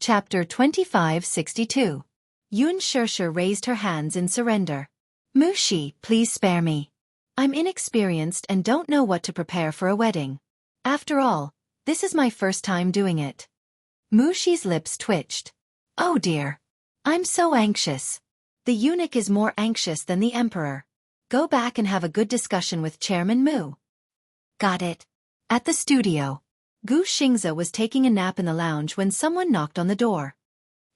Chapter 2562. Yun Shirshir raised her hands in surrender. Mushi, please spare me. I'm inexperienced and don't know what to prepare for a wedding. After all, this is my first time doing it. Mushi's lips twitched. Oh dear. I'm so anxious. The eunuch is more anxious than the emperor. Go back and have a good discussion with Chairman Mu. Got it. At the studio. Gu Xingze was taking a nap in the lounge when someone knocked on the door.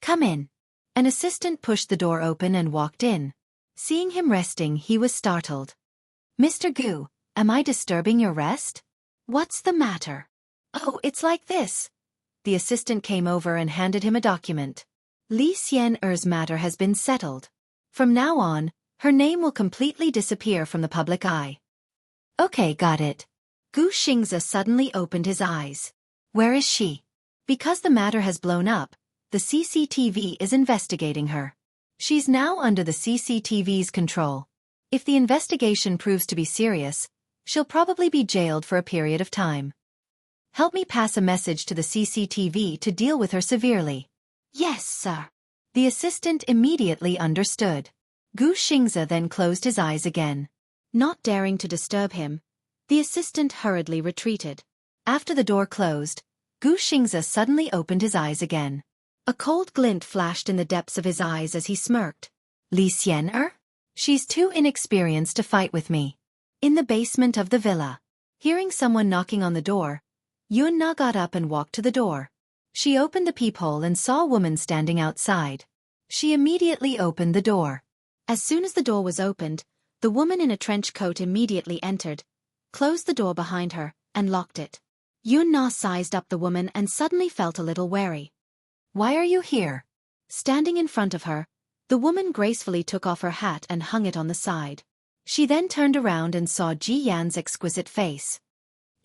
Come in. An assistant pushed the door open and walked in. Seeing him resting, he was startled. Mr. Gu, am I disturbing your rest? What's the matter? Oh, it's like this. The assistant came over and handed him a document. Li Xian'er's matter has been settled. From now on, her name will completely disappear from the public eye. Okay, got it. Gu Xingze suddenly opened his eyes. Where is she? Because the matter has blown up, the CCTV is investigating her. She's now under the CCTV's control. If the investigation proves to be serious, she'll probably be jailed for a period of time. Help me pass a message to the CCTV to deal with her severely. Yes, sir. The assistant immediately understood. Gu Xingze then closed his eyes again. Not daring to disturb him, the assistant hurriedly retreated. After the door closed, Gu Xingze suddenly opened his eyes again. A cold glint flashed in the depths of his eyes as he smirked. Li Xian'er? She's too inexperienced to fight with me. In the basement of the villa, hearing someone knocking on the door, Yun Na got up and walked to the door. She opened the peephole and saw a woman standing outside. She immediately opened the door. As soon as the door was opened, the woman in a trench coat immediately entered, closed the door behind her, and locked it. Yun Na sized up the woman and suddenly felt a little wary. Why are you here? Standing in front of her, the woman gracefully took off her hat and hung it on the side. She then turned around and saw Ji Yan's exquisite face.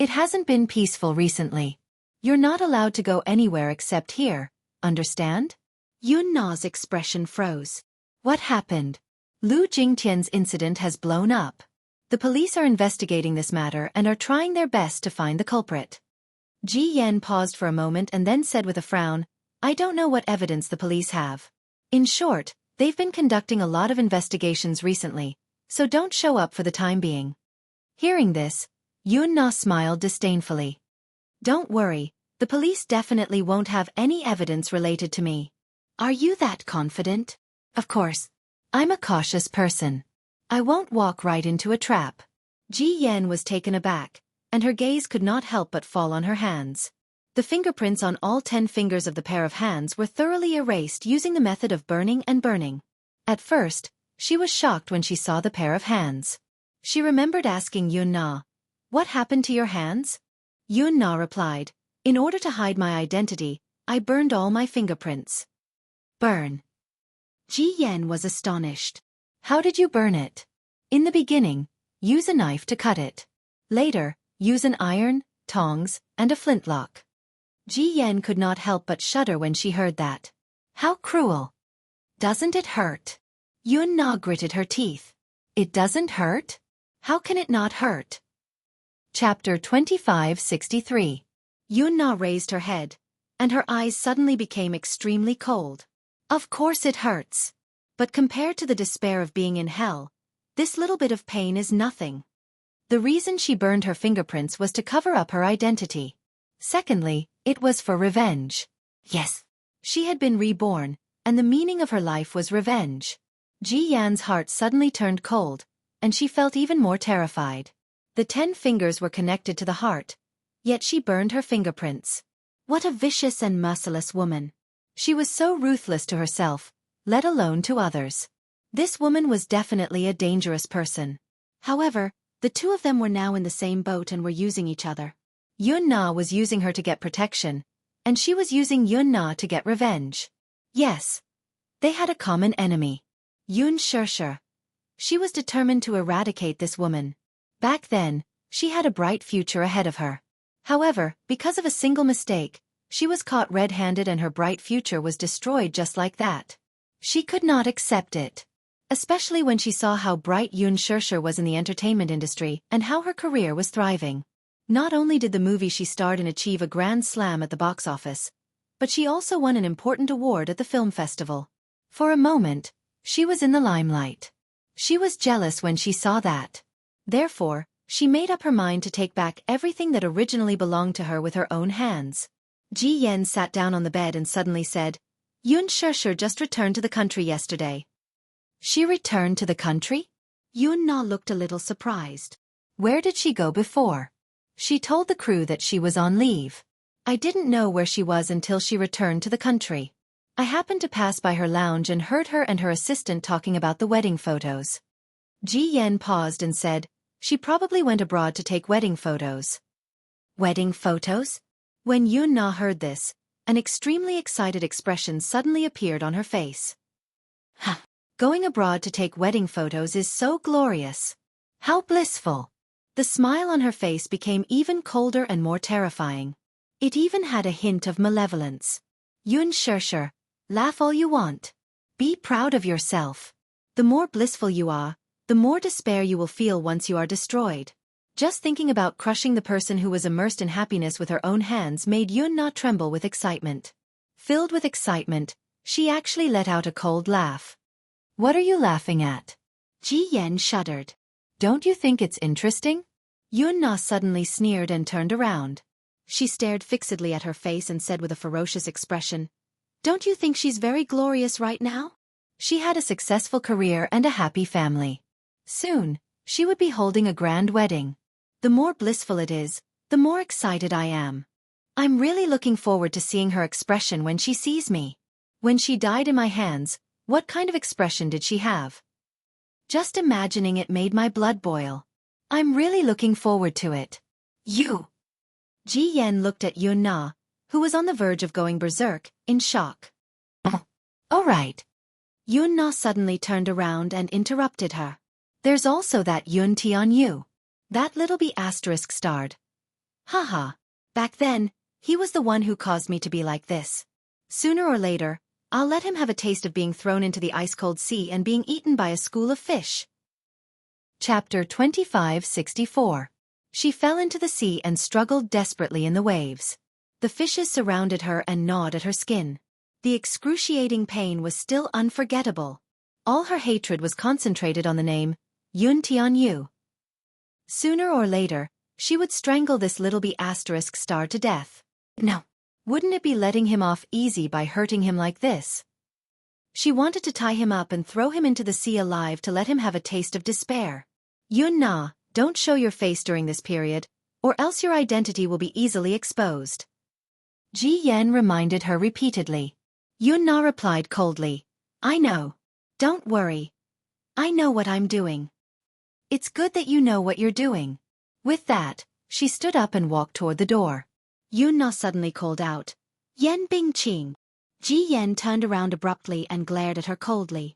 It hasn't been peaceful recently. You're not allowed to go anywhere except here, understand? Yun Na's expression froze. What happened? Lu Jingtian's incident has blown up. The police are investigating this matter and are trying their best to find the culprit. Ji Yan paused for a moment and then said with a frown, I don't know what evidence the police have. In short, they've been conducting a lot of investigations recently, so don't show up for the time being. Hearing this, Yun Na smiled disdainfully. Don't worry, the police definitely won't have any evidence related to me. Are you that confident? Of course. I'm a cautious person. I won't walk right into a trap. Ji Yan was taken aback, and her gaze could not help but fall on her hands. The fingerprints on all 10 fingers of the pair of hands were thoroughly erased using the method of burning and burning. At first, she was shocked when she saw the pair of hands. She remembered asking Yun Na, what happened to your hands? Yun Na replied, in order to hide my identity, I burned all my fingerprints. Burn. Ji Yan was astonished. How did you burn it? In the beginning, use a knife to cut it. Later, use an iron, tongs, and a flintlock. Ji Yan could not help but shudder when she heard that. How cruel. Doesn't it hurt? Yun Na gritted her teeth. It doesn't hurt? How can it not hurt? Chapter 2563. Yun Na raised her head, and her eyes suddenly became extremely cold. Of course it hurts. But compared to the despair of being in hell, this little bit of pain is nothing. The reason she burned her fingerprints was to cover up her identity. Secondly, it was for revenge. Yes. She had been reborn, and the meaning of her life was revenge. Ji Yan's heart suddenly turned cold, and she felt even more terrified. The 10 fingers were connected to the heart, yet she burned her fingerprints. What a vicious and merciless woman. She was so ruthless to herself, let alone to others. This woman was definitely a dangerous person. However, the two of them were now in the same boat and were using each other. Yun Na was using her to get protection, and she was using Yun Na to get revenge. Yes. They had a common enemy. Yun Shirshir. She was determined to eradicate this woman. Back then, she had a bright future ahead of her. However, because of a single mistake, she was caught red-handed and her bright future was destroyed just like that. She could not accept it. Especially when she saw how bright Yun Shirshir was in the entertainment industry and how her career was thriving. Not only did the movie she starred in achieve a grand slam at the box office, but she also won an important award at the film festival. For a moment, she was in the limelight. She was jealous when she saw that. Therefore, she made up her mind to take back everything that originally belonged to her with her own hands. Ji Yen sat down on the bed and suddenly said, Yun Shusher just returned to the country yesterday. She returned to the country? Yun Na looked a little surprised. Where did she go before? She told the crew that she was on leave. I didn't know where she was until she returned to the country. I happened to pass by her lounge and heard her and her assistant talking about the wedding photos. Ji Yen paused and said, she probably went abroad to take wedding photos. Wedding photos? When Yun Na heard this, an extremely excited expression suddenly appeared on her face. Huh. Going abroad to take wedding photos is so glorious. How blissful. The smile on her face became even colder and more terrifying. It even had a hint of malevolence. Yun Shusher, laugh all you want. Be proud of yourself. The more blissful you are, the more despair you will feel once you are destroyed. Just thinking about crushing the person who was immersed in happiness with her own hands made Yun Na tremble with excitement. Filled with excitement, she actually let out a cold laugh. What are you laughing at? Ji Yen shuddered. Don't you think it's interesting? Yun Na suddenly sneered and turned around. She stared fixedly at her face and said with a ferocious expression, Don't you think she's very glorious right now? She had a successful career and a happy family. Soon, she would be holding a grand wedding. The more blissful it is, the more excited I am. I'm really looking forward to seeing her expression when she sees me. When she died in my hands, what kind of expression did she have? Just imagining it made my blood boil. I'm really looking forward to it. You! Ji Yen looked at Yun Na, who was on the verge of going berserk, in shock. All right. Yun Na suddenly turned around and interrupted her. There's also that Yun Tianyu. That little bee asterisk starred. Haha. Back then, he was the one who caused me to be like this. Sooner or later, I'll let him have a taste of being thrown into the ice-cold sea and being eaten by a school of fish. Chapter 2564. She fell into the sea and struggled desperately in the waves. The fishes surrounded her and gnawed at her skin. The excruciating pain was still unforgettable. All her hatred was concentrated on the name, Yun Tianyu. Sooner or later, she would strangle this little bee asterisk star to death. No. Wouldn't it be letting him off easy by hurting him like this? She wanted to tie him up and throw him into the sea alive to let him have a taste of despair. Yun Na, don't show your face during this period, or else your identity will be easily exposed. Ji Yen reminded her repeatedly. Yun Na replied coldly, I know. Don't worry. I know what I'm doing. It's good that you know what you're doing. With that, she stood up and walked toward the door. Yun Na suddenly called out, Yen Bingqing. Ji Yen turned around abruptly and glared at her coldly.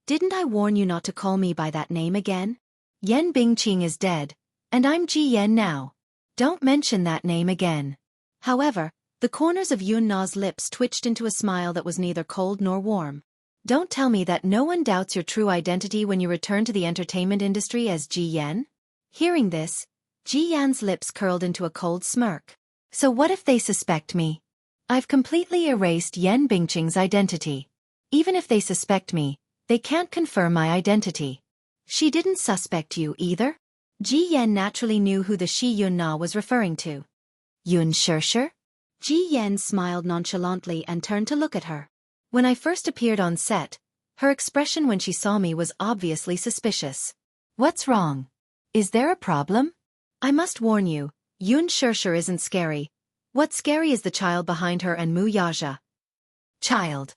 Didn't I warn you not to call me by that name again? Yen Bingqing is dead, and I'm Ji Yen now. Don't mention that name again. However, the corners of Yun Na's lips twitched into a smile that was neither cold nor warm. Don't tell me that no one doubts your true identity when you return to the entertainment industry as Ji Yen? Hearing this, Ji Yan's lips curled into a cold smirk. So what if they suspect me? I've completely erased Yen Bingqing's identity. Even if they suspect me, they can't confirm my identity. She didn't suspect you either? Ji Yen naturally knew who the Shi Yun Na was referring to. Yun Shusher? Ji Yen smiled nonchalantly and turned to look at her. When I first appeared on set, her expression when she saw me was obviously suspicious. What's wrong? Is there a problem? I must warn you, Yun Shusher isn't scary. What's scary is the child behind her and Mu Yaja. Child.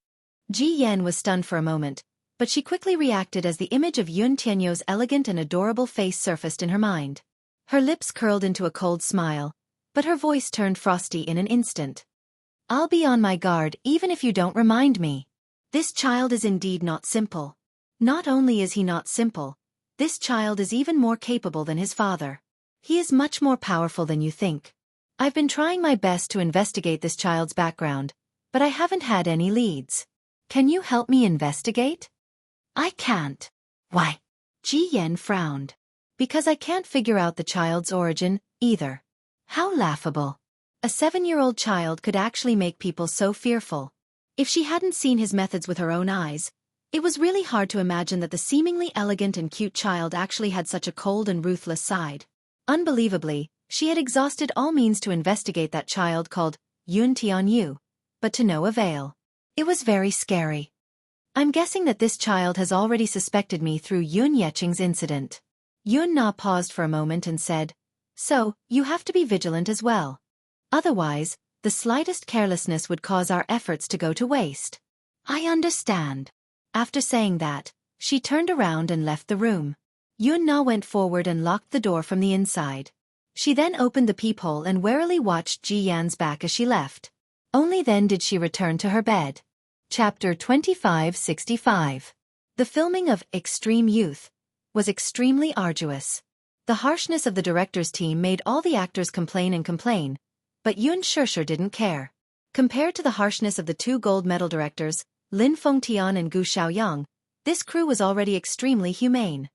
Ji Yen was stunned for a moment, but she quickly reacted as the image of Yun Tianyu's elegant and adorable face surfaced in her mind. Her lips curled into a cold smile, but her voice turned frosty in an instant. I'll be on my guard even if you don't remind me. This child is indeed not simple. Not only is he not simple, this child is even more capable than his father. He is much more powerful than you think. I've been trying my best to investigate this child's background, but I haven't had any leads. Can you help me investigate? I can't. Why? Ji Yen frowned. Because I can't figure out the child's origin, either. How laughable. A 7-year-old child could actually make people so fearful. If she hadn't seen his methods with her own eyes, it was really hard to imagine that the seemingly elegant and cute child actually had such a cold and ruthless side. Unbelievably, she had exhausted all means to investigate that child called Yun Tianyu, but to no avail. It was very scary. I'm guessing that this child has already suspected me through Yun Yeching's incident. Yun Na paused for a moment and said, "So, you have to be vigilant as well. Otherwise, the slightest carelessness would cause our efforts to go to waste." "I understand." After saying that, she turned around and left the room. Yun Na went forward and locked the door from the inside. She then opened the peephole and warily watched Ji Yan's back as she left. Only then did she return to her bed. Chapter 2565. The filming of Extreme Youth was extremely arduous. The harshness of the director's team made all the actors complain and complain, but Yun Shishir didn't care. Compared to the harshness of the 2 gold medal directors, Lin Fengtian and Gu Xiaoyang, this crew was already extremely humane.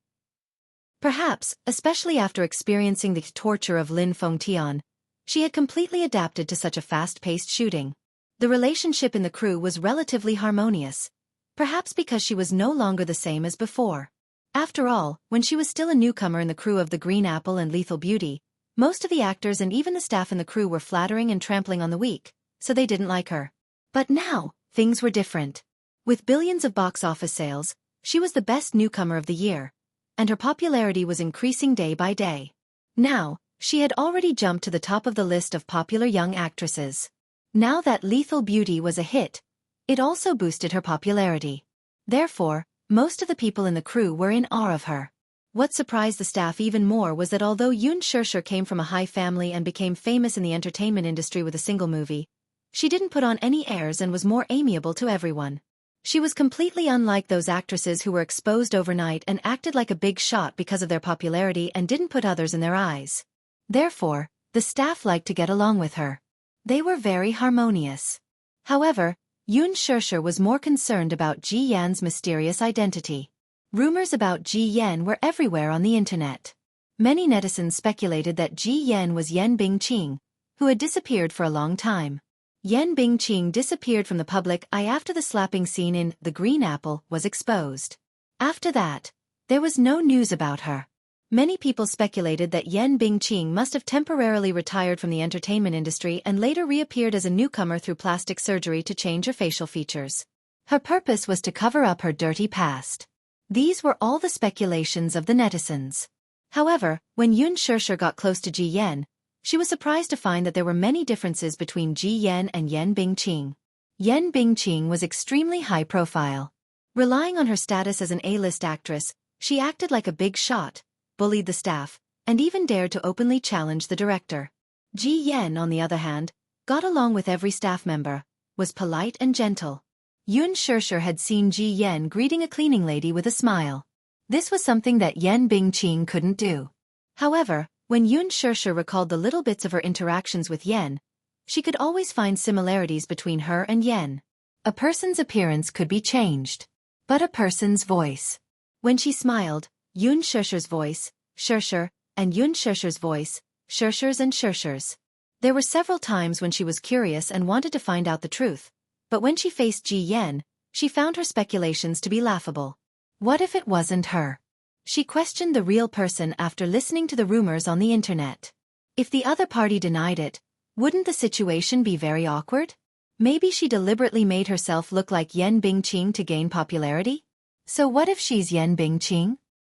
Perhaps, especially after experiencing the torture of Lin Fengtian, she had completely adapted to such a fast-paced shooting. The relationship in the crew was relatively harmonious, perhaps because she was no longer the same as before. After all, when she was still a newcomer in the crew of the Green Apple and Lethal Beauty, most of the actors and even the staff in the crew were flattering and trampling on the weak, so they didn't like her. But now, things were different. With billions of box office sales, she was the best newcomer of the year, and her popularity was increasing day by day. Now, she had already jumped to the top of the list of popular young actresses. Now that Lethal Beauty was a hit, it also boosted her popularity. Therefore, most of the people in the crew were in awe of her. What surprised the staff even more was that although Yun Shishir came from a high family and became famous in the entertainment industry with a single movie, she didn't put on any airs and was more amiable to everyone. She was completely unlike those actresses who were exposed overnight and acted like a big shot because of their popularity and didn't put others in their eyes. Therefore, the staff liked to get along with her. They were very harmonious. However, Yun Shishir was more concerned about Ji Yan's mysterious identity. Rumors about Ji Yan were everywhere on the internet. Many netizens speculated that Ji Yan was Yan Bingqing, who had disappeared for a long time. Yan Bingqing disappeared from the public eye after the slapping scene in The Green Apple was exposed. After that, there was no news about her. Many people speculated that Yan Bingqing must have temporarily retired from the entertainment industry and later reappeared as a newcomer through plastic surgery to change her facial features. Her purpose was to cover up her dirty past. These were all the speculations of the netizens. However, when Yun Shishir got close to Ji Yan, she was surprised to find that there were many differences between Ji Yan and Yan Bingqing. Yan Bingqing was extremely high profile. Relying on her status as an A-list actress, she acted like a big shot, bullied the staff, and even dared to openly challenge the director. Ji Yan, on the other hand, got along with every staff member, was polite and gentle. Yun Shishir had seen Ji Yan greeting a cleaning lady with a smile. This was something that Yan Bingqing couldn't do. However, when Yun Shishir recalled the little bits of her interactions with Yan, she could always find similarities between her and Yan. A person's appearance could be changed, but a person's voice. When she smiled, Yun Shishir's voice, Shishir, and Yun Shishir's voice, Shishir's and Shishir's. There were several times when she was curious and wanted to find out the truth, but when she faced Ji Yan, she found her speculations to be laughable. What if it wasn't her? She questioned the real person after listening to the rumors on the internet. If the other party denied it, wouldn't the situation be very awkward? Maybe she deliberately made herself look like Yan Bingqing to gain popularity? So what if she's Yan Bingqing?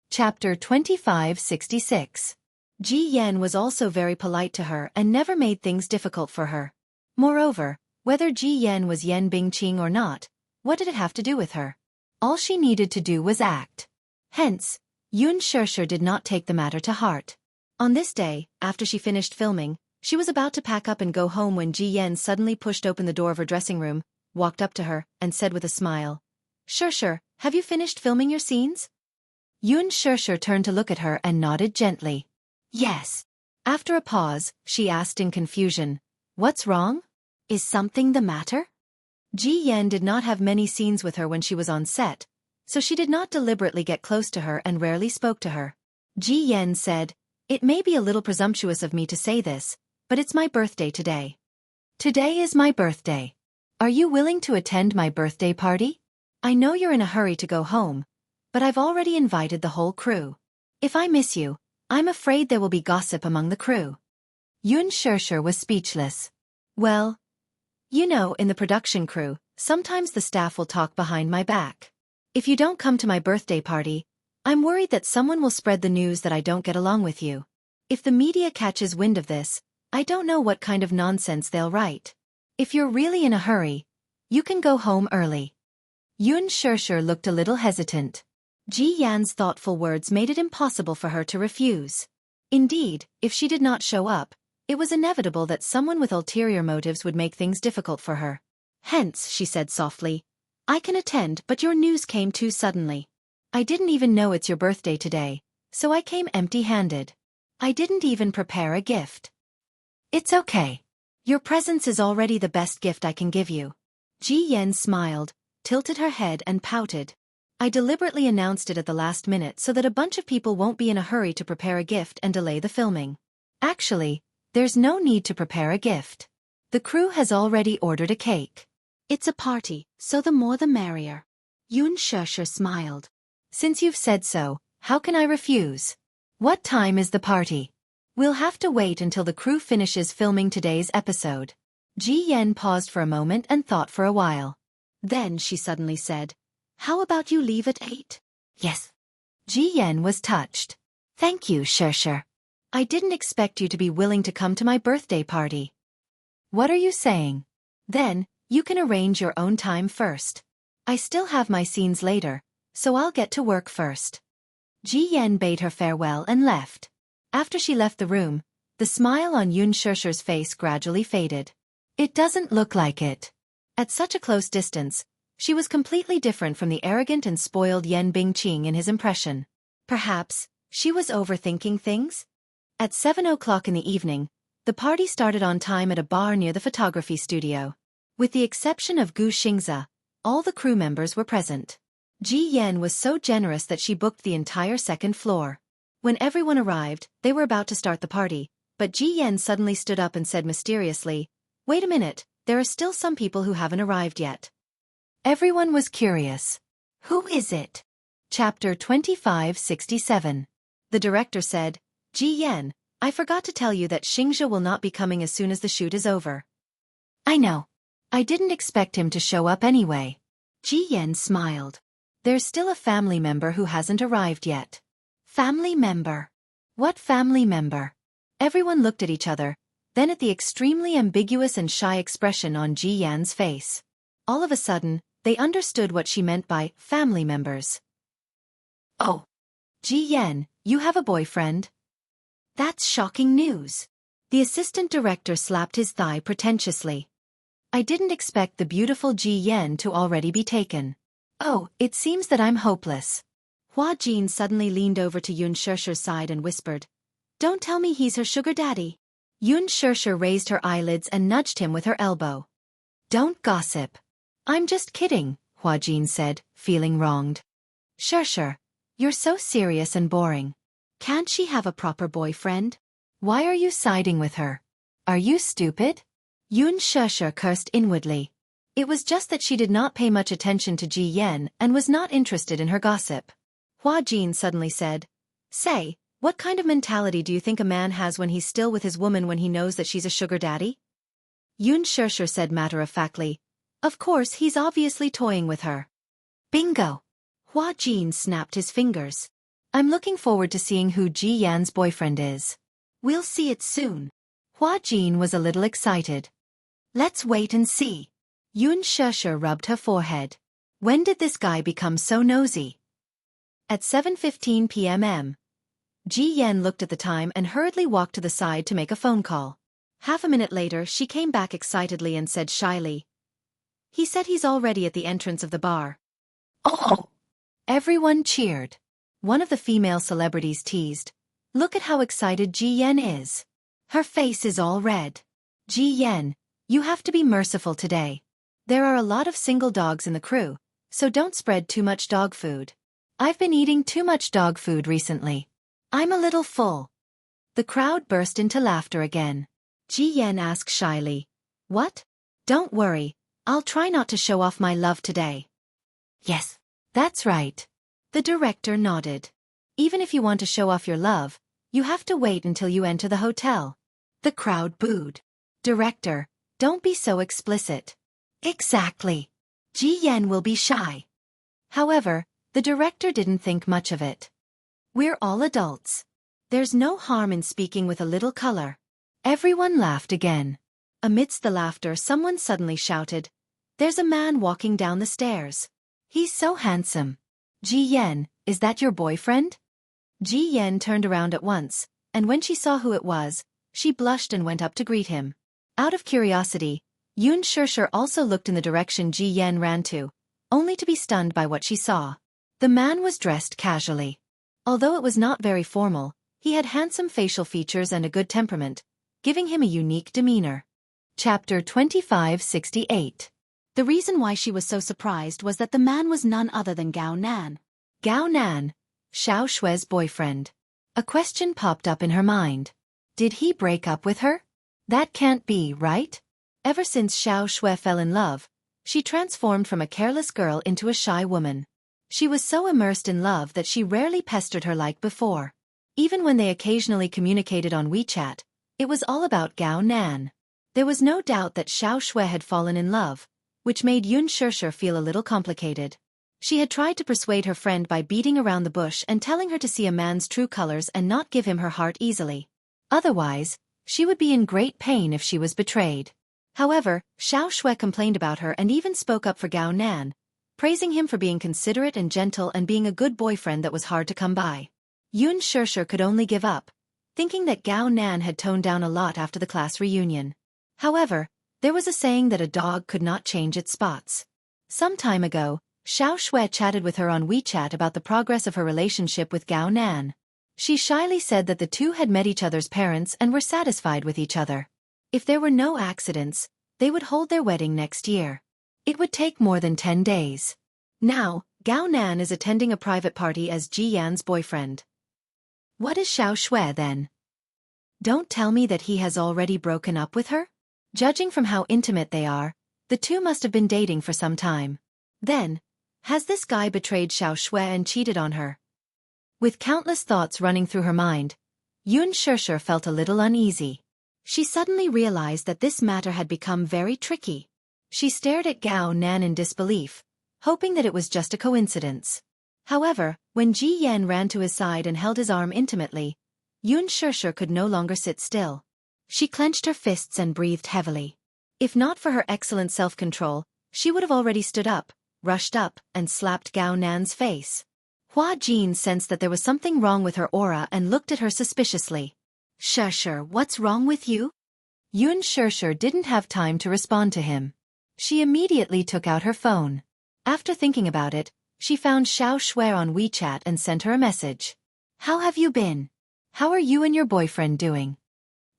Chapter 2566. Ji Yan was also very polite to her and never made things difficult for her. Moreover, whether Ji Yan was Yan Bingqing or not, what did it have to do with her? All she needed to do was act. Hence, Yun Shishir did not take the matter to heart. On this day, after she finished filming, she was about to pack up and go home when Ji Yan suddenly pushed open the door of her dressing room, walked up to her, and said with a smile, "Shishir, have you finished filming your scenes?" Yun Shishir turned to look at her and nodded gently. "Yes." After a pause, she asked in confusion, "What's wrong? Is something the matter?" Ji Yan did not have many scenes with her when she was on set, so she did not deliberately get close to her and rarely spoke to her. Ji Yan said, "It may be a little presumptuous of me to say this, but it's my birthday today. Today is my birthday. Are you willing to attend my birthday party? I know you're in a hurry to go home, but I've already invited the whole crew. If I miss you, I'm afraid there will be gossip among the crew. Yun Shirshir was speechless. Well, you know, in the production crew, sometimes the staff will talk behind my back. If you don't come to my birthday party, I'm worried that someone will spread the news that I don't get along with you. If the media catches wind of this, I don't know what kind of nonsense they'll write. If you're really in a hurry, you can go home early. Yun Shirshir looked a little hesitant. Ji Yan's thoughtful words made it impossible for her to refuse. Indeed, if she did not show up, it was inevitable that someone with ulterior motives would make things difficult for her. Hence, she said softly, I can attend, but your news came too suddenly. I didn't even know it's your birthday today, so I came empty-handed. I didn't even prepare a gift. It's okay. Your presence is already the best gift I can give you. Ji Yan smiled, tilted her head and pouted. I deliberately announced it at the last minute so that a bunch of people won't be in a hurry to prepare a gift and delay the filming. Actually, there's no need to prepare a gift. The crew has already ordered a cake. It's a party, so the more the merrier. Yun Shirshir smiled. Since you've said so, how can I refuse? What time is the party? We'll have to wait until the crew finishes filming today's episode. Ji Yan paused for a moment and thought for a while. Then she suddenly said, How about you leave at 8? Yes. Ji Yan was touched. Thank you, Shirshir. I didn't expect you to be willing to come to my birthday party. What are you saying? Then, you can arrange your own time first. I still have my scenes later, so I'll get to work first. Ji Yan bade her farewell and left. After she left the room, the smile on Yun Shirshir's face gradually faded. It doesn't look like it. At such a close distance, she was completely different from the arrogant and spoiled Yen Bingqing in his impression. Perhaps, she was overthinking things? At 7 o'clock in the evening, the party started on time at a bar near the photography studio. With the exception of Gu Xingze, all the crew members were present. Ji Yan was so generous that she booked the entire second floor. When everyone arrived, they were about to start the party, but Ji Yan suddenly stood up and said mysteriously, Wait a minute, there are still some people who haven't arrived yet. Everyone was curious. Who is it? Chapter 2567. The director said, Ji Yan, I forgot to tell you that Xingzhe will not be coming as soon as the shoot is over. I know. I didn't expect him to show up anyway. Ji Yan smiled. There's still a family member who hasn't arrived yet. Family member? What family member? Everyone looked at each other, then at the extremely ambiguous and shy expression on Ji Yan's face. All of a sudden, they understood what she meant by family members. Oh. Ji Yan, you have a boyfriend? That's shocking news. The assistant director slapped his thigh pretentiously. I didn't expect the beautiful Ji Yan to already be taken. Oh, it seems that I'm hopeless. Hua Jin suddenly leaned over to Yun Shirshir's side and whispered, Don't tell me he's her sugar daddy. Yun Shirshir raised her eyelids and nudged him with her elbow. Don't gossip. I'm just kidding, Hua Jin said, feeling wronged. Shirshir, you're so serious and boring. Can't she have a proper boyfriend? Why are you siding with her? Are you stupid? Yun Shirshir cursed inwardly. It was just that she did not pay much attention to Ji Yan and was not interested in her gossip. Hua Jin suddenly said, Say, what kind of mentality do you think a man has when he's still with his woman when he knows that she's a sugar daddy? Yun Shirshir said matter-of-factly, Of course he's obviously toying with her. Bingo! Hua Jin snapped his fingers. I'm looking forward to seeing who Ji Yan's boyfriend is. We'll see it soon. Hua Jin was a little excited. Let's wait and see. Yun Shirshir rubbed her forehead. When did this guy become so nosy? At 7:15 p.m. Ji Yan looked at the time and hurriedly walked to the side to make a phone call. Half a minute later she came back excitedly and said shyly, He said he's already at the entrance of the bar. Oh! Everyone cheered. One of the female celebrities teased, Look at how excited Ji Yan is. Her face is all red. Ji Yan, you have to be merciful today. There are a lot of single dogs in the crew, so don't spread too much dog food. I've been eating too much dog food recently. I'm a little full. The crowd burst into laughter again. Ji Yan asked shyly. What? Don't worry, I'll try not to show off my love today. Yes, that's right. The director nodded. Even if you want to show off your love, you have to wait until you enter the hotel. The crowd booed. Director, don't be so explicit. Exactly. Ji Yan will be shy. However, the director didn't think much of it. We're all adults. There's no harm in speaking with a little color. Everyone laughed again. Amidst the laughter, someone suddenly shouted, There's a man walking down the stairs. He's so handsome. Ji Yan, is that your boyfriend? Ji Yan turned around at once, and when she saw who it was, she blushed and went up to greet him. Out of curiosity, Yun Shirshir also looked in the direction Ji Yan ran to, only to be stunned by what she saw. The man was dressed casually. Although it was not very formal, he had handsome facial features and a good temperament, giving him a unique demeanor. Chapter 2568. The reason why she was so surprised was that the man was none other than Gao Nan. Gao Nan, Xiao Shue's boyfriend. A question popped up in her mind. Did he break up with her? That can't be, right? Ever since Xiao Shue fell in love, she transformed from a careless girl into a shy woman. She was so immersed in love that she rarely pestered her like before. Even when they occasionally communicated on WeChat, it was all about Gao Nan. There was no doubt that Xiao Shue had fallen in love, which made Yun Shirshir feel a little complicated. She had tried to persuade her friend by beating around the bush and telling her to see a man's true colors and not give him her heart easily. Otherwise, she would be in great pain if she was betrayed. However, Xiao Shue complained about her and even spoke up for Gao Nan, praising him for being considerate and gentle and being a good boyfriend that was hard to come by. Yun Shirshir could only give up, thinking that Gao Nan had toned down a lot after the class reunion. However, there was a saying that a dog could not change its spots. Some time ago, Xiao Shue chatted with her on WeChat about the progress of her relationship with Gao Nan. She shyly said that the two had met each other's parents and were satisfied with each other. If there were no accidents, they would hold their wedding next year. It would take more than 10 days. Now, Gao Nan is attending a private party as Ji Yan's boyfriend. What is Xiao Shue then? Don't tell me that he has already broken up with her? Judging from how intimate they are, the two must have been dating for some time. Then, has this guy betrayed Xiao Shue and cheated on her? With countless thoughts running through her mind, Yun Shirshir felt a little uneasy. She suddenly realized that this matter had become very tricky. She stared at Gao Nan in disbelief, hoping that it was just a coincidence. However, when Ji Yan ran to his side and held his arm intimately, Yun Shirshir could no longer sit still. She clenched her fists and breathed heavily. If not for her excellent self-control, she would have already stood up, rushed up, and slapped Gao Nan's face. Hua Jin sensed that there was something wrong with her aura and looked at her suspiciously. Shirshir, what's wrong with you? Yun Shirshir didn't have time to respond to him. She immediately took out her phone. After thinking about it, she found Xiao Shue on WeChat and sent her a message. How have you been? How are you and your boyfriend doing?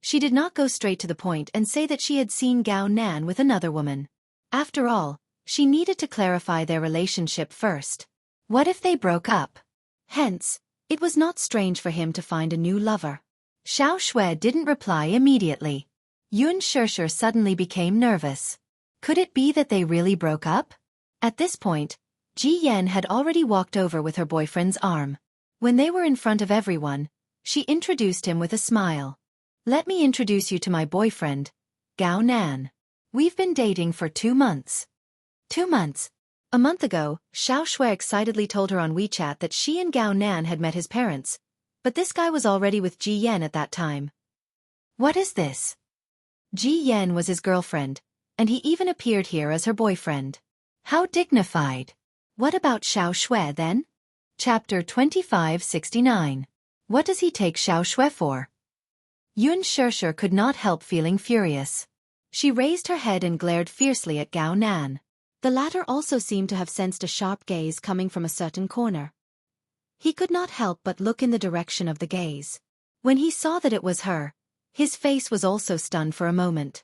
She did not go straight to the point and say that she had seen Gao Nan with another woman. After all, she needed to clarify their relationship first. What if they broke up? Hence, it was not strange for him to find a new lover. Xiao Shue didn't reply immediately. Yun Shirshir suddenly became nervous. Could it be that they really broke up? At this point, Ji Yan had already walked over with her boyfriend's arm. When they were in front of everyone, she introduced him with a smile. Let me introduce you to my boyfriend, Gao Nan. We've been dating for 2 months. 2 months. A month ago, Xiao Shue excitedly told her on WeChat that she and Gao Nan had met his parents, but this guy was already with Ji Yan at that time. What is this? Ji Yan was his girlfriend, and he even appeared here as her boyfriend. How dignified. What about Xiao Shue then? Chapter 2569. What does he take Xiao Shue for? Yun Shirshir could not help feeling furious. She raised her head and glared fiercely at Gao Nan. The latter also seemed to have sensed a sharp gaze coming from a certain corner. He could not help but look in the direction of the gaze. When he saw that it was her, his face was also stunned for a moment.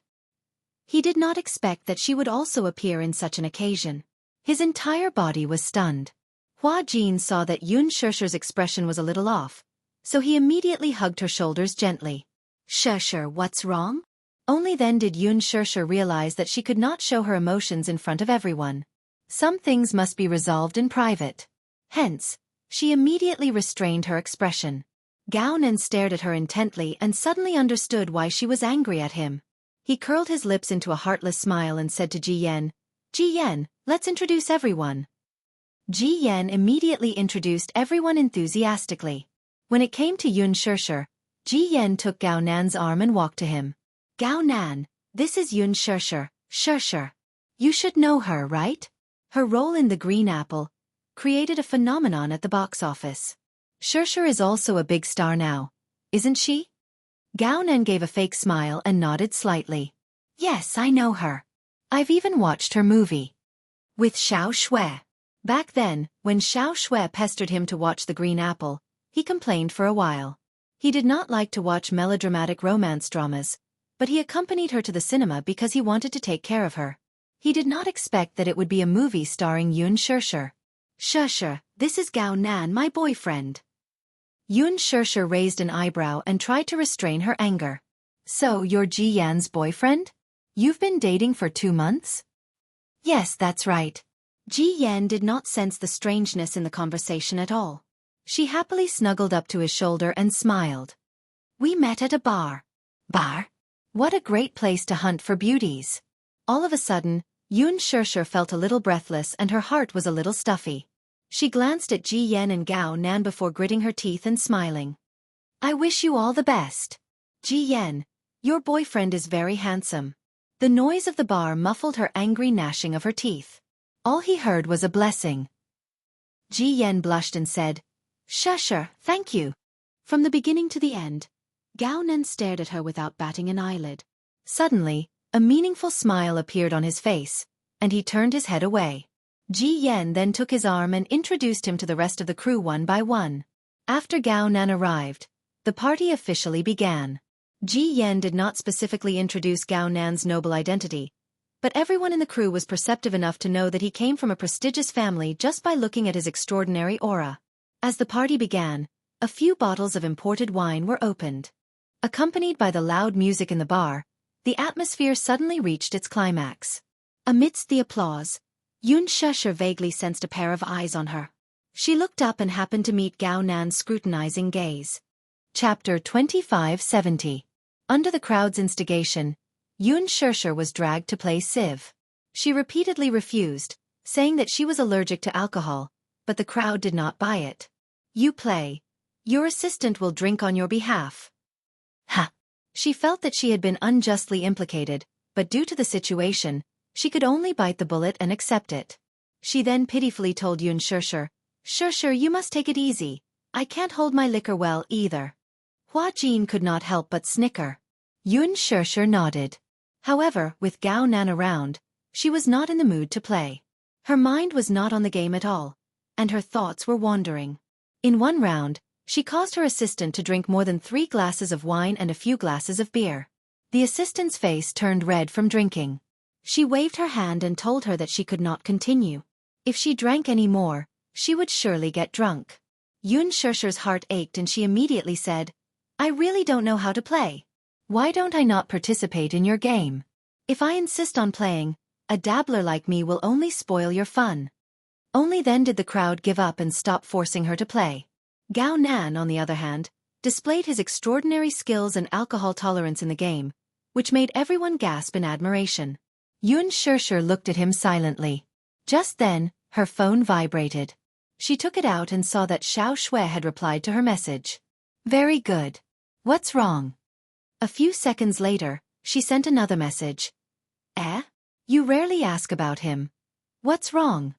He did not expect that she would also appear in such an occasion. His entire body was stunned. Hua Jin saw that Yun Shirshir's expression was a little off, so he immediately hugged her shoulders gently. Shirshir, what's wrong? Only then did Yun Shusher realize that she could not show her emotions in front of everyone. Some things must be resolved in private. Hence, she immediately restrained her expression. Gao Nan stared at her intently and suddenly understood why she was angry at him. He curled his lips into a heartless smile and said to Ji Yen, "Ji Yen, let's introduce everyone." Ji Yen immediately introduced everyone enthusiastically. When it came to Yun Shusher, Ji Yen took Gao Nan's arm and walked to him. "Gao Nan, this is Yun Shusher, Shusher. You should know her, right? Her role in The Green Apple created a phenomenon at the box office. Shusher is also a big star now, isn't she?" Gao Nan gave a fake smile and nodded slightly. "Yes, I know her. I've even watched her movie. With Xiao Shui." Back then, when Xiao Shui pestered him to watch The Green Apple, he complained for a while. He did not like to watch melodramatic romance dramas, but he accompanied her to the cinema because he wanted to take care of her. He did not expect that it would be a movie starring Yun Shusher. "Shusher, this is Gao Nan, my boyfriend." Yun Shusher raised an eyebrow and tried to restrain her anger. "So you're Ji Yan's boyfriend? You've been dating for 2 months?" "Yes, that's right." Ji Yan did not sense the strangeness in the conversation at all. She happily snuggled up to his shoulder and smiled. "We met at a bar." "Bar? What a great place to hunt for beauties." All of a sudden, Yun Shusher felt a little breathless and her heart was a little stuffy. She glanced at Ji Yan and Gao Nan before gritting her teeth and smiling. "I wish you all the best. Ji Yan, your boyfriend is very handsome." The noise of the bar muffled her angry gnashing of her teeth. All he heard was a blessing. Ji Yan blushed and said, "Shusher, thank you." From the beginning to the end, Gao Nan stared at her without batting an eyelid. Suddenly, a meaningful smile appeared on his face, and he turned his head away. Ji Yan then took his arm and introduced him to the rest of the crew one by one. After Gao Nan arrived, the party officially began. Ji Yan did not specifically introduce Gao Nan's noble identity, but everyone in the crew was perceptive enough to know that he came from a prestigious family just by looking at his extraordinary aura. As the party began, a few bottles of imported wine were opened. Accompanied by the loud music in the bar, the atmosphere suddenly reached its climax. Amidst the applause, Yun Shusher vaguely sensed a pair of eyes on her. She looked up and happened to meet Gao Nan's scrutinizing gaze. Chapter 2570. Under the crowd's instigation, Yun Shusher was dragged to play Civ. She repeatedly refused, saying that she was allergic to alcohol, but the crowd did not buy it. "You play. Your assistant will drink on your behalf." Ha! She felt that she had been unjustly implicated, but due to the situation, she could only bite the bullet and accept it. She then pitifully told Yun Shusher, "Shusher, you must take it easy. I can't hold my liquor well either." Hua Jin could not help but snicker. Yun Shusher nodded. However, with Gao Nan around, she was not in the mood to play. Her mind was not on the game at all, and her thoughts were wandering. In one round, she caused her assistant to drink more than 3 glasses of wine and a few glasses of beer. The assistant's face turned red from drinking. She waved her hand and told her that she could not continue. If she drank any more, she would surely get drunk. Yun Shusher's heart ached and she immediately said, "I really don't know how to play. Why don't I not participate in your game? If I insist on playing, a dabbler like me will only spoil your fun." Only then did the crowd give up and stop forcing her to play. Gao Nan, on the other hand, displayed his extraordinary skills and alcohol tolerance in the game, which made everyone gasp in admiration. Yun Shusher looked at him silently. Just then, her phone vibrated. She took it out and saw that Xiao Shui had replied to her message. "Very good. What's wrong?" A few seconds later, she sent another message. "Eh? You rarely ask about him. What's wrong?"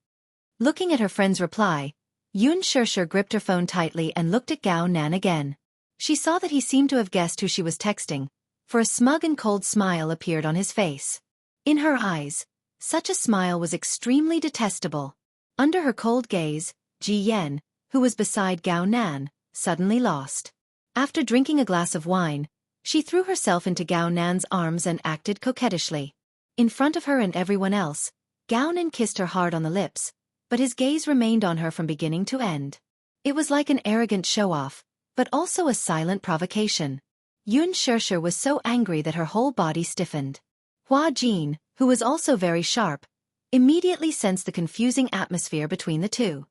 Looking at her friend's reply, Yun Shusher gripped her phone tightly and looked at Gao Nan again. She saw that he seemed to have guessed who she was texting, for a smug and cold smile appeared on his face. In her eyes, such a smile was extremely detestable. Under her cold gaze, Ji Yan, who was beside Gao Nan, suddenly lost. After drinking a glass of wine, she threw herself into Gao Nan's arms and acted coquettishly. In front of her and everyone else, Gao Nan kissed her hard on the lips, but his gaze remained on her from beginning to end. It was like an arrogant show-off, but also a silent provocation. Yun Shirshir was so angry that her whole body stiffened. Hua Jin, who was also very sharp, immediately sensed the confusing atmosphere between the two.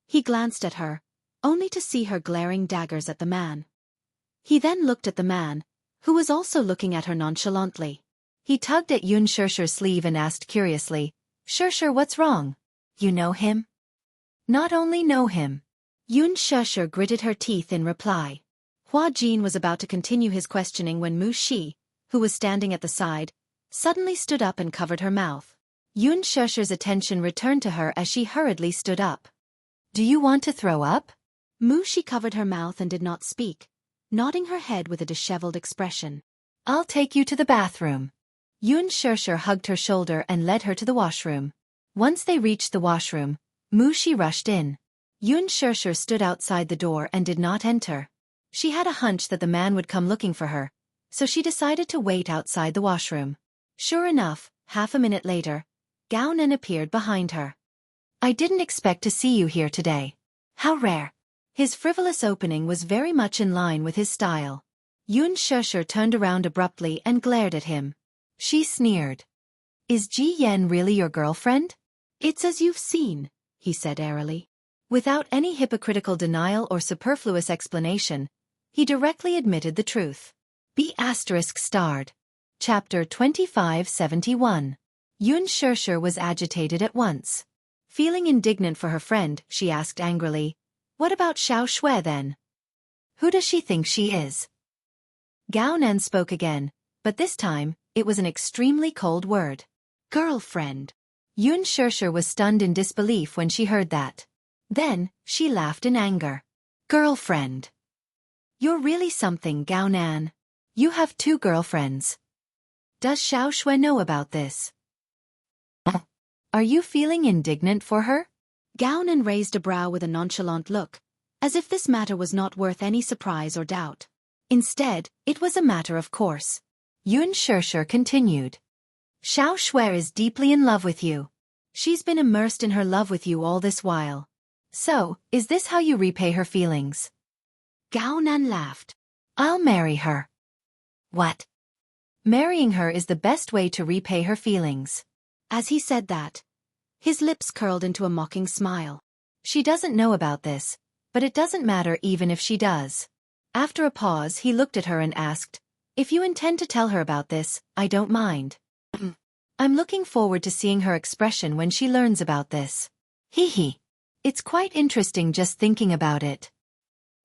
He glanced at her, only to see her glaring daggers at the man. He then looked at the man, who was also looking at her nonchalantly. He tugged at Yun Shirshir's sleeve and asked curiously, "Shirshir, what's wrong? You know him?" "Not only know him." Yun Shirshir gritted her teeth in reply. Hua Jin was about to continue his questioning when Mu Shi, who was standing at the side, suddenly stood up and covered her mouth. Yun Shirshir's attention returned to her as she hurriedly stood up. "Do you want to throw up?" Mu Shi covered her mouth and did not speak, nodding her head with a disheveled expression. "I'll take you to the bathroom." Yun Shirshir hugged her shoulder and led her to the washroom. Once they reached the washroom, Mu Shi rushed in. Yun Shirshir stood outside the door and did not enter. She had a hunch that the man would come looking for her, so she decided to wait outside the washroom. Sure enough, half a minute later, Gao Nan appeared behind her. "I didn't expect to see you here today. How rare." His frivolous opening was very much in line with his style. Yun Shirshir turned around abruptly and glared at him. She sneered. "Is Ji Yen really your girlfriend?" "It's as you've seen," he said airily. Without any hypocritical denial or superfluous explanation, he directly admitted the truth. B** starred. Chapter 2571. Yun Shirshir was agitated at once. Feeling indignant for her friend, she asked angrily, "What about Xiao Shui then? Who does she think she is?" Gao Nan spoke again, but this time, it was an extremely cold word. "Girlfriend." Yun Shirshir was stunned in disbelief when she heard that. Then, she laughed in anger. "Girlfriend. You're really something, Gao Nan. You have 2 girlfriends. Does Xiao Shui know about this? Are you feeling indignant for her?" Gao Nan raised a brow with a nonchalant look, as if this matter was not worth any surprise or doubt. Instead, it was a matter of course. Yun Shirshir continued. "Xiao Shui is deeply in love with you. She's been immersed in her love with you all this while. So, is this how you repay her feelings?" Gao Nan laughed. "I'll marry her." "What?" "Marrying her is the best way to repay her feelings." As he said that, his lips curled into a mocking smile. "She doesn't know about this, but it doesn't matter even if she does." After a pause, he looked at her and asked, "If you intend to tell her about this, I don't mind. I'm looking forward to seeing her expression when she learns about this. Hee hee. It's quite interesting just thinking about it."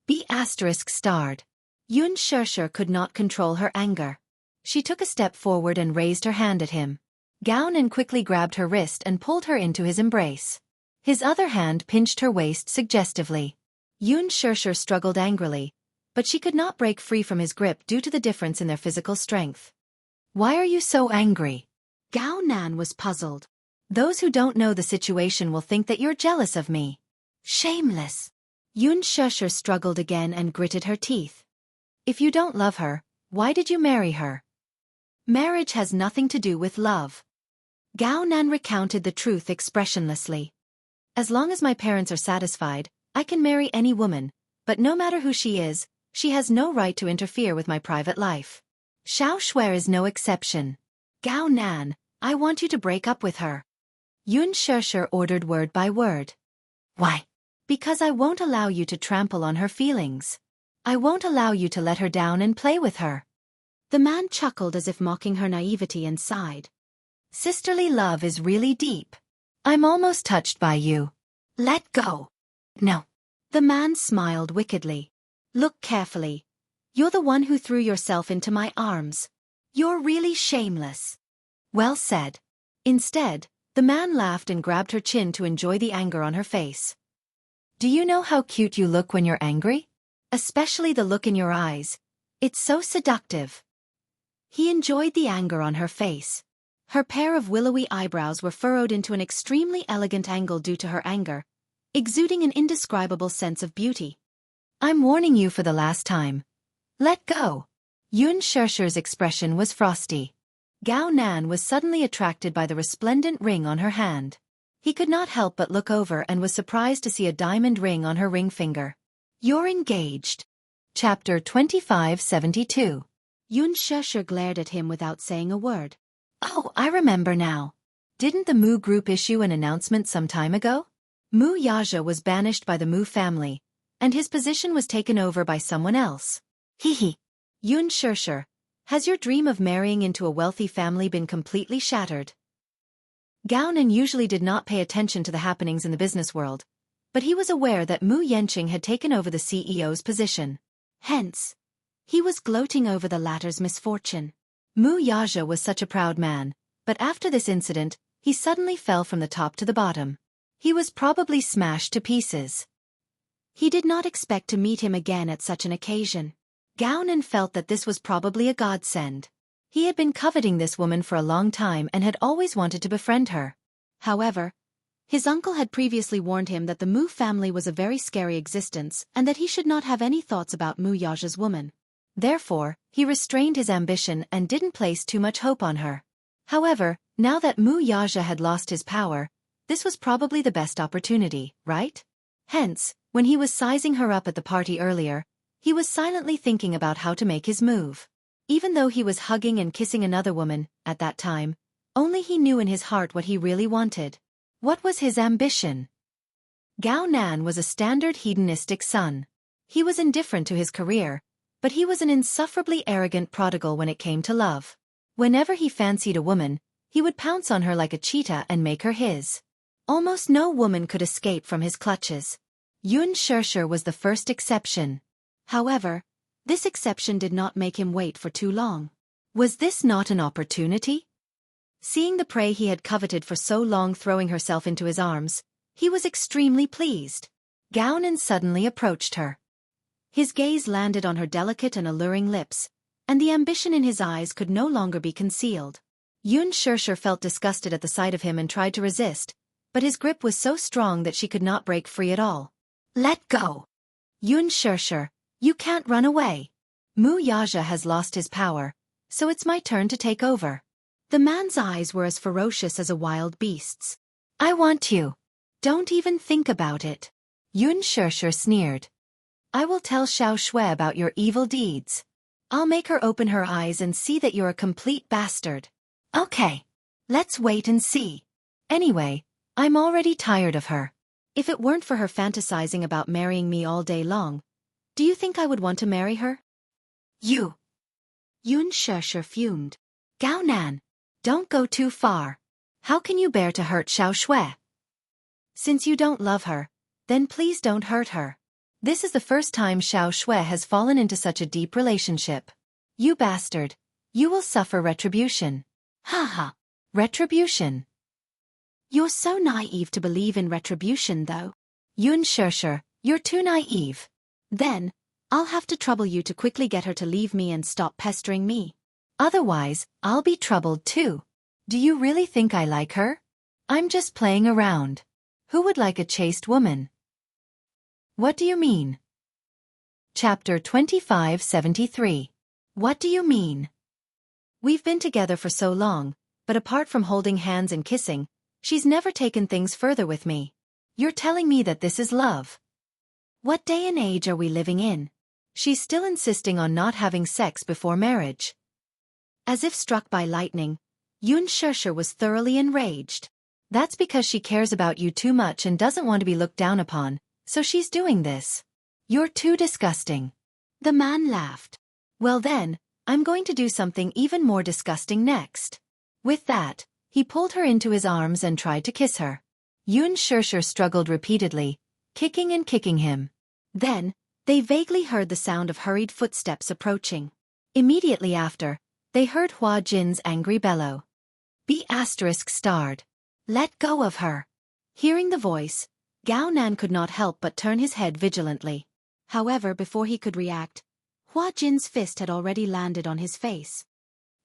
B** starred. Yun Shirshir could not control her anger. She took a step forward and raised her hand at him. Gao Nan quickly grabbed her wrist and pulled her into his embrace. His other hand pinched her waist suggestively. Yun Shirshir struggled angrily, but she could not break free from his grip due to the difference in their physical strength. "Why are you so angry?" Gao Nan was puzzled. "Those who don't know the situation will think that you're jealous of me." "Shameless." Yun Shirshir struggled again and gritted her teeth. "If you don't love her, why did you marry her? Marriage has nothing to do with love." Gao Nan recounted the truth expressionlessly. "As long as my parents are satisfied, I can marry any woman, but no matter who she is, she has no right to interfere with my private life. Xiao Shui is no exception. Gao Nan, I want you to break up with her." Yun Shirshir ordered word by word. "Why?" "Because I won't allow you to trample on her feelings. I won't allow you to let her down and play with her." The man chuckled as if mocking her naivety and sighed. "Sisterly love is really deep. I'm almost touched by you. Let go." "No." The man smiled wickedly. "Look carefully. You're the one who threw yourself into my arms. You're really shameless." "Well said." Instead, the man laughed and grabbed her chin to enjoy the anger on her face. "Do you know how cute you look when you're angry? Especially the look in your eyes. It's so seductive." He enjoyed the anger on her face. Her pair of willowy eyebrows were furrowed into an extremely elegant angle due to her anger, exuding an indescribable sense of beauty. "I'm warning you for the last time. Let go." Yun Shirshir's expression was frosty. Gao Nan was suddenly attracted by the resplendent ring on her hand. He could not help but look over and was surprised to see a diamond ring on her ring finger. "You're engaged." Chapter 2572. Yun Shusher glared at him without saying a word. Oh, I remember now. Didn't the Mu group issue an announcement some time ago? Mu Yaja was banished by the Mu family, and his position was taken over by someone else. Hehe. Yun Shusher, has your dream of marrying into a wealthy family been completely shattered? Gao-nan usually did not pay attention to the happenings in the business world, but he was aware that Mu Yanqing had taken over the CEO's position. Hence, he was gloating over the latter's misfortune. Mu Yaja was such a proud man, but after this incident, he suddenly fell from the top to the bottom. He was probably smashed to pieces. He did not expect to meet him again at such an occasion. Gao-nan felt that this was probably a godsend. He had been coveting this woman for a long time and had always wanted to befriend her. However, his uncle had previously warned him that the Mu family was a very scary existence and that he should not have any thoughts about Mu Yaja's woman. Therefore, he restrained his ambition and didn't place too much hope on her. However, now that Mu Yaja had lost his power, this was probably the best opportunity, right? Hence, when he was sizing her up at the party earlier, he was silently thinking about how to make his move. Even though he was hugging and kissing another woman, at that time, only he knew in his heart what he really wanted. What was his ambition? Gao-nan was a standard hedonistic son. He was indifferent to his career, but he was an insufferably arrogant prodigal when it came to love. Whenever he fancied a woman, he would pounce on her like a cheetah and make her his. Almost no woman could escape from his clutches. Yun Shusher was the first exception. However, this exception did not make him wait for too long. Was this not an opportunity? Seeing the prey he had coveted for so long throwing herself into his arms, he was extremely pleased. Gao-nan suddenly approached her. His gaze landed on her delicate and alluring lips, and the ambition in his eyes could no longer be concealed. Yun Shusher felt disgusted at the sight of him and tried to resist, but his grip was so strong that she could not break free at all. Let go! Yun Shusher, you can't run away. Mu Yaja has lost his power, so it's my turn to take over. The man's eyes were as ferocious as a wild beast's. I want you. Don't even think about it. Yun Shusher sneered. I will tell Xiao Shui about your evil deeds. I'll make her open her eyes and see that you're a complete bastard. Okay. Let's wait and see. Anyway, I'm already tired of her. If it weren't for her fantasizing about marrying me all day long, do you think I would want to marry her? You. Yun Shusher fumed. Gao-nan, don't go too far. How can you bear to hurt Xiao Shui? Since you don't love her, then please don't hurt her. This is the first time Xiao Shui has fallen into such a deep relationship. You bastard. You will suffer retribution. Haha. Retribution. You're so naive to believe in retribution, though. Yun Shusher, you're too naive. Then, I'll have to trouble you to quickly get her to leave me and stop pestering me. Otherwise, I'll be troubled too. Do you really think I like her? I'm just playing around. Who would like a chaste woman? What do you mean? Chapter 2573. What do you mean? We've been together for so long, but apart from holding hands and kissing, she's never taken things further with me. You're telling me that this is love. What day and age are we living in? She's still insisting on not having sex before marriage. As if struck by lightning, Yun Shusher was thoroughly enraged. That's because she cares about you too much and doesn't want to be looked down upon, so she's doing this. You're too disgusting. The man laughed. Well then, I'm going to do something even more disgusting next. With that, he pulled her into his arms and tried to kiss her. Yun Shusher struggled repeatedly, kicking and kicking him. Then, they vaguely heard the sound of hurried footsteps approaching. Immediately after, they heard Hua Jin's angry bellow. B****. Let go of her. Hearing the voice, Gao-nan could not help but turn his head vigilantly. However, before he could react, Hua Jin's fist had already landed on his face.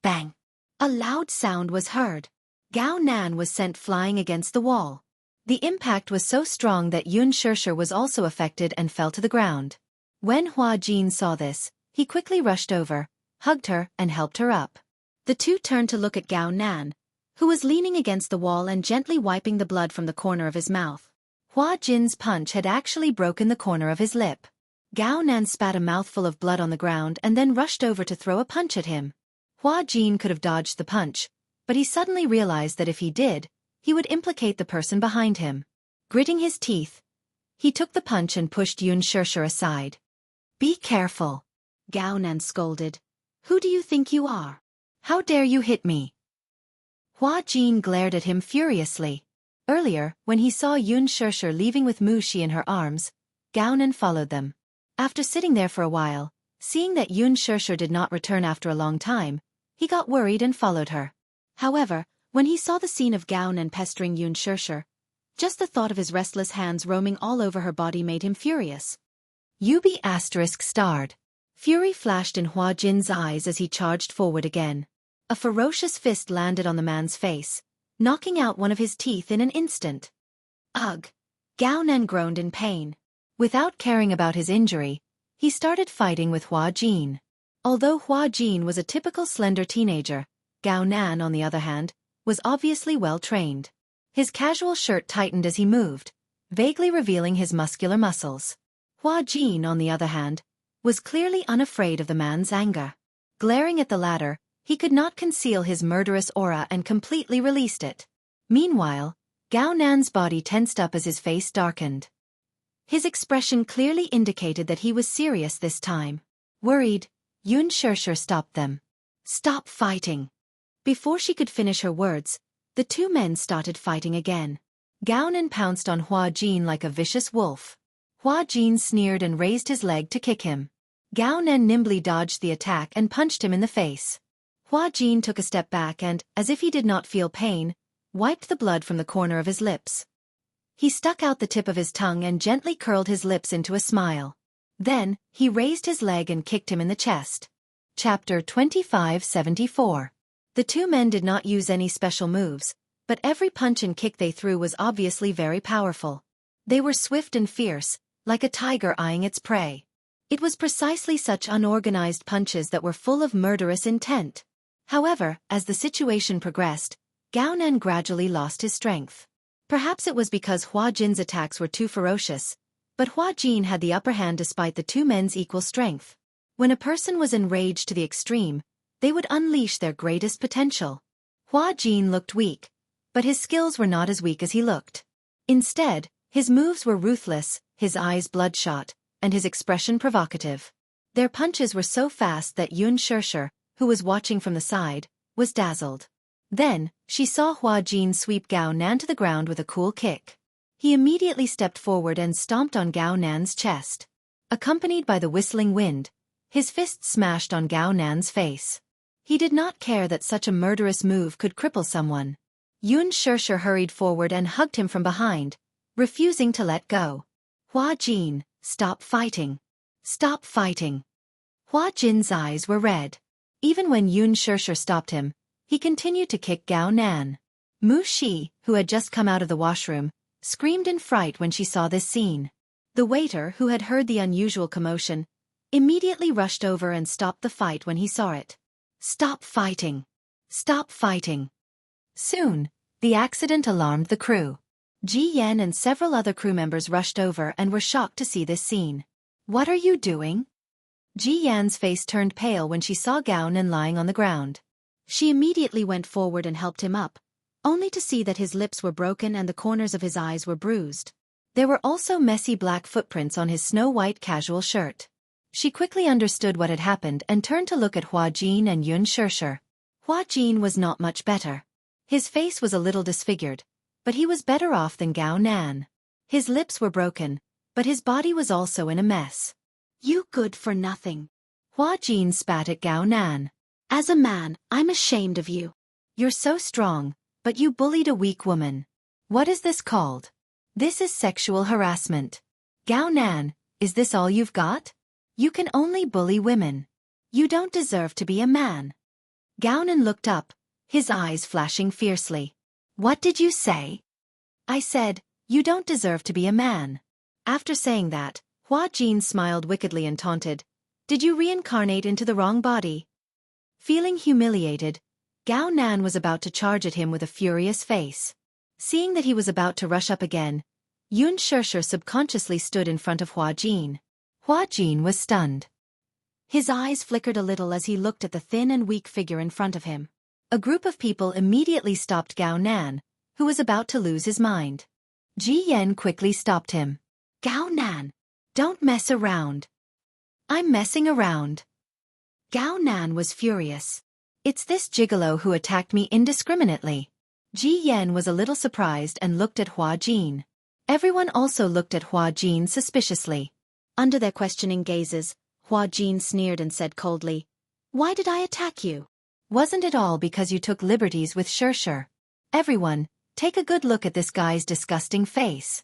Bang! A loud sound was heard. Gao-nan was sent flying against the wall. The impact was so strong that Yun Shusher was also affected and fell to the ground. When Hua Jin saw this, he quickly rushed over, hugged her, and helped her up. The two turned to look at Gao-nan, who was leaning against the wall and gently wiping the blood from the corner of his mouth. Hua Jin's punch had actually broken the corner of his lip. Gao Nan spat a mouthful of blood on the ground and then rushed over to throw a punch at him. Hua Jin could have dodged the punch, but he suddenly realized that if he did, he would implicate the person behind him. Gritting his teeth, he took the punch and pushed Yun Shirshir aside. "Be careful," Gao Nan scolded. "Who do you think you are? How dare you hit me?" Hua Jin glared at him furiously. Earlier, when he saw Yun Shirshir leaving with Mu Shi in her arms, Gao Nan followed them. After sitting there for a while, seeing that Yun Shirshir did not return after a long time, he got worried and followed her. However, when he saw the scene of Gao Nan pestering Yun Shirshir, just the thought of his restless hands roaming all over her body made him furious. ****. Fury flashed in Hua Jin's eyes as he charged forward again. A ferocious fist landed on the man's face, knocking out one of his teeth in an instant. Ugh! Gao Nan groaned in pain. Without caring about his injury, he started fighting with Hua Jin. Although Hua Jin was a typical slender teenager, Gao Nan, on the other hand, was obviously well trained. His casual shirt tightened as he moved, vaguely revealing his muscular muscles. Hua Jin, on the other hand, was clearly unafraid of the man's anger. Glaring at the latter, he could not conceal his murderous aura and completely released it. Meanwhile, Gao Nan's body tensed up as his face darkened. His expression clearly indicated that he was serious this time. Worried, Yun Shirshir stopped them. "Stop fighting." Before she could finish her words, the two men started fighting again. Gao Nan pounced on Hua Jin like a vicious wolf. Hua Jin sneered and raised his leg to kick him. Gao Nan nimbly dodged the attack and punched him in the face. Hua Jin took a step back and, as if he did not feel pain, wiped the blood from the corner of his lips. He stuck out the tip of his tongue and gently curled his lips into a smile. Then, he raised his leg and kicked him in the chest. Chapter 2574. The two men did not use any special moves, but every punch and kick they threw was obviously very powerful. They were swift and fierce, like a tiger eyeing its prey. It was precisely such unorganized punches that were full of murderous intent. However, as the situation progressed, Gao Nan gradually lost his strength. Perhaps it was because Hua Jin's attacks were too ferocious, but Hua Jin had the upper hand despite the two men's equal strength. When a person was enraged to the extreme, they would unleash their greatest potential. Hua Jin looked weak, but his skills were not as weak as he looked. Instead, his moves were ruthless, his eyes bloodshot, and his expression provocative. Their punches were so fast that Yun Shirshir, who was watching from the side, was dazzled. Then, she saw Hua Jin sweep Gao Nan to the ground with a cool kick. He immediately stepped forward and stomped on Gao Nan's chest. Accompanied by the whistling wind, his fist smashed on Gao Nan's face. He did not care that such a murderous move could cripple someone. Yun Shirshir hurried forward and hugged him from behind, refusing to let go. "Hua Jin, stop fighting. Stop fighting." Hua Jin's eyes were red. Even when Yun Shirshir stopped him, he continued to kick Gao Nan. Mu Shi, who had just come out of the washroom, screamed in fright when she saw this scene. The waiter, who had heard the unusual commotion, immediately rushed over and stopped the fight when he saw it. "Stop fighting. Stop fighting." Soon, the accident alarmed the crew. Ji Yan and several other crew members rushed over and were shocked to see this scene. "What are you doing?" Ji Yan's face turned pale when she saw Gao Nan lying on the ground. She immediately went forward and helped him up, only to see that his lips were broken and the corners of his eyes were bruised. There were also messy black footprints on his snow-white casual shirt. She quickly understood what had happened and turned to look at Hua Jin and Yun Shirshir. Hua Jin was not much better. His face was a little disfigured, but he was better off than Gao Nan. His lips were broken, but his body was also in a mess. "You good for nothing." Hua Jin spat at Gao Nan. "As a man, I'm ashamed of you. You're so strong, but you bullied a weak woman. What is this called? This is sexual harassment. Gao Nan, is this all you've got? You can only bully women. You don't deserve to be a man." Gao Nan looked up, his eyes flashing fiercely. "What did you say?" "I said, you don't deserve to be a man." After saying that, Hua Jin smiled wickedly and taunted, "Did you reincarnate into the wrong body?" Feeling humiliated, Gao Nan was about to charge at him with a furious face. Seeing that he was about to rush up again, Yun Shirshir subconsciously stood in front of Hua Jin. Hua Jin was stunned. His eyes flickered a little as he looked at the thin and weak figure in front of him. A group of people immediately stopped Gao Nan, who was about to lose his mind. Ji Yen quickly stopped him. Gao Nan, don't mess around. I'm messing around. Gao Nan was furious. It's this gigolo who attacked me indiscriminately. Ji Yen was a little surprised and looked at Hua Jin. Everyone also looked at Hua Jin suspiciously. Under their questioning gazes, Hua Jin sneered and said coldly, "Why did I attack you? Wasn't it all because you took liberties with Shirshir? Everyone, take a good look at this guy's disgusting face."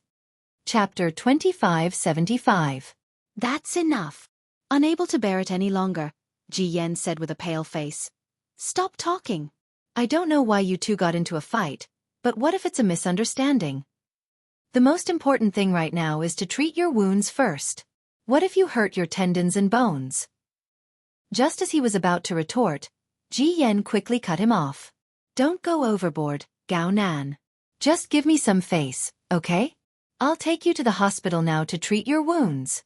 Chapter 2575. That's enough. Unable to bear it any longer, Ji Yen said with a pale face. Stop talking. I don't know why you two got into a fight, but what if it's a misunderstanding? The most important thing right now is to treat your wounds first. What if you hurt your tendons and bones? Just as he was about to retort, Ji Yen quickly cut him off. Don't go overboard, Gao Nan. Just give me some face, okay? I'll take you to the hospital now to treat your wounds.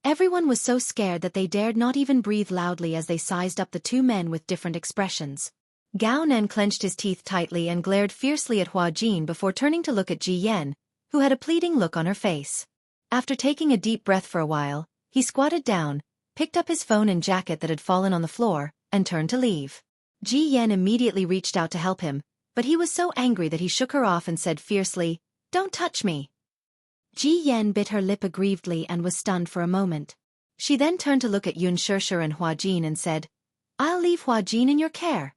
Everyone was so scared that they dared not even breathe loudly as they sized up the two men with different expressions. Gao Nan clenched his teeth tightly and glared fiercely at Hua Jin before turning to look at Ji Yen, who had a pleading look on her face. After taking a deep breath for a while, he squatted down, picked up his phone and jacket that had fallen on the floor, and turned to leave. Ji Yen immediately reached out to help him, but he was so angry that he shook her off and said fiercely, "Don't touch me." Ji Yen bit her lip aggrievedly and was stunned for a moment. She then turned to look at Yun Shirshir and Hua Jin and said, "I'll leave Hua Jin in your care."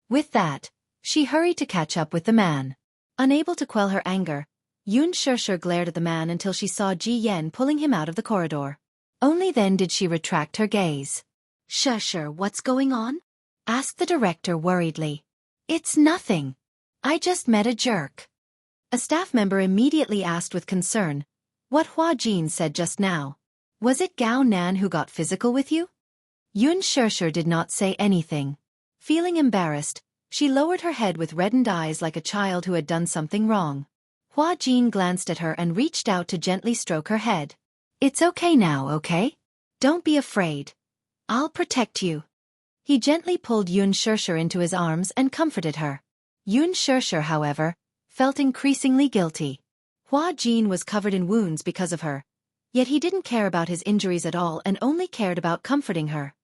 With that, she hurried to catch up with the man. Unable to quell her anger, Yun Shirshir glared at the man until she saw Ji Yen pulling him out of the corridor. Only then did she retract her gaze. "Shirshir, what's going on?" asked the director worriedly. "It's nothing. I just met a jerk." A staff member immediately asked with concern, "What Hua Jin said just now. Was it Gao Nan who got physical with you?" Yun Shirshir did not say anything. Feeling embarrassed, she lowered her head with reddened eyes like a child who had done something wrong. Hua Jin glanced at her and reached out to gently stroke her head. "It's okay now, okay? Don't be afraid. I'll protect you." He gently pulled Yun Shirshir into his arms and comforted her. Yun Shirshir, however, felt increasingly guilty. Hua Jin was covered in wounds because of her, yet he didn't care about his injuries at all and only cared about comforting her.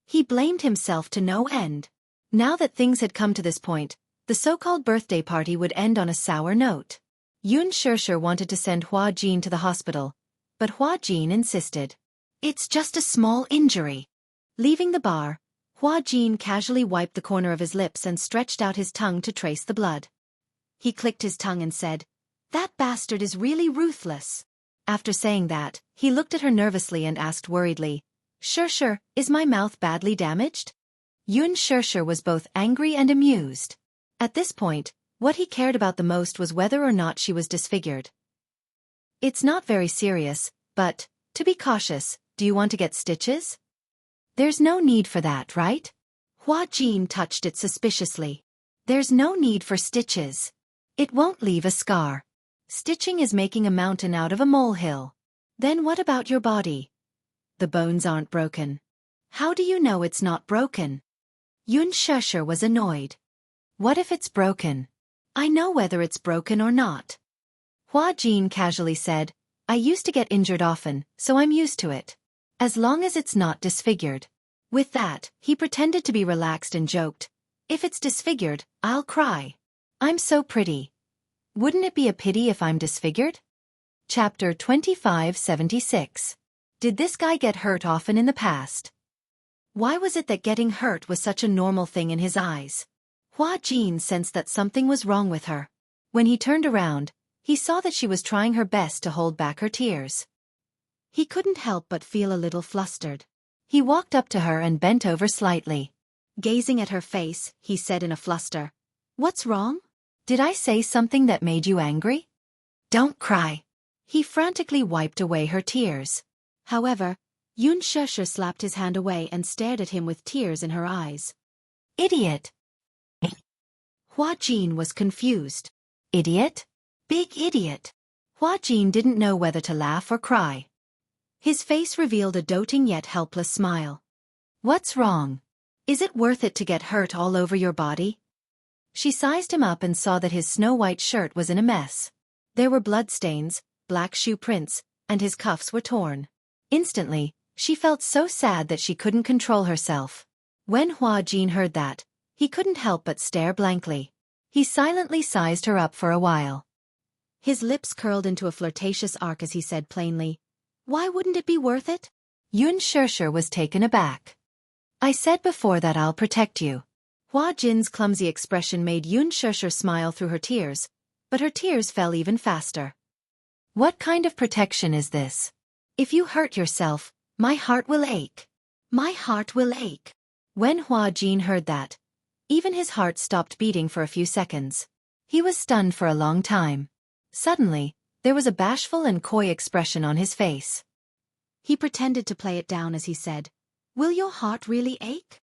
He blamed himself to no end. Now that things had come to this point, the so-called birthday party would end on a sour note. Yun Shirshir wanted to send Hua Jin to the hospital, but Hua Jin insisted. "It's just a small injury." Leaving the bar, Hua Jin casually wiped the corner of his lips and stretched out his tongue to trace the blood. He clicked his tongue and said, "That bastard is really ruthless." After saying that, he looked at her nervously and asked worriedly, "Shirshir, is my mouth badly damaged?" Yun Shirshir was both angry and amused. At this point, what he cared about the most was whether or not she was disfigured. "It's not very serious, but, to be cautious, do you want to get stitches?" "There's no need for that, right?" Hua Jin touched it suspiciously. "There's no need for stitches. It won't leave a scar. Stitching is making a mountain out of a molehill." "Then what about your body?" "The bones aren't broken." "How do you know it's not broken?" Yun Shirshir was annoyed. "What if it's broken?" "I know whether it's broken or not." Hua Jin casually said, "I used to get injured often, so I'm used to it. As long as it's not disfigured." With that, he pretended to be relaxed and joked, "If it's disfigured, I'll cry. I'm so pretty. Wouldn't it be a pity if I'm disfigured?" Chapter 2576. Did this guy get hurt often in the past? Why was it that getting hurt was such a normal thing in his eyes? Hua Jin sensed that something was wrong with her. When he turned around, he saw that she was trying her best to hold back her tears. He couldn't help but feel a little flustered. He walked up to her and bent over slightly. Gazing at her face, he said in a fluster, "What's wrong? Did I say something that made you angry?" "Don't cry." He frantically wiped away her tears. However, Yun Shirshir slapped his hand away and stared at him with tears in her eyes. "Idiot." Hua Jin was confused. "Idiot? Big idiot." Hua Jin didn't know whether to laugh or cry. His face revealed a doting yet helpless smile. What's wrong? Is it worth it to get hurt all over your body? She sized him up and saw that his snow-white shirt was in a mess. There were bloodstains, black shoe prints, and his cuffs were torn. Instantly, she felt so sad that she couldn't control herself. When Hua Jin heard that, he couldn't help but stare blankly. He silently sized her up for a while. His lips curled into a flirtatious arc as he said plainly, "Why wouldn't it be worth it?" Yun Shirshir was taken aback. "I said before that I'll protect you." Hua Jin's clumsy expression made Yun Shirshir smile through her tears, but her tears fell even faster. "What kind of protection is this? If you hurt yourself, my heart will ache. My heart will ache." When Hua Jin heard that, even his heart stopped beating for a few seconds. He was stunned for a long time. Suddenly, there was a bashful and coy expression on his face. He pretended to play it down as he said, "Will your heart really ache?"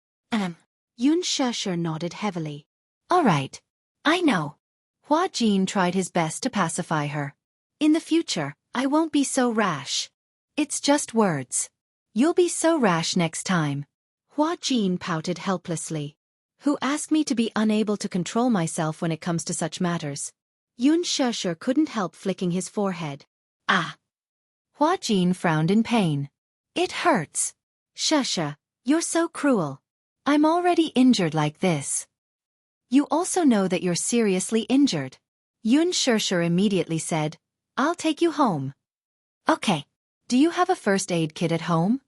Yun Shirshir nodded heavily. "All right. I know." Hua Jin tried his best to pacify her. "In the future, I won't be so rash. It's just words. You'll be so rash next time." Hua Jin pouted helplessly. "Who asked me to be unable to control myself when it comes to such matters?" Yun Shirshir couldn't help flicking his forehead. "Ah." Hua Jin frowned in pain. "It hurts. Shirshir, you're so cruel. I'm already injured like this. You also know that you're seriously injured." Yun Shirshir immediately said, "I'll take you home." "Okay. Do you have a first aid kit at home?"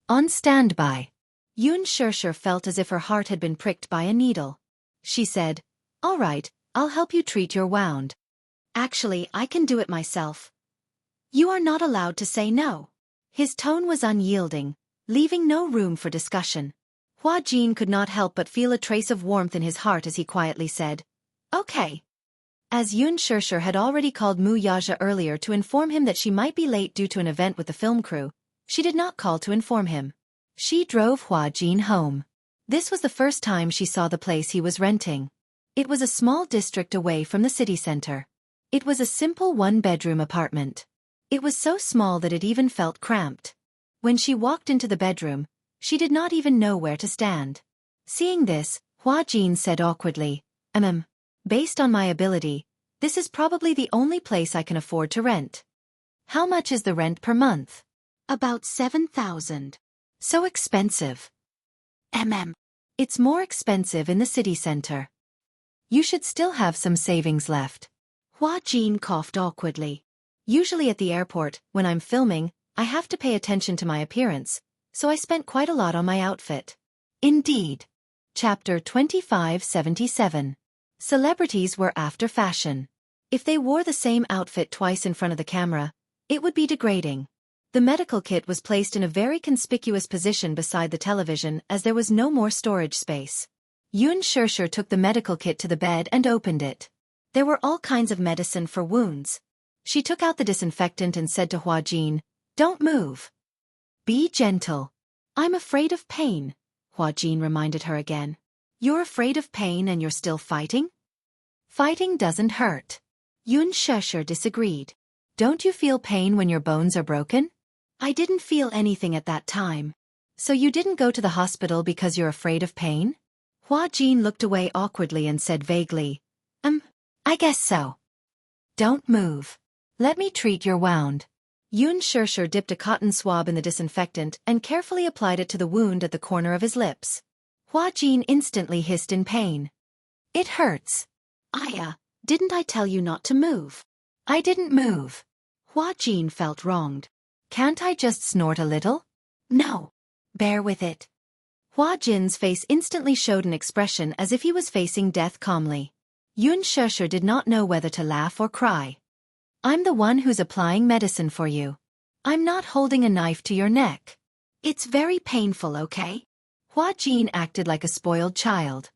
"On standby." Yun Shirshir felt as if her heart had been pricked by a needle. She said, "All right, I'll help you treat your wound. Actually, I can do it myself. You are not allowed to say no." His tone was unyielding, leaving no room for discussion. Hua Jin could not help but feel a trace of warmth in his heart as he quietly said, "Okay." As Yun Shirshir had already called Mu Yaja earlier to inform him that she might be late due to an event with the film crew, she did not call to inform him. She drove Hua Jin home. This was the first time she saw the place he was renting. It was a small district away from the city center. It was a simple one-bedroom apartment. It was so small that it even felt cramped. When she walked into the bedroom, she did not even know where to stand. Seeing this, Hua Jin said awkwardly, Based on my ability, this is probably the only place I can afford to rent." "How much is the rent per month?" "About 7,000. So expensive." It's more expensive in the city center. You should still have some savings left." Hua Jin coughed awkwardly. "Usually at the airport, when I'm filming, I have to pay attention to my appearance, so I spent quite a lot on my outfit." Indeed. Chapter 2577. Celebrities were after fashion. If they wore the same outfit twice in front of the camera, it would be degrading. The medical kit was placed in a very conspicuous position beside the television as there was no more storage space. Yun Shirshir took the medical kit to the bed and opened it. There were all kinds of medicine for wounds. She took out the disinfectant and said to Hua Jin, "Don't move. Be gentle." "I'm afraid of pain," Hua Jin reminded her again. "You're afraid of pain and you're still fighting?" "Fighting doesn't hurt." Yun Shirshir disagreed. "Don't you feel pain when your bones are broken?" "I didn't feel anything at that time." "So you didn't go to the hospital because you're afraid of pain?" Hua Jin looked away awkwardly and said vaguely, I guess so." "Don't move. Let me treat your wound." Yun Shirshir dipped a cotton swab in the disinfectant and carefully applied it to the wound at the corner of his lips. Hua Jin instantly hissed in pain. "It hurts." Didn't I tell you not to move?" "I didn't move." Hua Jin felt wronged. "Can't I just snort a little?" "No. Bear with it." Hua Jin's face instantly showed an expression as if he was facing death calmly. Yun Shirshir did not know whether to laugh or cry. "I'm the one who's applying medicine for you. I'm not holding a knife to your neck." "It's very painful, okay?" Hua Jin acted like a spoiled child.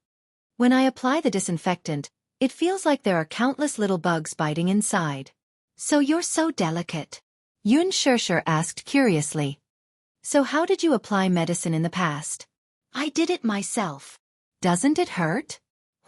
"When I apply the disinfectant, it feels like there are countless little bugs biting inside." "So you're so delicate?" Yun Shirshir asked curiously. "So how did you apply medicine in the past?" "I did it myself." "Doesn't it hurt?"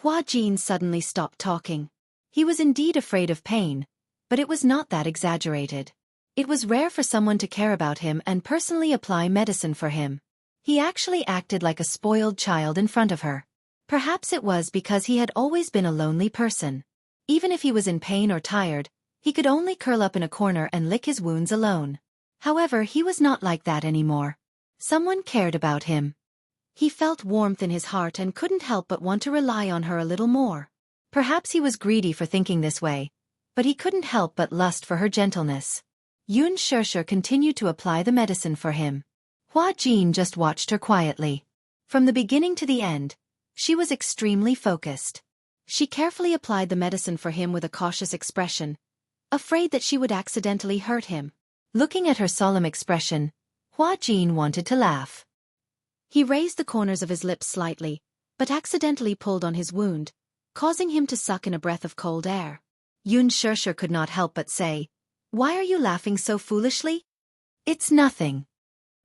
Hua Jin suddenly stopped talking. He was indeed afraid of pain, but it was not that exaggerated. It was rare for someone to care about him and personally apply medicine for him. He actually acted like a spoiled child in front of her. Perhaps it was because he had always been a lonely person. Even if he was in pain or tired, he could only curl up in a corner and lick his wounds alone. However, he was not like that anymore. Someone cared about him. He felt warmth in his heart and couldn't help but want to rely on her a little more. Perhaps he was greedy for thinking this way, but he couldn't help but lust for her gentleness. Yun Shusher continued to apply the medicine for him. Hua Jin just watched her quietly. From the beginning to the end, she was extremely focused. She carefully applied the medicine for him with a cautious expression, afraid that she would accidentally hurt him. Looking at her solemn expression, Hua Jin wanted to laugh. He raised the corners of his lips slightly, but accidentally pulled on his wound, causing him to suck in a breath of cold air. Yun Shusher could not help but say, "Why are you laughing so foolishly?" "It's nothing."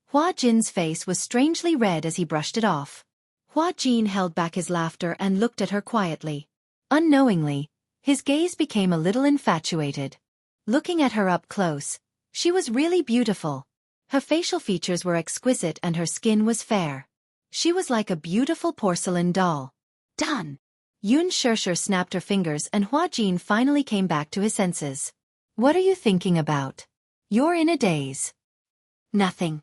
Hua Jin's face was strangely red as he brushed it off. Hua Jin held back his laughter and looked at her quietly. Unknowingly, his gaze became a little infatuated. Looking at her up close, she was really beautiful. Her facial features were exquisite and her skin was fair. She was like a beautiful porcelain doll. Done! Yun Shusher snapped her fingers and Hua Jin finally came back to his senses. "What are you thinking about? You're in a daze." "Nothing,"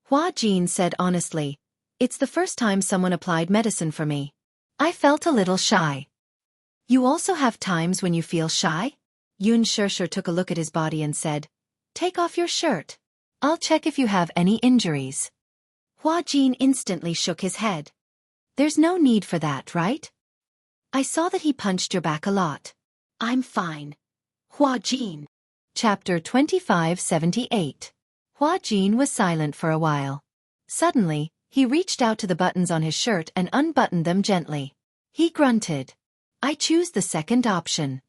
Hua Jin said honestly. "It's the first time someone applied medicine for me. I felt a little shy." "You also have times when you feel shy?" Yun Shusher took a look at his body and said, "Take off your shirt. I'll check if you have any injuries." Hua Jin instantly shook his head. "There's no need for that, right? I saw that he punched your back a lot." "I'm fine." Hua Jin. Chapter 2578. Hua Jin was silent for a while. Suddenly, he reached out to the buttons on his shirt and unbuttoned them gently. He grunted. "I choose the second option."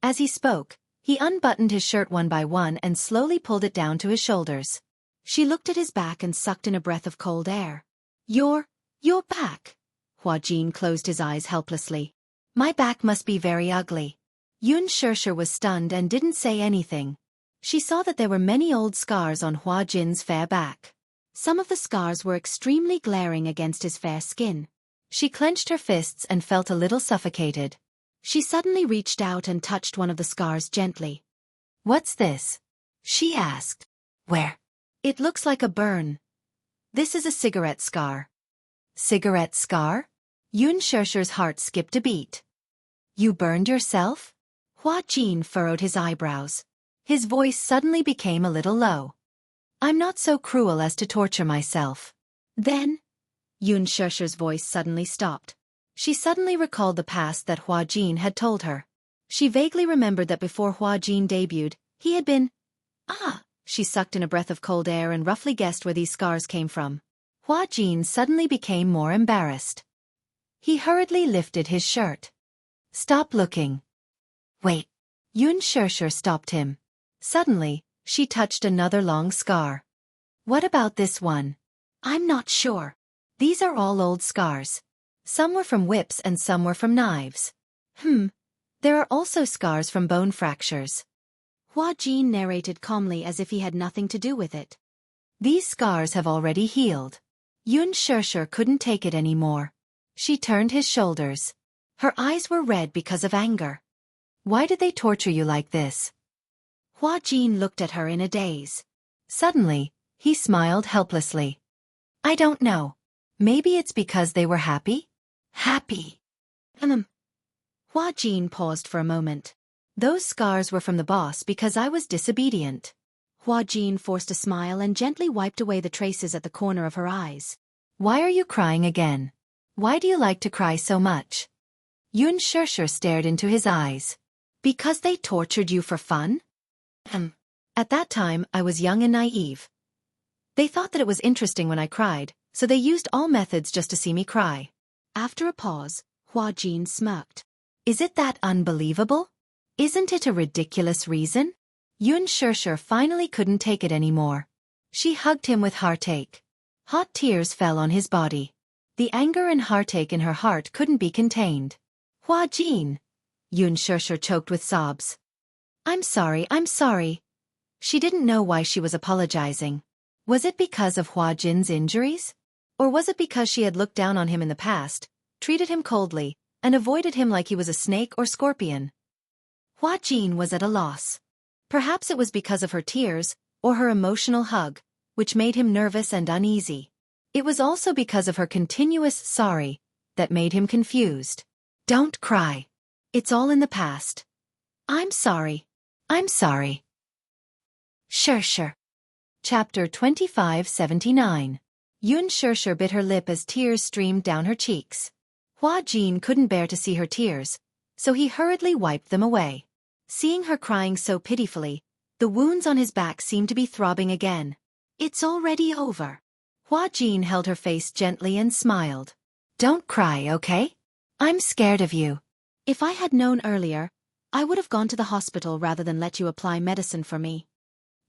As he spoke, he unbuttoned his shirt one by one and slowly pulled it down to his shoulders. She looked at his back and sucked in a breath of cold air. Your back." Hua Jin closed his eyes helplessly. "My back must be very ugly." Yun Shusher was stunned and didn't say anything. She saw that there were many old scars on Hua Jin's fair back. Some of the scars were extremely glaring against his fair skin. She clenched her fists and felt a little suffocated. She suddenly reached out and touched one of the scars gently. "What's this?" she asked. "Where?" "It looks like a burn." "This is a cigarette scar." "Cigarette scar?" Yun Shusher's heart skipped a beat. "You burned yourself?" Hua Jin furrowed his eyebrows. His voice suddenly became a little low. "I'm not so cruel as to torture myself." "Then?" Yun Shusher's voice suddenly stopped. She suddenly recalled the past that Hua Jin had told her. She vaguely remembered that before Hua Jin debuted, he had been... She sucked in a breath of cold air and roughly guessed where these scars came from. Hua Jin suddenly became more embarrassed. He hurriedly lifted his shirt. "Stop looking." "Wait." Yun Shusher stopped him. Suddenly, she touched another long scar. "What about this one?" "I'm not sure." "These are all old scars. Some were from whips and some were from knives." There are also scars from bone fractures." Hua Jin narrated calmly as if he had nothing to do with it. "These scars have already healed." Yun Shusher couldn't take it anymore. She turned his shoulders. Her eyes were red because of anger. "Why did they torture you like this?" Hua Jin looked at her in a daze. Suddenly, he smiled helplessly. "I don't know. Maybe it's because they were happy?" "Happy?" Hua Jin paused for a moment. "Those scars were from the boss because I was disobedient." Hua Jin forced a smile and gently wiped away the traces at the corner of her eyes. "Why are you crying again? Why do you like to cry so much?" Yun Shusher stared into his eyes. "Because they tortured you for fun?" At that time, I was young and naive. They thought that it was interesting when I cried, so they used all methods just to see me cry." After a pause, Hua Jin smirked. "Is it that unbelievable? Isn't it a ridiculous reason?" Yun Shusher finally couldn't take it anymore. She hugged him with heartache. Hot tears fell on his body. The anger and heartache in her heart couldn't be contained. "Hua Jin!" Yun Shusher choked with sobs. I'm sorry." She didn't know why she was apologizing. Was it because of Hua Jin's injuries? Or was it because she had looked down on him in the past, treated him coldly, and avoided him like he was a snake or scorpion? Hua Jin was at a loss. Perhaps it was because of her tears, or her emotional hug, which made him nervous and uneasy. It was also because of her continuous sorry that made him confused. Don't cry. It's all in the past. I'm sorry. I'm sorry. Sure. Chapter 2579. Yun Sure bit her lip as tears streamed down her cheeks. Hua Jin couldn't bear to see her tears, so he hurriedly wiped them away. Seeing her crying so pitifully, the wounds on his back seemed to be throbbing again. It's already over. Hua Jin held her face gently and smiled. Don't cry, okay? I'm scared of you. If I had known earlier, I would have gone to the hospital rather than let you apply medicine for me.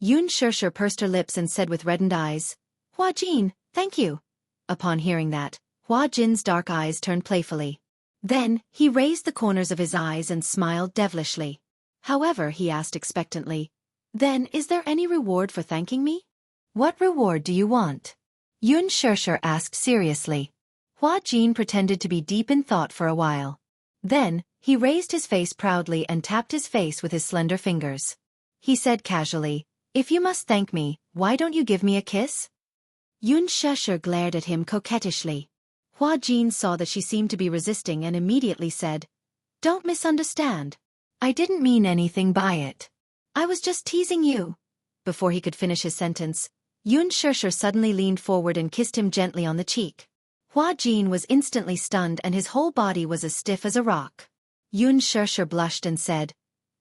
Yun Sure pursed her lips and said with reddened eyes, Hua Jin, thank you. Upon hearing that, Hua Jin's dark eyes turned playfully. Then, he raised the corners of his eyes and smiled devilishly. However, he asked expectantly, Then is there any reward for thanking me? What reward do you want? Yun Sure asked seriously. Hua Jin pretended to be deep in thought for a while. Then, he raised his face proudly and tapped his face with his slender fingers. He said casually, If you must thank me, why don't you give me a kiss? Yun Sure glared at him coquettishly. Hua Jin saw that she seemed to be resisting and immediately said, Don't misunderstand. I didn't mean anything by it. I was just teasing you. Before he could finish his sentence, Yun Sure suddenly leaned forward and kissed him gently on the cheek. Hua Jin was instantly stunned and his whole body was as stiff as a rock. Yun Sure blushed and said,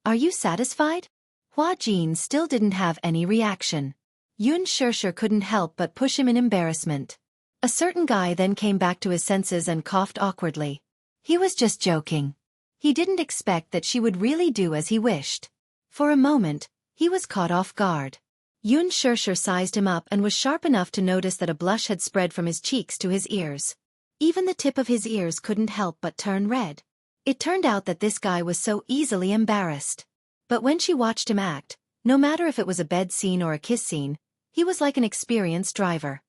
Are you satisfied? Hua Jin still didn't have any reaction. Yun Sure couldn't help but push him in embarrassment. A certain guy then came back to his senses and coughed awkwardly. He was just joking. He didn't expect that she would really do as he wished. For a moment, he was caught off guard. Yun Sure sized him up and was sharp enough to notice that a blush had spread from his cheeks to his ears. Even the tip of his ears couldn't help but turn red. It turned out that this guy was so easily embarrassed. But when she watched him act, no matter if it was a bed scene or a kiss scene, he was like an experienced driver.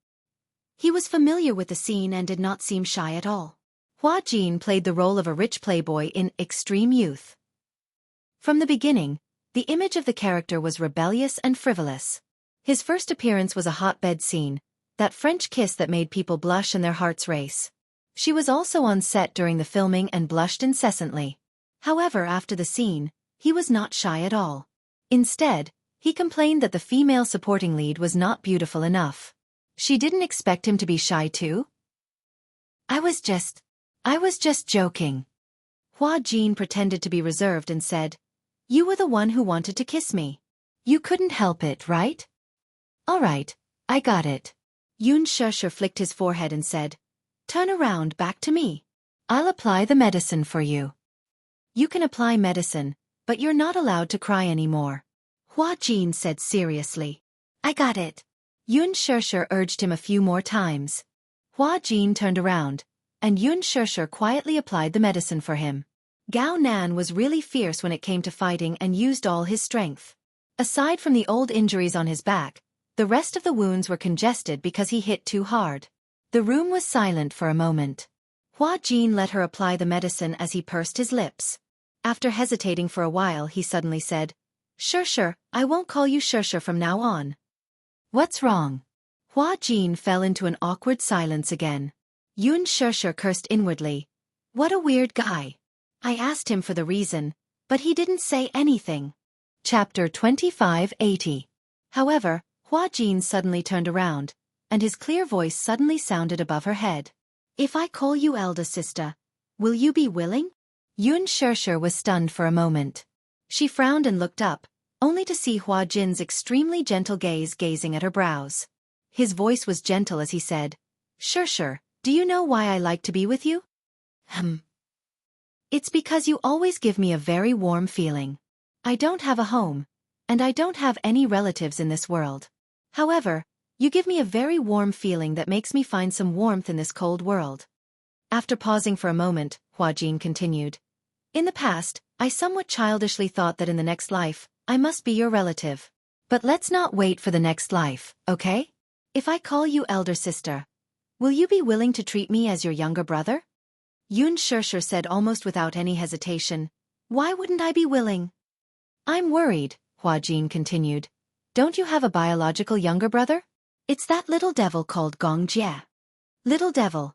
He was familiar with the scene and did not seem shy at all. Hua Jin played the role of a rich playboy in Extreme Youth. From the beginning, the image of the character was rebellious and frivolous. His first appearance was a hotbed scene, that French kiss that made people blush and their hearts race. She was also on set during the filming and blushed incessantly. However, after the scene, he was not shy at all. Instead, he complained that the female supporting lead was not beautiful enough. She didn't expect him to be shy too? I was just joking. Hua Jin pretended to be reserved and said, You were the one who wanted to kiss me. You couldn't help it, right? All right, I got it. Yun Sure flicked his forehead and said, Turn around back to me. I'll apply the medicine for you. You can apply medicine, but you're not allowed to cry anymore. Hua Jin said seriously. I got it. Yun Sure urged him a few more times. Hua Jin turned around, and Yun Sure quietly applied the medicine for him. Gao Nan was really fierce when it came to fighting and used all his strength. Aside from the old injuries on his back, the rest of the wounds were congested because he hit too hard. The room was silent for a moment. Hua Jin let her apply the medicine as he pursed his lips. After hesitating for a while, he suddenly said, Sure, I won't call you Sure from now on. What's wrong? Hua Jin fell into an awkward silence again. Yun Sure cursed inwardly. What a weird guy. I asked him for the reason, but he didn't say anything. Chapter 2580. However, Hua Jin suddenly turned around, and his clear voice suddenly sounded above her head. If I call you elder sister, will you be willing? Yun Sure was stunned for a moment. She frowned and looked up, only to see Hua Jin's extremely gentle gaze gazing at her brows. His voice was gentle as he said, Sure, do you know why I like to be with you? It's because you always give me a very warm feeling. I don't have a home, and I don't have any relatives in this world. However, you give me a very warm feeling that makes me find some warmth in this cold world. After pausing for a moment, Hua Jin continued. In the past, I somewhat childishly thought that in the next life, I must be your relative. But let's not wait for the next life, okay? If I call you elder sister, will you be willing to treat me as your younger brother? Yun Shirshir said almost without any hesitation. Why wouldn't I be willing? I'm worried, Hua Jin continued. Don't you have a biological younger brother? It's that little devil called Gong Jie. Little devil.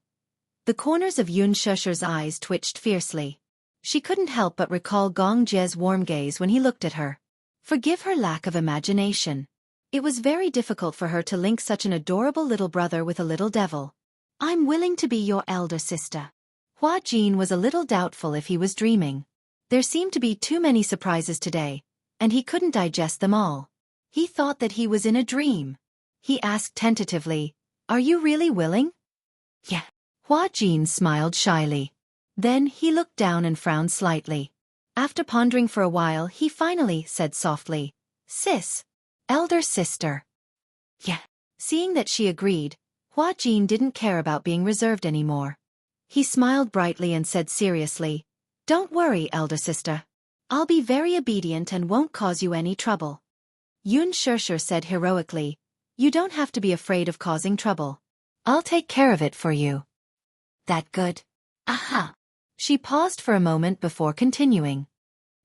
The corners of Yun Shirshir's eyes twitched fiercely. She couldn't help but recall Gong Jie's warm gaze when he looked at her. Forgive her lack of imagination. It was very difficult for her to link such an adorable little brother with a little devil. I'm willing to be your elder sister. Hua Jin was a little doubtful if he was dreaming. There seemed to be too many surprises today, and he couldn't digest them all. He thought that he was in a dream. He asked tentatively, Are you really willing? Yeah. Hua Jin smiled shyly. Then he looked down and frowned slightly. After pondering for a while, he finally said softly, Sis. Elder sister. Yeah. Seeing that she agreed, Hua Jin didn't care about being reserved anymore. He smiled brightly and said seriously, Don't worry, elder sister. I'll be very obedient and won't cause you any trouble. Yun Shirshir said heroically, You don't have to be afraid of causing trouble. I'll take care of it for you. That good? Aha. She paused for a moment before continuing.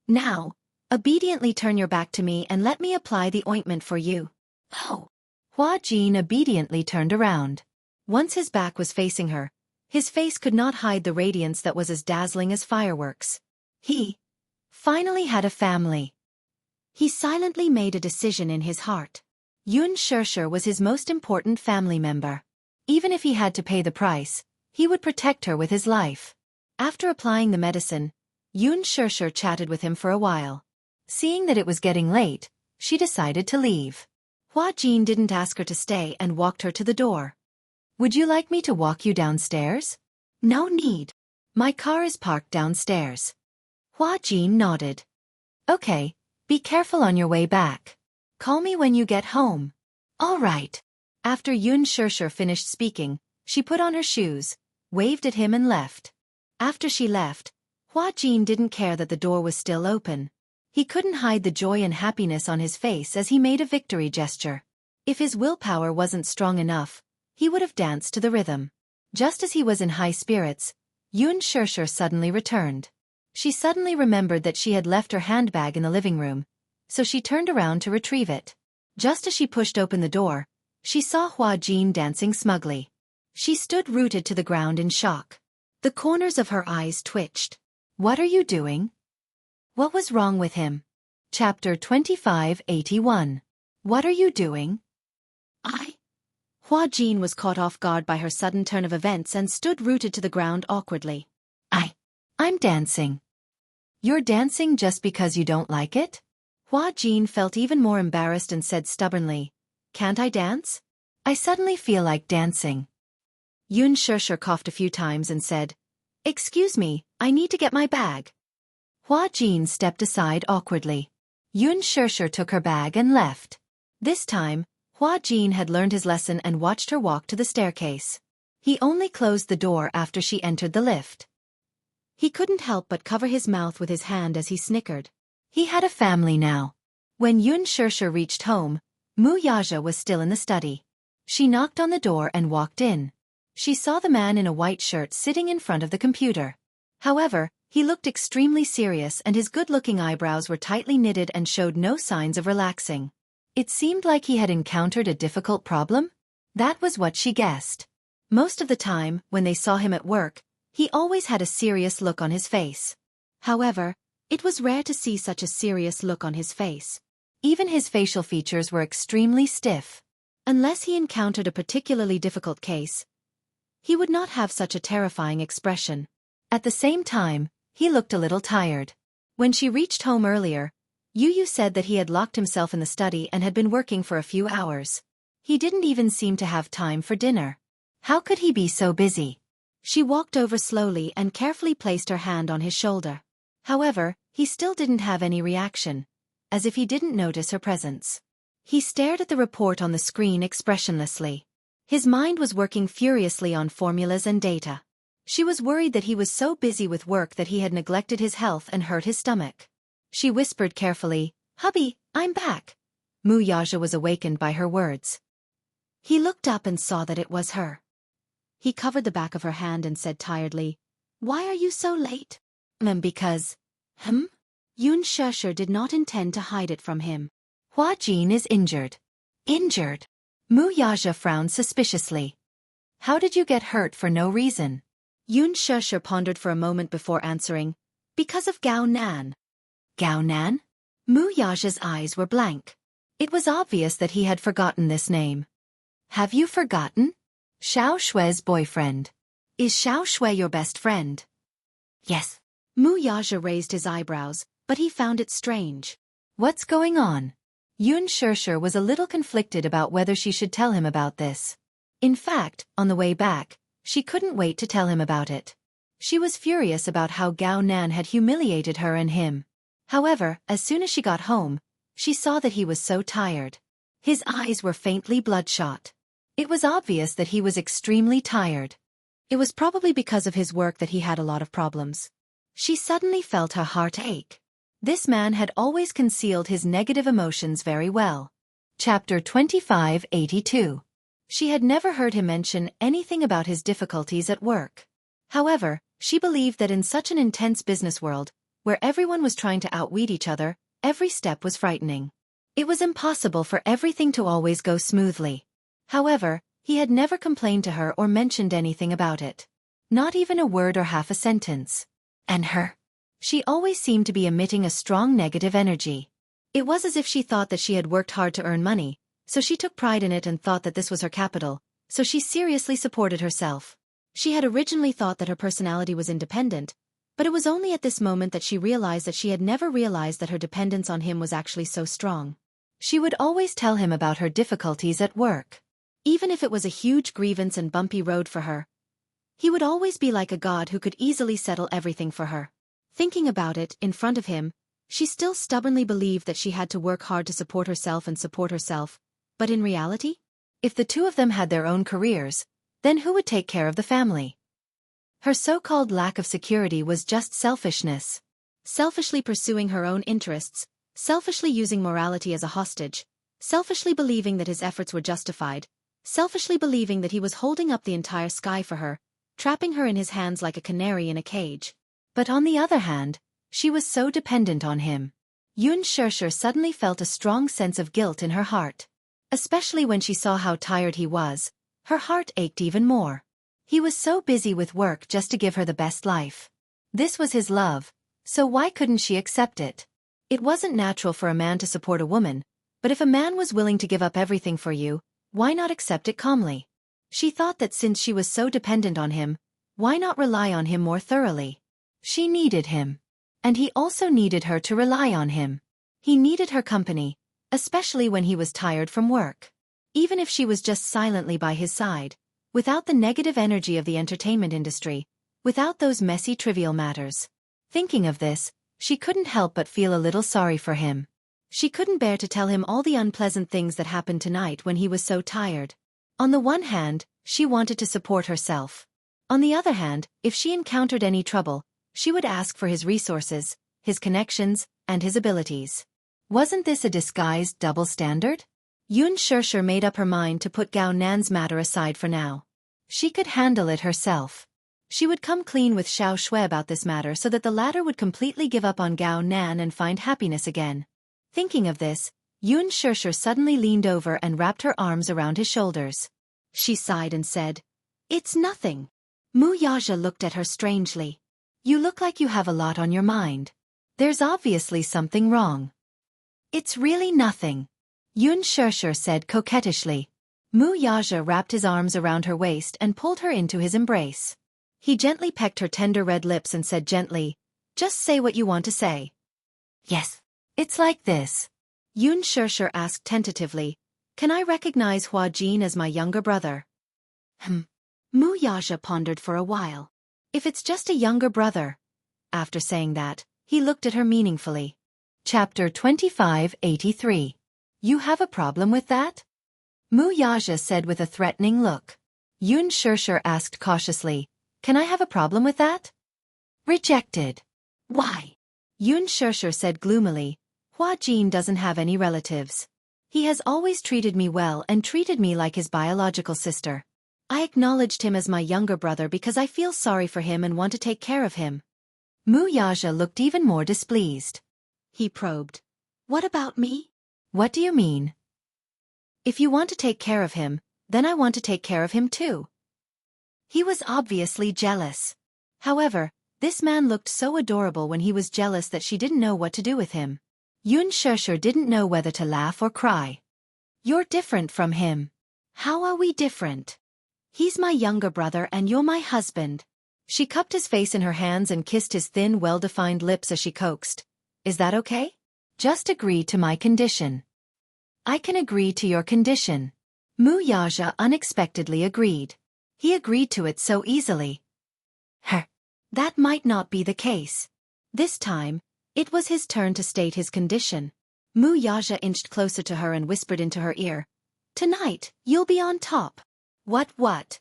Now, obediently turn your back to me and let me apply the ointment for you. Oh. Hua Jin obediently turned around. Once his back was facing her, his face could not hide the radiance that was as dazzling as fireworks. He finally had a family. He silently made a decision in his heart. Yun Shirshir was his most important family member. Even if he had to pay the price, he would protect her with his life. After applying the medicine, Yun Shirshir chatted with him for a while. Seeing that it was getting late, she decided to leave. Hua Jin didn't ask her to stay and walked her to the door. Would you like me to walk you downstairs? No need. My car is parked downstairs. Hua Jin nodded. Okay, be careful on your way back. Call me when you get home. All right. After Yun Shirshir finished speaking, she put on her shoes, waved at him and left. After she left, Hua Jin didn't care that the door was still open. He couldn't hide the joy and happiness on his face as he made a victory gesture. If his willpower wasn't strong enough, he would have danced to the rhythm. Just as he was in high spirits, Yun Shirshir suddenly returned. She suddenly remembered that she had left her handbag in the living room, so she turned around to retrieve it. Just as she pushed open the door, she saw Hua Jin dancing smugly. She stood rooted to the ground in shock. The corners of her eyes twitched. What are you doing? What was wrong with him? Chapter 2581. What are you doing? Hua Jin was caught off guard by her sudden turn of events and stood rooted to the ground awkwardly. I'm dancing. You're dancing just because you don't like it? Hua Jin felt even more embarrassed and said stubbornly, Can't I dance? I suddenly feel like dancing. Yun Shirshir coughed a few times and said, Excuse me, I need to get my bag. Hua Jin stepped aside awkwardly. Yun Shirshir took her bag and left. This time, Hua Jin had learned his lesson and watched her walk to the staircase. He only closed the door after she entered the lift. He couldn't help but cover his mouth with his hand as he snickered. He had a family now. When Yun Shirshir reached home, Mu Yaja was still in the study. She knocked on the door and walked in. She saw the man in a white shirt sitting in front of the computer. However, he looked extremely serious and his good-looking eyebrows were tightly knitted and showed no signs of relaxing. It seemed like he had encountered a difficult problem. That was what she guessed. Most of the time, when they saw him at work, he always had a serious look on his face. However, it was rare to see such a serious look on his face. Even his facial features were extremely stiff. Unless he encountered a particularly difficult case, he would not have such a terrifying expression. At the same time, he looked a little tired. When she reached home earlier, Yu said that he had locked himself in the study and had been working for a few hours. He didn't even seem to have time for dinner. How could he be so busy? She walked over slowly and carefully placed her hand on his shoulder. However, he still didn't have any reaction, as if he didn't notice her presence. He stared at the report on the screen expressionlessly. His mind was working furiously on formulas and data. She was worried that he was so busy with work that he had neglected his health and hurt his stomach. She whispered carefully, Hubby, I'm back. Mu Yaja was awakened by her words. He looked up and saw that it was her. He covered the back of her hand and said tiredly, "Why are you so late?" Because. Yun Shesher did not intend to hide it from him. Hua Jin is injured. Injured? Mu Yaja frowned suspiciously. How did you get hurt for no reason? Yun Shesher pondered for a moment before answering, because of Gao Nan. Gao Nan? Mu Yaja's eyes were blank. It was obvious that he had forgotten this name. Have you forgotten? Xiao Shui's boyfriend. Is Xiao Shui your best friend? Yes. Mu Yaja raised his eyebrows, but he found it strange. What's going on? Yun Shesher was a little conflicted about whether she should tell him about this. In fact, on the way back, she couldn't wait to tell him about it. She was furious about how Gao Nan had humiliated her and him. However, as soon as she got home, she saw that he was so tired. His eyes were faintly bloodshot. It was obvious that he was extremely tired. It was probably because of his work that he had a lot of problems. She suddenly felt her heart ache. This man had always concealed his negative emotions very well. Chapter 2582. She had never heard him mention anything about his difficulties at work. However, she believed that in such an intense business world, where everyone was trying to outwit each other, every step was frightening. It was impossible for everything to always go smoothly. However, he had never complained to her or mentioned anything about it. Not even a word or half a sentence. And her? She always seemed to be emitting a strong negative energy. It was as if she thought that she had worked hard to earn money, so she took pride in it and thought that this was her capital, so she seriously supported herself. She had originally thought that her personality was independent, but it was only at this moment that she realized that she had never realized that her dependence on him was actually so strong. She would always tell him about her difficulties at work. Even if it was a huge grievance and bumpy road for her, he would always be like a god who could easily settle everything for her. Thinking about it, in front of him, she still stubbornly believed that she had to work hard to support herself, but in reality? If the two of them had their own careers, then who would take care of the family? Her so-called lack of security was just selfishness. Selfishly pursuing her own interests, selfishly using morality as a hostage, selfishly believing that his efforts were justified, selfishly believing that he was holding up the entire sky for her, trapping her in his hands like a canary in a cage. But on the other hand, she was so dependent on him. Yun Shesher suddenly felt a strong sense of guilt in her heart. Especially when she saw how tired he was, her heart ached even more. He was so busy with work just to give her the best life. This was his love, so why couldn't she accept it? It wasn't natural for a man to support a woman, but if a man was willing to give up everything for you, why not accept it calmly? She thought that since she was so dependent on him, why not rely on him more thoroughly? She needed him. And he also needed her to rely on him. He needed her company, especially when he was tired from work. Even if she was just silently by his side, without the negative energy of the entertainment industry, without those messy trivial matters. Thinking of this, she couldn't help but feel a little sorry for him. She couldn't bear to tell him all the unpleasant things that happened tonight when he was so tired. On the one hand, she wanted to support herself. On the other hand, if she encountered any trouble, she would ask for his resources, his connections, and his abilities. Wasn't this a disguised double standard? Yun Shesher made up her mind to put Gao Nan's matter aside for now. She could handle it herself. She would come clean with Xiao Shui about this matter so that the latter would completely give up on Gao Nan and find happiness again. Thinking of this, Yun Shesher suddenly leaned over and wrapped her arms around his shoulders. She sighed and said, "It's nothing." Mu Yaja looked at her strangely. "You look like you have a lot on your mind. There's obviously something wrong." "It's really nothing," Yun Shesher said coquettishly. Mu Yaja wrapped his arms around her waist and pulled her into his embrace. He gently pecked her tender red lips and said gently, "Just say what you want to say." "Yes. It's like this." Yun Shesher asked tentatively, "Can I recognize Hua Jin as my younger brother?" Mu Yaja pondered for a while. "If it's just a younger brother." After saying that, he looked at her meaningfully. Chapter 2583. You have a problem with that? Mu Yaja said with a threatening look. Yun Shesher asked cautiously, "Can I have a problem with that?" Rejected. Why? Yun Shesher said gloomily, "Hua Jin doesn't have any relatives. He has always treated me well and treated me like his biological sister. I acknowledged him as my younger brother because I feel sorry for him and want to take care of him. Muyaja looked even more displeased. He probed. What about me? What do you mean? If you want to take care of him, then I want to take care of him too. He was obviously jealous. However, this man looked so adorable when he was jealous that she didn't know what to do with him. Yun Shesher didn't know whether to laugh or cry. You're different from him. How are we different? He's my younger brother and you're my husband. She cupped his face in her hands and kissed his thin, well-defined lips as she coaxed. Is that okay? Just agree to my condition. I can agree to your condition. Muyaja unexpectedly agreed. He agreed to it so easily. That might not be the case. This time, it was his turn to state his condition. Muyaja inched closer to her and whispered into her ear. Tonight, you'll be on top. What?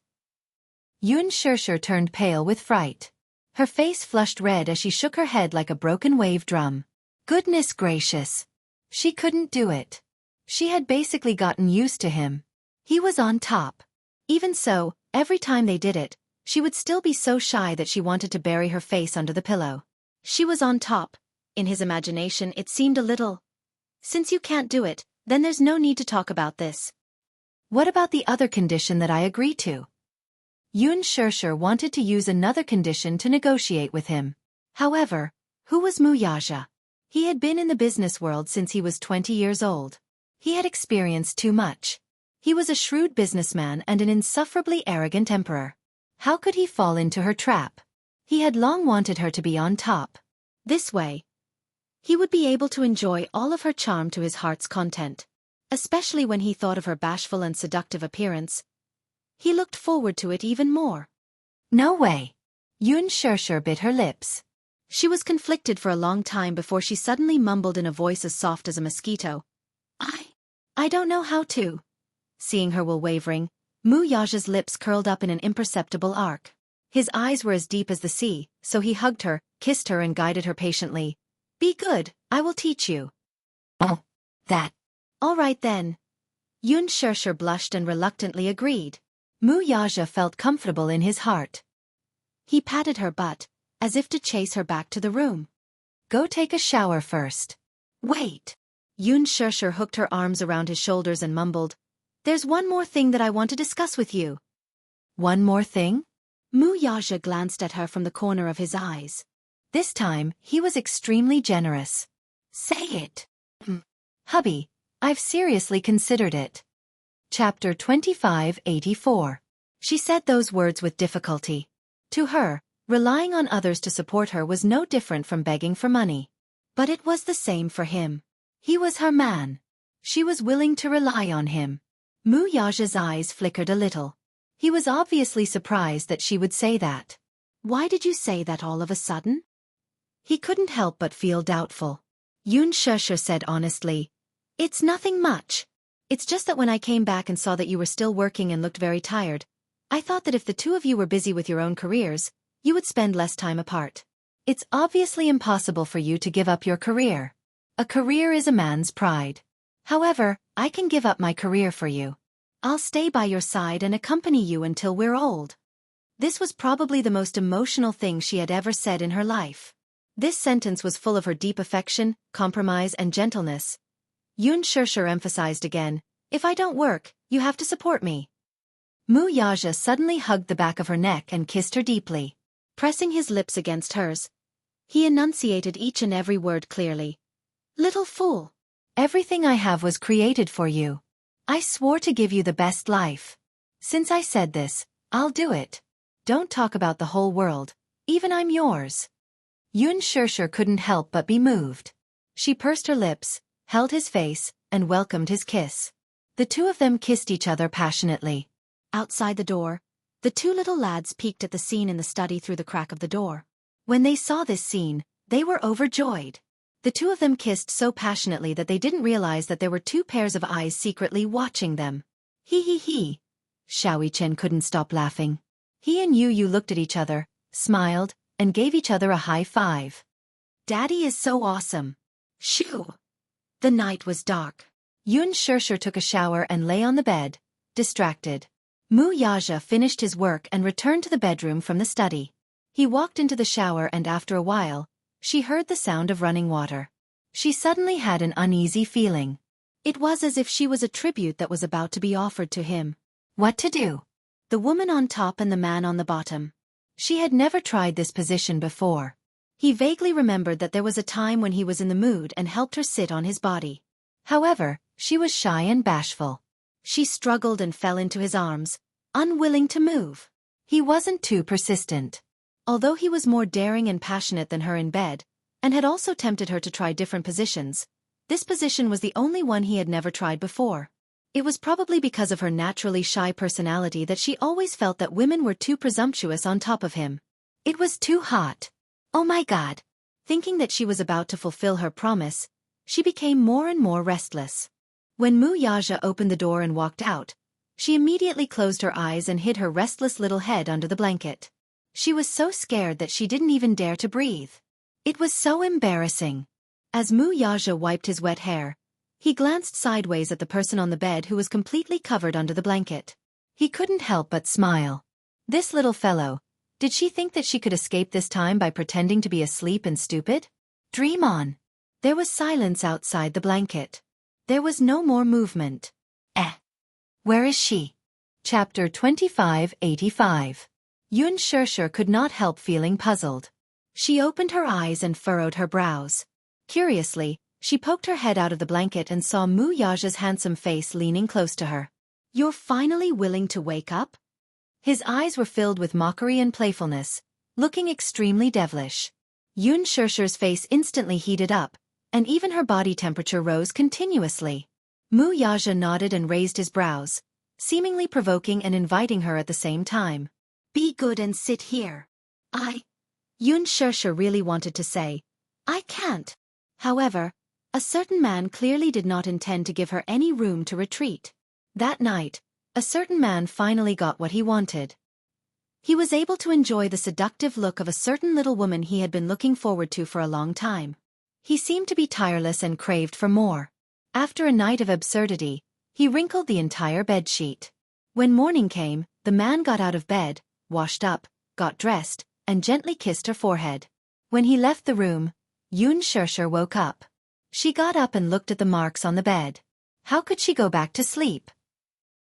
Yun Shesher turned pale with fright. Her face flushed red as she shook her head like a broken wave drum. Goodness gracious. She couldn't do it. She had basically gotten used to him. He was on top. Even so, every time they did it, she would still be so shy that she wanted to bury her face under the pillow. She was on top. In his imagination it seemed a little. Since you can't do it, then there's no need to talk about this. What about the other condition that I agree to? Yun Shesher wanted to use another condition to negotiate with him. However, who was Muyaja? He had been in the business world since he was 20 years old. He had experienced too much. He was a shrewd businessman and an insufferably arrogant emperor. How could he fall into her trap? He had long wanted her to be on top. This way, he would be able to enjoy all of her charm to his heart's content. Especially when he thought of her bashful and seductive appearance. He looked forward to it even more. No way. Yun Shesher bit her lips. She was conflicted for a long time before she suddenly mumbled in a voice as soft as a mosquito. I don't know how to. Seeing her while wavering, Muyaja's lips curled up in an imperceptible arc. His eyes were as deep as the sea, so he hugged her, kissed her and guided her patiently. Be good, I will teach you. Oh, that. All right then. Yun Shesher blushed and reluctantly agreed. Muyaja felt comfortable in his heart. He patted her butt, as if to chase her back to the room. Go take a shower first. Wait. Yun Shesher hooked her arms around his shoulders and mumbled. There's one more thing that I want to discuss with you. One more thing? Muyaja glanced at her from the corner of his eyes. This time, he was extremely generous. Say it. Hubby, I've seriously considered it. Chapter 2584. She said those words with difficulty. To her, relying on others to support her was no different from begging for money. But it was the same for him. He was her man. She was willing to rely on him. Muyaja's eyes flickered a little. He was obviously surprised that she would say that. Why did you say that all of a sudden? He couldn't help but feel doubtful. Yun Shesher said honestly, It's nothing much. It's just that when I came back and saw that you were still working and looked very tired, I thought that if the two of you were busy with your own careers, you would spend less time apart. It's obviously impossible for you to give up your career. A career is a man's pride. However, I can give up my career for you. I'll stay by your side and accompany you until we're old. This was probably the most emotional thing she had ever said in her life. This sentence was full of her deep affection, compromise and gentleness. Yun Shesher emphasized again, if I don't work, you have to support me. Muyaja suddenly hugged the back of her neck and kissed her deeply. Pressing his lips against hers, he enunciated each and every word clearly. Little fool. Everything I have was created for you. I swore to give you the best life. Since I said this, I'll do it. Don't talk about the whole world. Even I'm yours. Yun Shesher couldn't help but be moved. She pursed her lips, held his face, and welcomed his kiss. The two of them kissed each other passionately. Outside the door, the two little lads peeked at the scene in the study through the crack of the door. When they saw this scene, they were overjoyed. The two of them kissed so passionately that they didn't realize that there were two pairs of eyes secretly watching them. He. Xiao Chen couldn't stop laughing. He and Yu looked at each other, smiled, and gave each other a high five. Daddy is so awesome. Shoo! The night was dark. Yun Shirshir took a shower and lay on the bed, distracted. Mu Yaja finished his work and returned to the bedroom from the study. He walked into the shower and after a while, she heard the sound of running water. She suddenly had an uneasy feeling. It was as if she was a tribute that was about to be offered to him. What to do? The woman on top and the man on the bottom. She had never tried this position before. He vaguely remembered that there was a time when he was in the mood and helped her sit on his body. However, she was shy and bashful. She struggled and fell into his arms, unwilling to move. He wasn't too persistent. Although he was more daring and passionate than her in bed, and had also tempted her to try different positions, this position was the only one he had never tried before. It was probably because of her naturally shy personality that she always felt that women were too presumptuous on top of him. It was too hot. Oh my God. Thinking that she was about to fulfill her promise, she became more and more restless. When Mu Yaja opened the door and walked out, she immediately closed her eyes and hid her restless little head under the blanket. She was so scared that she didn't even dare to breathe. It was so embarrassing. As Mu Yaja wiped his wet hair, he glanced sideways at the person on the bed who was completely covered under the blanket. He couldn't help but smile. This little fellow, did she think that she could escape this time by pretending to be asleep and stupid? Dream on. There was silence outside the blanket. There was no more movement. Where is she? Chapter 2585. Yun Shirshir could not help feeling puzzled. She opened her eyes and furrowed her brows. Curiously, she poked her head out of the blanket and saw Mu Yaja's handsome face leaning close to her. You're finally willing to wake up? His eyes were filled with mockery and playfulness, looking extremely devilish. Yun Shirshir's face instantly heated up, and even her body temperature rose continuously. Mu Yaja nodded and raised his brows, seemingly provoking and inviting her at the same time. Be good and sit here. Yun Shirshir really wanted to say, I can't. However, a certain man clearly did not intend to give her any room to retreat. That night, a certain man finally got what he wanted. He was able to enjoy the seductive look of a certain little woman he had been looking forward to for a long time. He seemed to be tireless and craved for more. After a night of absurdity, he wrinkled the entire bedsheet. When morning came, the man got out of bed, washed up, got dressed, and gently kissed her forehead. When he left the room, Yun Shirshir woke up. She got up and looked at the marks on the bed. How could she go back to sleep?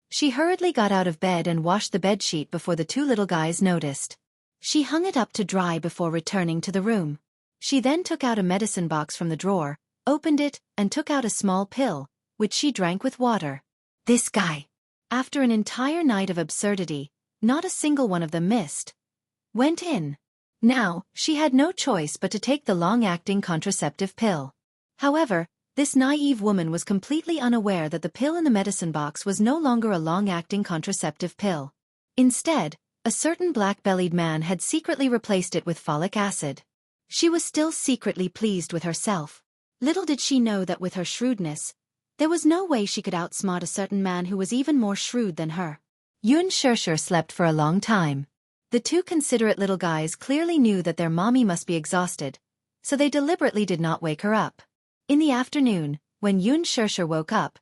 She hurriedly got out of bed and washed the bedsheet before the two little guys noticed. She hung it up to dry before returning to the room. She then took out a medicine box from the drawer, opened it, and took out a small pill, which she drank with water. This guy. After an entire night of absurdity, not a single one of them missed. Went in. Now, she had no choice but to take the long-acting contraceptive pill. However, this naive woman was completely unaware that the pill in the medicine box was no longer a long-acting contraceptive pill. Instead, a certain black-bellied man had secretly replaced it with folic acid. She was still secretly pleased with herself. Little did she know that with her shrewdness, there was no way she could outsmart a certain man who was even more shrewd than her. Yun Shirshir slept for a long time. The two considerate little guys clearly knew that their mommy must be exhausted, so they deliberately did not wake her up. In the afternoon, when Yun Shirshir woke up,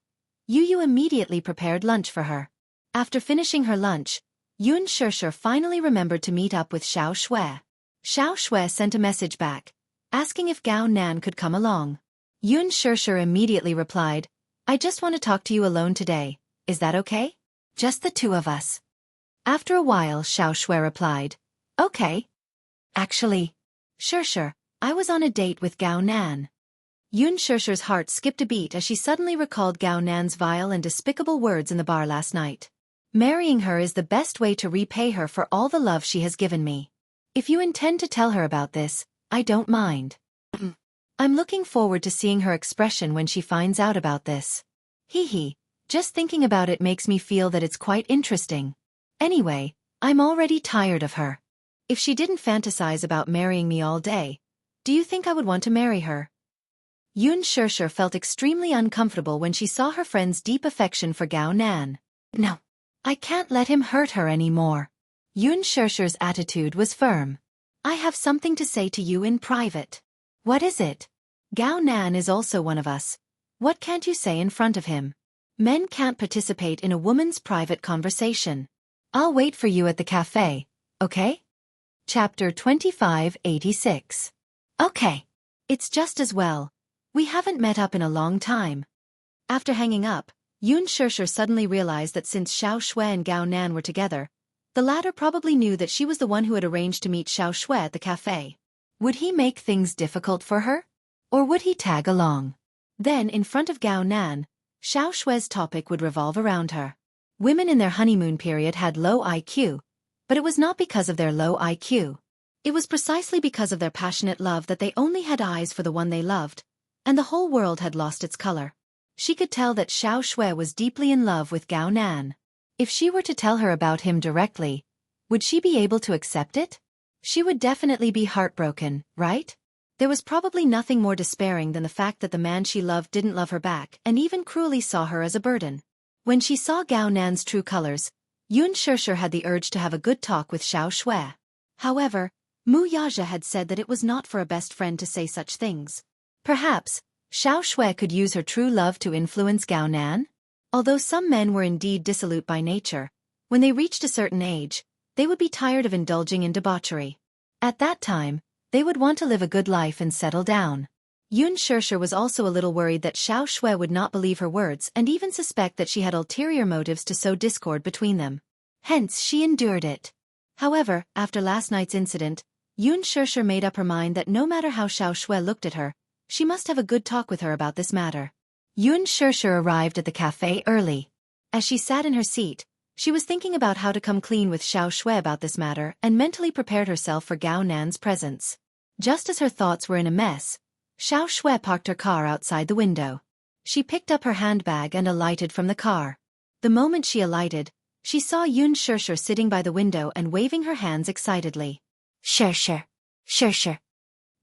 Yu immediately prepared lunch for her. After finishing her lunch, Yun Shirshir finally remembered to meet up with Xiao Shui. Xiao Shui sent a message back, asking if Gao Nan could come along. Yun Shirshir immediately replied, I just want to talk to you alone today, is that okay? Just the two of us. After a while Xiao Shui replied, okay. Actually, Shirshir, I was on a date with Gao Nan. Yun Shirshir's heart skipped a beat as she suddenly recalled Gao Nan's vile and despicable words in the bar last night. Marrying her is the best way to repay her for all the love she has given me. If you intend to tell her about this, I don't mind. I'm looking forward to seeing her expression when she finds out about this. Hee, just thinking about it makes me feel that it's quite interesting. Anyway, I'm already tired of her. If she didn't fantasize about marrying me all day, do you think I would want to marry her? Yun Shirshir felt extremely uncomfortable when she saw her friend's deep affection for Gao Nan. No, I can't let him hurt her anymore. Yun Shirshir's attitude was firm. I have something to say to you in private. What is it? Gao Nan is also one of us. What can't you say in front of him? Men can't participate in a woman's private conversation. I'll wait for you at the cafe, okay? Chapter 2586. Okay. It's just as well. We haven't met up in a long time. After hanging up, Yun Shishir suddenly realized that since Xiao Shui and Gao Nan were together, the latter probably knew that she was the one who had arranged to meet Xiao Shui at the cafe. Would he make things difficult for her? Or would he tag along? Then, in front of Gao Nan, Xiao Shui's topic would revolve around her. Women in their honeymoon period had low IQ, but it was not because of their low IQ. It was precisely because of their passionate love that they only had eyes for the one they loved, and the whole world had lost its color. She could tell that Xiao Shui was deeply in love with Gao Nan. If she were to tell her about him directly, would she be able to accept it? She would definitely be heartbroken, right? There was probably nothing more despairing than the fact that the man she loved didn't love her back and even cruelly saw her as a burden. When she saw Gao Nan's true colors, Yun Shishir had the urge to have a good talk with Xiao Shui. However, Mu Yaja had said that it was not for a best friend to say such things. Perhaps, Xiao Shui could use her true love to influence Gao Nan? Although some men were indeed dissolute by nature, when they reached a certain age, they would be tired of indulging in debauchery. At that time, they would want to live a good life and settle down. Yun Shishir was also a little worried that Xiao Shui would not believe her words and even suspect that she had ulterior motives to sow discord between them. Hence she endured it. However, after last night's incident, Yun Shishir made up her mind that no matter how Xiao Shui looked at her, she must have a good talk with her about this matter. Yun Shishir arrived at the cafe early. As she sat in her seat, she was thinking about how to come clean with Xiao Shui about this matter and mentally prepared herself for Gao Nan's presence. Just as her thoughts were in a mess, Xiao Shui parked her car outside the window. She picked up her handbag and alighted from the car. The moment she alighted, she saw Yun Shishir sitting by the window and waving her hands excitedly. Shishir. Shishir.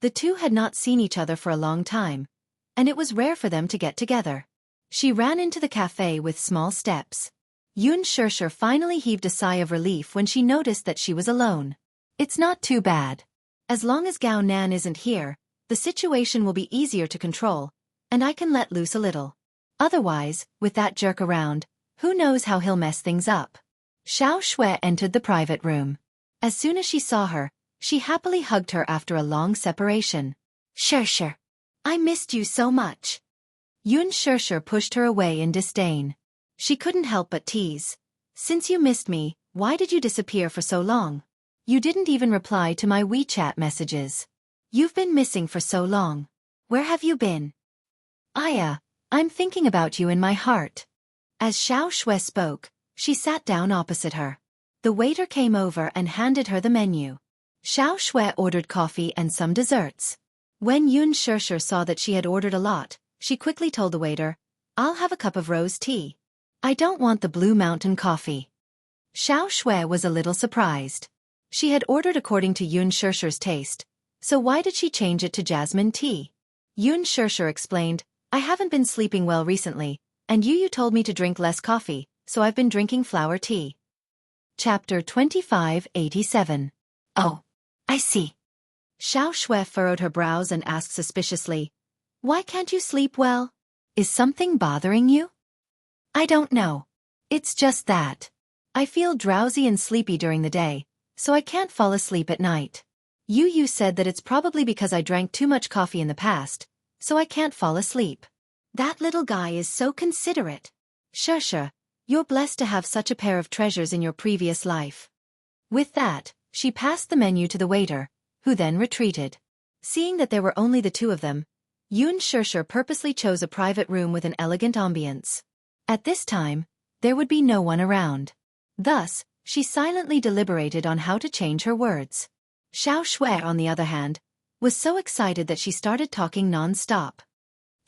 The two had not seen each other for a long time, and it was rare for them to get together. She ran into the cafe with small steps. Yun Shishir finally heaved a sigh of relief when she noticed that she was alone. It's not too bad. As long as Gao Nan isn't here, the situation will be easier to control, and I can let loose a little. Otherwise, with that jerk around, who knows how he'll mess things up. Xiao Shui entered the private room. As soon as she saw her, she happily hugged her after a long separation. Shishir. I missed you so much. Yun Shishir pushed her away in disdain. She couldn't help but tease. Since you missed me, why did you disappear for so long? You didn't even reply to my WeChat messages. You've been missing for so long. Where have you been? I'm thinking about you in my heart. As Xiao Shui spoke, she sat down opposite her. The waiter came over and handed her the menu. Xiao Shui ordered coffee and some desserts. When Yun Shishir saw that she had ordered a lot, she quickly told the waiter, I'll have a cup of rose tea. I don't want the Blue Mountain coffee. Xiao Shui was a little surprised. She had ordered according to Yun Shishir's taste, so why did she change it to jasmine tea? Yun Shishir explained, I haven't been sleeping well recently, and you told me to drink less coffee, so I've been drinking flower tea. Chapter 2587. Oh, I see. Xiao Shui furrowed her brows and asked suspiciously, Why can't you sleep well? Is something bothering you? I don't know. It's just that. I feel drowsy and sleepy during the day, so I can't fall asleep at night. You said that it's probably because I drank too much coffee in the past, so I can't fall asleep. That little guy is so considerate. Shishir, you're blessed to have such a pair of treasures in your previous life. With that, she passed the menu to the waiter, who then retreated. Seeing that there were only the two of them, Yun Shishir purposely chose a private room with an elegant ambience. At this time, there would be no one around. Thus, she silently deliberated on how to change her words. Xiao Shui, on the other hand, was so excited that she started talking non-stop.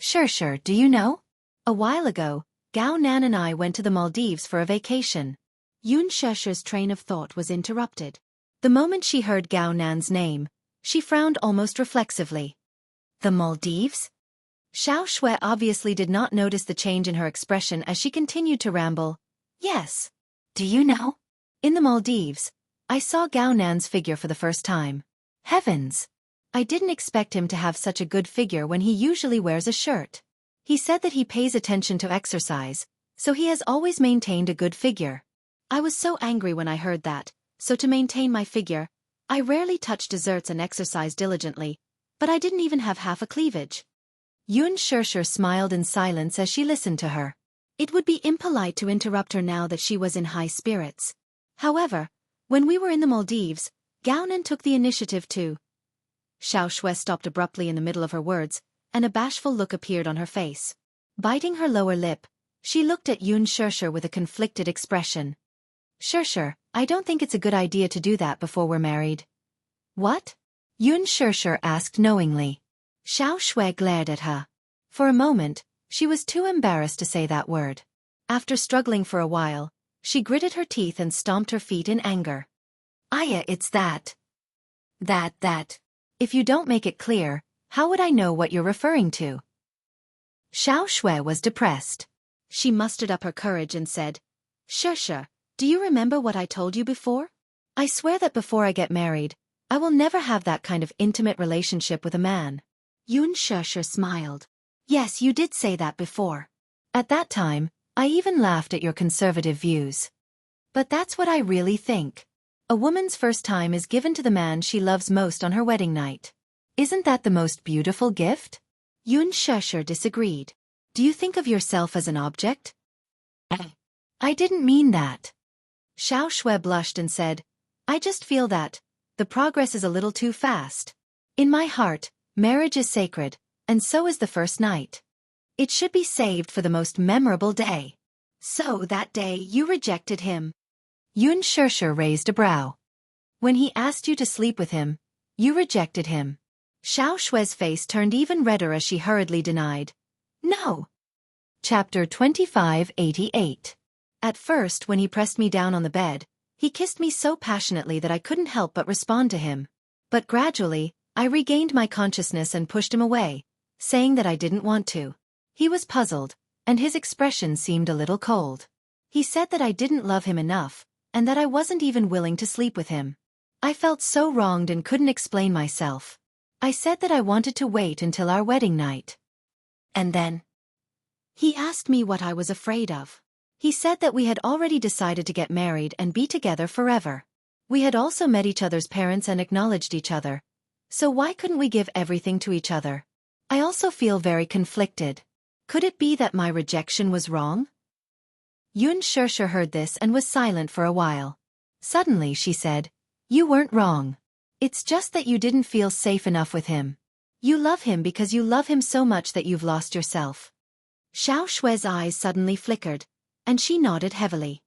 Shishir, do you know? A while ago, Gao Nan and I went to the Maldives for a vacation. Yun Shishir's train of thought was interrupted. The moment she heard Gao Nan's name, she frowned almost reflexively. The Maldives? Xiao Shui obviously did not notice the change in her expression as she continued to ramble. Yes. Do you know? In the Maldives, I saw Gao Nan's figure for the first time. Heavens! I didn't expect him to have such a good figure when he usually wears a shirt. He said that he pays attention to exercise, so he has always maintained a good figure. I was so angry when I heard that, so to maintain my figure, I rarely touch desserts and exercise diligently, but I didn't even have half a cleavage. Yun Shirshir smiled in silence as she listened to her. It would be impolite to interrupt her now that she was in high spirits. However, when we were in the Maldives, Gao-nan took the initiative to. Xiao Shui stopped abruptly in the middle of her words, and a bashful look appeared on her face. Biting her lower lip, she looked at Yun Shirshir with a conflicted expression. Shirshir, I don't think it's a good idea to do that before we're married. What? Yun Shirshir asked knowingly. Xiao Shui glared at her. For a moment, she was too embarrassed to say that word. After struggling for a while, she gritted her teeth and stomped her feet in anger. Aya, it's that. That. If you don't make it clear, how would I know what you're referring to? Xiao Shui was depressed. She mustered up her courage and said, Shirshir, do you remember what I told you before? I swear that before I get married, I will never have that kind of intimate relationship with a man. Yun Shirshir smiled. Yes, you did say that before. At that time, I even laughed at your conservative views. But that's what I really think. A woman's first time is given to the man she loves most on her wedding night. Isn't that the most beautiful gift? Yun Shirshir disagreed. Do you think of yourself as an object? I didn't mean that. Xiao Shui blushed and said, I just feel that the progress is a little too fast. In my heart, marriage is sacred, and so is the first night. It should be saved for the most memorable day. So that day you rejected him. Yun Shirshir raised a brow. When he asked you to sleep with him, you rejected him. Xiao Shui's face turned even redder as she hurriedly denied. No. Chapter 2588. At first, when he pressed me down on the bed, he kissed me so passionately that I couldn't help but respond to him. But gradually, I regained my consciousness and pushed him away, saying that I didn't want to. He was puzzled, and his expression seemed a little cold. He said that I didn't love him enough, and that I wasn't even willing to sleep with him. I felt so wronged and couldn't explain myself. I said that I wanted to wait until our wedding night. And then he asked me what I was afraid of. He said that we had already decided to get married and be together forever. We had also met each other's parents and acknowledged each other. So why couldn't we give everything to each other? I also feel very conflicted. Could it be that my rejection was wrong? Yun Shirshir heard this and was silent for a while. Suddenly she said, You weren't wrong. It's just that you didn't feel safe enough with him. You love him because you love him so much that you've lost yourself. Xiao Shui's eyes suddenly flickered, and she nodded heavily.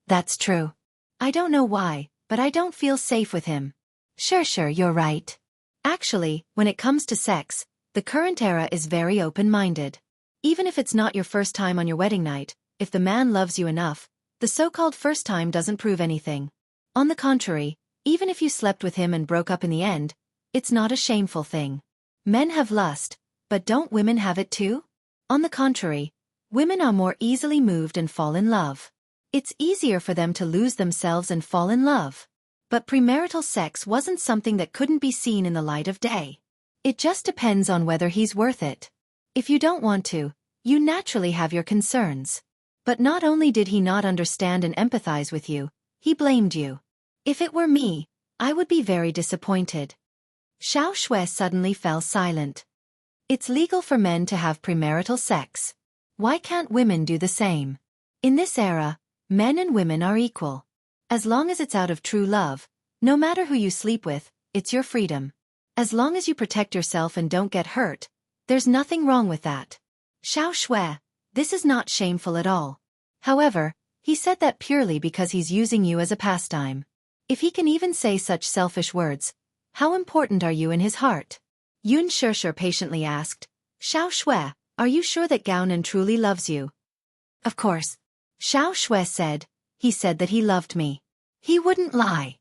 That's true. I don't know why, but I don't feel safe with him. Shirshir, you're right. Actually, when it comes to sex, the current era is very open-minded. Even if it's not your first time on your wedding night, if the man loves you enough, the so-called first time doesn't prove anything. On the contrary, even if you slept with him and broke up in the end, it's not a shameful thing. Men have lust, but don't women have it too? On the contrary, women are more easily moved and fall in love. It's easier for them to lose themselves and fall in love. But premarital sex wasn't something that couldn't be seen in the light of day. It just depends on whether he's worth it. If you don't want to, you naturally have your concerns. But not only did he not understand and empathize with you, he blamed you. If it were me, I would be very disappointed. Xiao Shui suddenly fell silent. It's legal for men to have premarital sex. Why can't women do the same? In this era, men and women are equal. As long as it's out of true love, no matter who you sleep with, it's your freedom. As long as you protect yourself and don't get hurt, there's nothing wrong with that. Xiao Shui, this is not shameful at all. However, he said that purely because he's using you as a pastime. If he can even say such selfish words, how important are you in his heart? Yun Shirshir patiently asked, Xiao Shui, are you sure that Gao-nan truly loves you? Of course. Xiao Shui said, he said that he loved me. He wouldn't lie.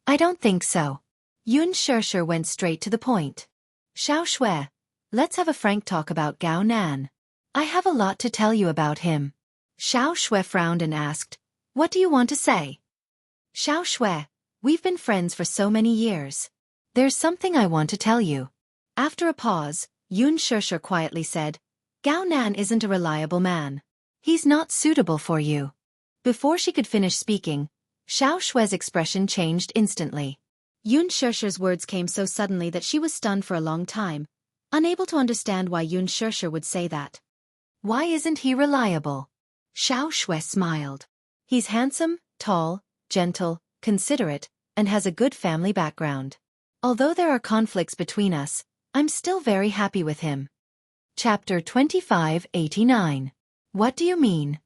I don't think so. Yun Shirshir went straight to the point. Xiao Shui, let's have a frank talk about Gao-nan. I have a lot to tell you about him. Xiao Shui frowned and asked, What do you want to say? Xiao Shui, we've been friends for so many years. There's something I want to tell you. After a pause, Yun Shirshir quietly said, Gao Nan isn't a reliable man. He's not suitable for you. Before she could finish speaking, Xiao Shue's expression changed instantly. Yun Shesher's words came so suddenly that she was stunned for a long time, unable to understand why Yun Shesher would say that. Why isn't he reliable? Xiao Shue smiled. He's handsome, tall, gentle, considerate, and has a good family background. Although there are conflicts between us, I'm still very happy with him. Chapter 2589. What do you mean?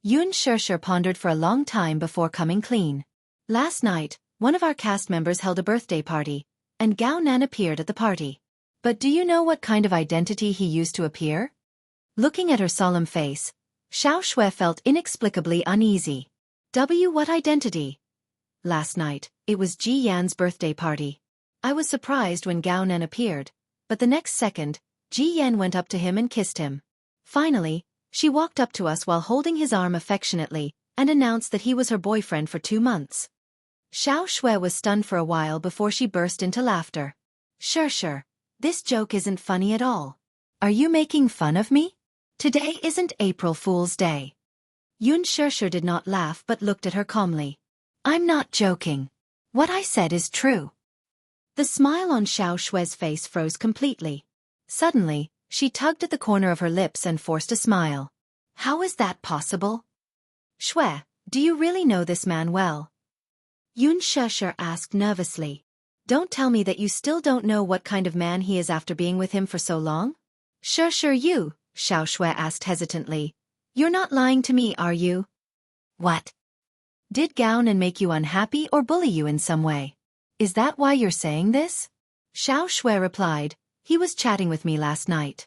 Yun Shesher pondered for a long time before coming clean. Last night, one of our cast members held a birthday party, and Gao Nan appeared at the party. But do you know what kind of identity he used to appear? Looking at her solemn face, Xiao Shue felt inexplicably uneasy. What identity? Last night, it was Ji Yan's birthday party. I was surprised when Gao Nan appeared, but the next second, Ji Yan went up to him and kissed him. Finally, she walked up to us while holding his arm affectionately and announced that he was her boyfriend for 2 months. Xiao Shue was stunned for a while before she burst into laughter. Sure, this joke isn't funny at all. Are you making fun of me? Today isn't April Fool's Day. Yun Shesher did not laugh but looked at her calmly. I'm not joking. What I said is true. The smile on Xiao Shue's face froze completely. Suddenly, she tugged at the corner of her lips and forced a smile. How is that possible? Shue, do you really know this man well? Yun Shesher asked nervously. Don't tell me that you still don't know what kind of man he is after being with him for so long? Sure, you, Xiao Shue asked hesitantly. You're not lying to me, are you? What? Did Gao Nan make you unhappy or bully you in some way? Is that why you're saying this? Xiao Shue replied, he was chatting with me last night.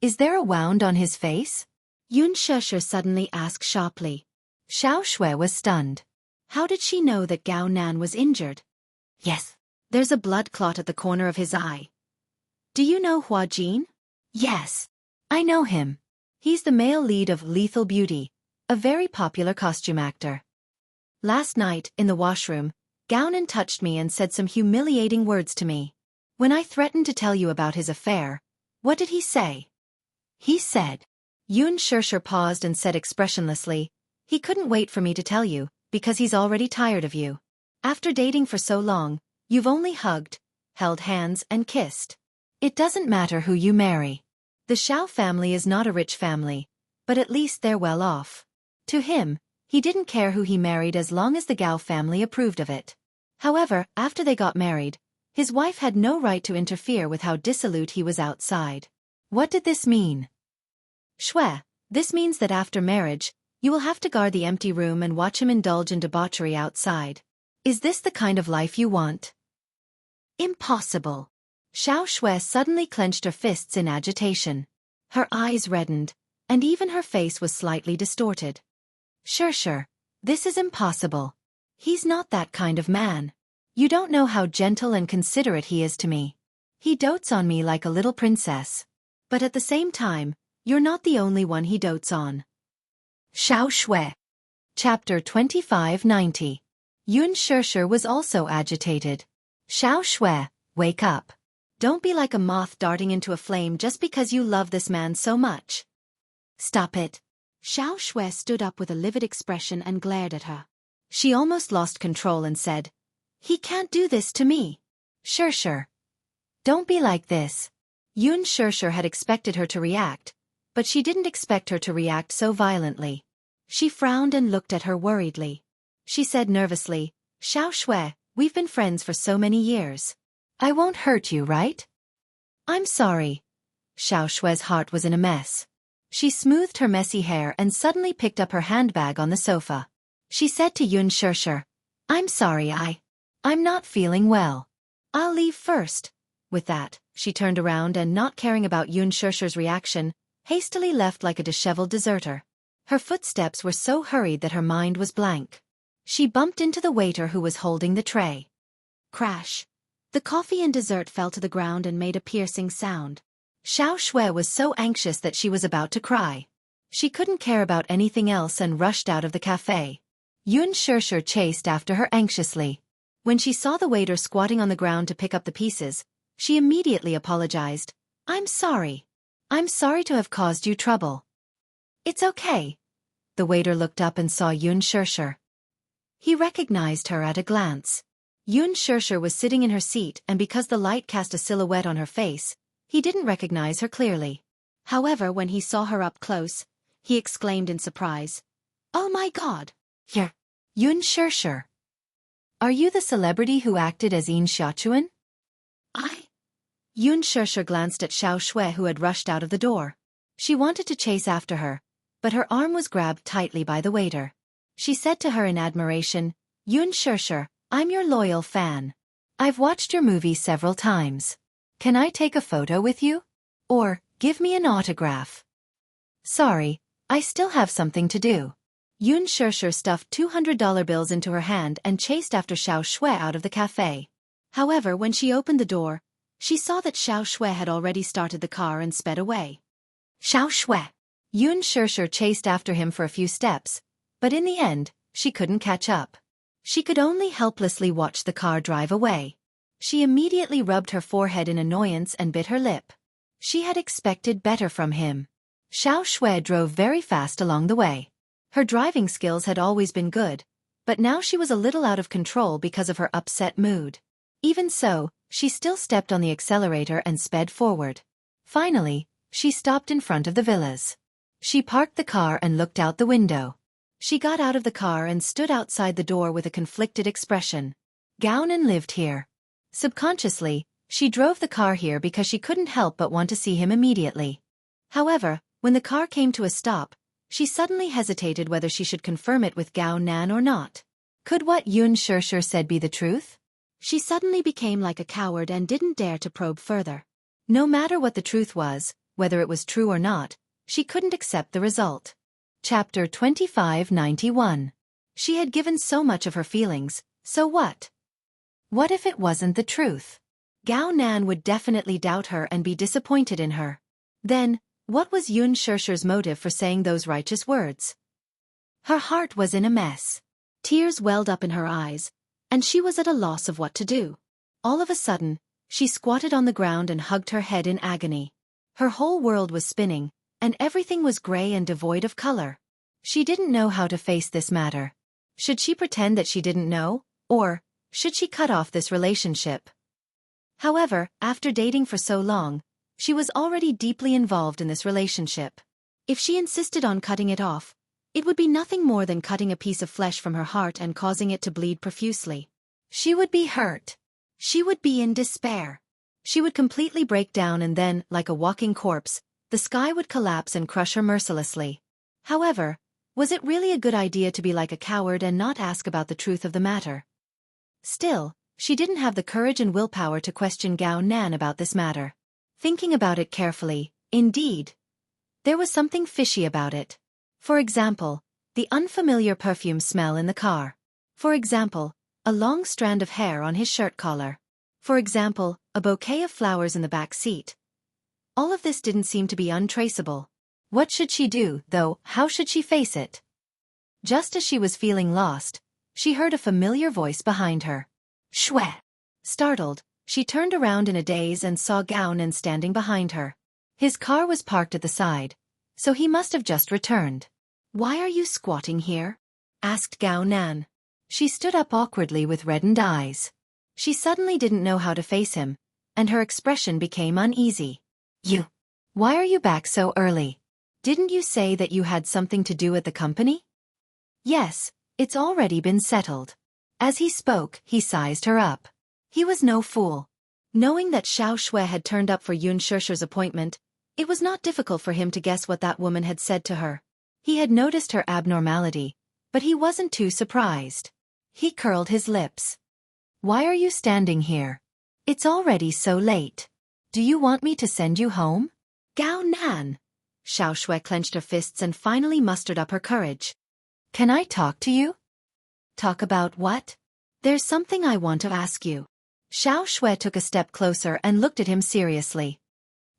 Is there a wound on his face? Yun Shesher suddenly asked sharply. Xiao Shue was stunned. How did she know that Gao Nan was injured? Yes. There's a blood clot at the corner of his eye. Do you know Hua Jin? Yes. I know him. He's the male lead of Lethal Beauty, a very popular costume actor. Last night, in the washroom, Gao Nan touched me and said some humiliating words to me. When I threatened to tell you about his affair, what did he say? He said. Yun Shesher paused and said expressionlessly, he couldn't wait for me to tell you, because he's already tired of you. After dating for so long, you've only hugged, held hands and kissed. It doesn't matter who you marry. The Xiao family is not a rich family, but at least they're well off. To him, he didn't care who he married as long as the Gao family approved of it. However, after they got married, his wife had no right to interfere with how dissolute he was outside. What did this mean? Shue, this means that after marriage, you will have to guard the empty room and watch him indulge in debauchery outside. Is this the kind of life you want? Impossible. Xiao Shue suddenly clenched her fists in agitation. Her eyes reddened, and even her face was slightly distorted. Sure, this is impossible. He's not that kind of man. You don't know how gentle and considerate he is to me. He dotes on me like a little princess. But at the same time, you're not the only one he dotes on. Xiao Shue. Chapter 2590. Yun Shesher was also agitated. Xiao Shue, wake up. Don't be like a moth darting into a flame just because you love this man so much. Stop it. Xiao Shue stood up with a livid expression and glared at her. She almost lost control and said, he can't do this to me. Sure. Don't be like this. Yun Shesher had expected her to react, but she didn't expect her to react so violently. She frowned and looked at her worriedly. She said nervously, Xiao Shue, we've been friends for so many years. I won't hurt you, right? I'm sorry. Xiao Shue's heart was in a mess. She smoothed her messy hair and suddenly picked up her handbag on the sofa. She said to Yun Shesher, I'm sorry, I'm not feeling well. I'll leave first. With that, she turned around and, not caring about Yun Shesher's reaction, hastily left like a disheveled deserter. Her footsteps were so hurried that her mind was blank. She bumped into the waiter who was holding the tray. Crash. The coffee and dessert fell to the ground and made a piercing sound. Xiao Shue was so anxious that she was about to cry. She couldn't care about anything else and rushed out of the cafe. Yun Shesher chased after her anxiously. When she saw the waiter squatting on the ground to pick up the pieces, she immediately apologized. I'm sorry. I'm sorry to have caused you trouble. It's okay. The waiter looked up and saw Yun Shirshir. He recognized her at a glance. Yun Shirshir was sitting in her seat, and because the light cast a silhouette on her face, he didn't recognize her clearly. However, when he saw her up close, he exclaimed in surprise, "Oh my God! You're Yun Shirshir. Are you the celebrity who acted as Yin Xiaochuan?" Yun Shirshir glanced at Xiao Shui, who had rushed out of the door. She wanted to chase after her, but her arm was grabbed tightly by the waiter. She said to her in admiration, "Yun Shirshir, I'm your loyal fan. I've watched your movie several times. Can I take a photo with you? Or, give me an autograph?" "Sorry, I still have something to do." Yun Shirshir stuffed $200 bills into her hand and chased after Xiao Shui out of the cafe. However, when she opened the door, she saw that Xiao Shui had already started the car and sped away. "Xiao Shui!" Yun Shirshir chased after him for a few steps, but in the end, she couldn't catch up. She could only helplessly watch the car drive away. She immediately rubbed her forehead in annoyance and bit her lip. She had expected better from him. Xiao Shui drove very fast along the way. Her driving skills had always been good, but now she was a little out of control because of her upset mood. Even so, she still stepped on the accelerator and sped forward. Finally, she stopped in front of the villas. She parked the car and looked out the window. She got out of the car and stood outside the door with a conflicted expression. Gao-nan lived here. Subconsciously, she drove the car here because she couldn't help but want to see him immediately. However, when the car came to a stop, she suddenly hesitated whether she should confirm it with Gao-nan or not. Could what Yun Shirshir said be the truth? She suddenly became like a coward and didn't dare to probe further. No matter what the truth was, whether it was true or not, she couldn't accept the result. Chapter 2591. She had given so much of her feelings, so what? What if it wasn't the truth? Gao-nan would definitely doubt her and be disappointed in her. Then, what was Yun Shirshir's motive for saying those righteous words? Her heart was in a mess. Tears welled up in her eyes, and she was at a loss of what to do. All of a sudden, she squatted on the ground and hugged her head in agony. Her whole world was spinning, and everything was gray and devoid of color. She didn't know how to face this matter. Should she pretend that she didn't know, or should she cut off this relationship? However, after dating for so long, she was already deeply involved in this relationship. If she insisted on cutting it off, it would be nothing more than cutting a piece of flesh from her heart and causing it to bleed profusely. She would be hurt. She would be in despair. She would completely break down, and then, like a walking corpse, the sky would collapse and crush her mercilessly. However, was it really a good idea to be like a coward and not ask about the truth of the matter? Still, she didn't have the courage and willpower to question Gao-nan about this matter. Thinking about it carefully, indeed, there was something fishy about it. For example, the unfamiliar perfume smell in the car. For example, a long strand of hair on his shirt collar. For example, a bouquet of flowers in the back seat. All of this didn't seem to be untraceable. What should she do, though? How should she face it? Just as she was feeling lost, she heard a familiar voice behind her. Shui! Startled, she turned around in a daze and saw Gao-nan standing behind her. His car was parked at the side, so he must have just returned. "Why are you squatting here?" asked Gao-nan. She stood up awkwardly with reddened eyes. She suddenly didn't know how to face him, and her expression became uneasy. Why are you back so early? Didn't you say that you had something to do at the company?" "Yes, it's already been settled." As he spoke, he sized her up. He was no fool. Knowing that Xiao Shui had turned up for Yun Shirshir's appointment, it was not difficult for him to guess what that woman had said to her. He had noticed her abnormality, but he wasn't too surprised. He curled his lips. "Why are you standing here? It's already so late. Do you want me to send you home?" "Gao-nan!" Xiao Shui clenched her fists and finally mustered up her courage. "Can I talk to you?" "Talk about what?" "There's something I want to ask you." Xiao Shui took a step closer and looked at him seriously.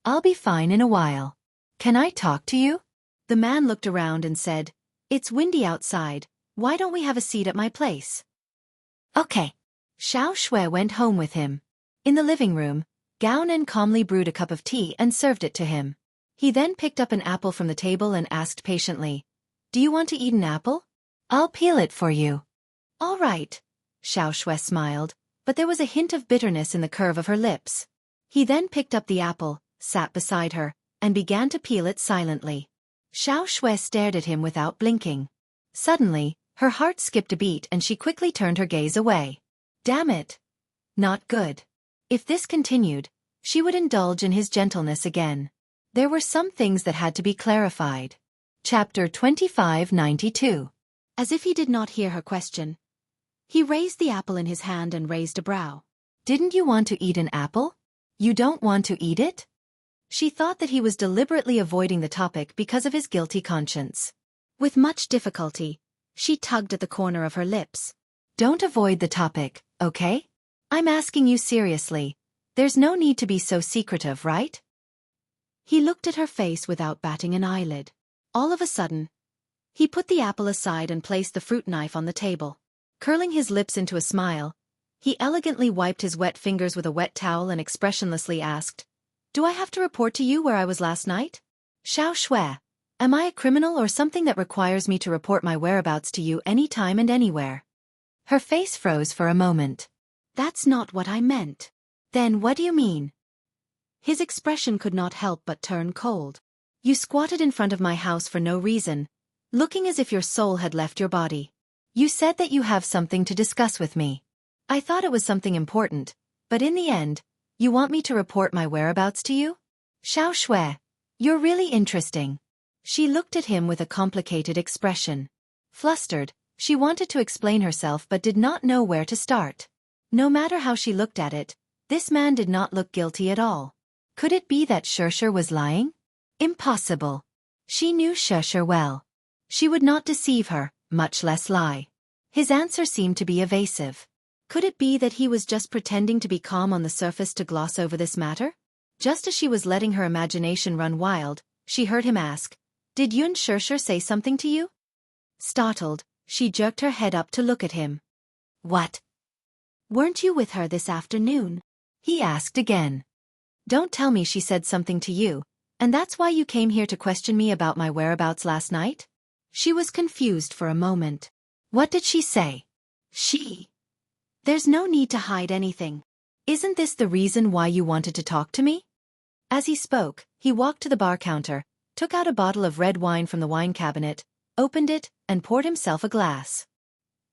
"I'll be fine in a while. Can I talk to you?" The man looked around and said, "It's windy outside. Why don't we have a seat at my place?" "Okay." Xiao Shui went home with him. In the living room, Gao-nan calmly brewed a cup of tea and served it to him. He then picked up an apple from the table and asked patiently, "Do you want to eat an apple? I'll peel it for you." "All right," Xiao Shui smiled, but there was a hint of bitterness in the curve of her lips. He then picked up the apple, sat beside her, and began to peel it silently. Xiao Shui stared at him without blinking. Suddenly, her heart skipped a beat and she quickly turned her gaze away. Damn it. Not good. If this continued, she would indulge in his gentleness again. There were some things that had to be clarified. Chapter 2592. As if he did not hear her question, he raised the apple in his hand and raised a brow. "Didn't you want to eat an apple? You don't want to eat it?" She thought that he was deliberately avoiding the topic because of his guilty conscience. With much difficulty, she tugged at the corner of her lips. "Don't avoid the topic, okay? I'm asking you seriously. There's no need to be so secretive, right?" He looked at her face without batting an eyelid. All of a sudden, he put the apple aside and placed the fruit knife on the table. Curling his lips into a smile, he elegantly wiped his wet fingers with a wet towel and expressionlessly asked, "Do I have to report to you where I was last night? Xiao Shui, am I a criminal or something that requires me to report my whereabouts to you any time and anywhere?" Her face froze for a moment. "That's not what I meant." "Then what do you mean?" His expression could not help but turn cold. "You squatted in front of my house for no reason, looking as if your soul had left your body. You said that you have something to discuss with me. I thought it was something important, but in the end, you want me to report my whereabouts to you? Xiao Shui, you're really interesting." She looked at him with a complicated expression. Flustered, she wanted to explain herself but did not know where to start. No matter how she looked at it, this man did not look guilty at all. Could it be that Shershur was lying? Impossible. She knew Shershur well. She would not deceive her, much less lie. His answer seemed to be evasive. Could it be that he was just pretending to be calm on the surface to gloss over this matter? Just as she was letting her imagination run wild, she heard him ask, "Did Yun Shershur say something to you?" Startled, she jerked her head up to look at him. "What? Weren't you with her this afternoon?" he asked again. "Don't tell me she said something to you, and that's why you came here to question me about my whereabouts last night?" She was confused for a moment. What did she say? She. There's no need to hide anything. Isn't this the reason why you wanted to talk to me? As he spoke, he walked to the bar counter, took out a bottle of red wine from the wine cabinet, opened it, and poured himself a glass.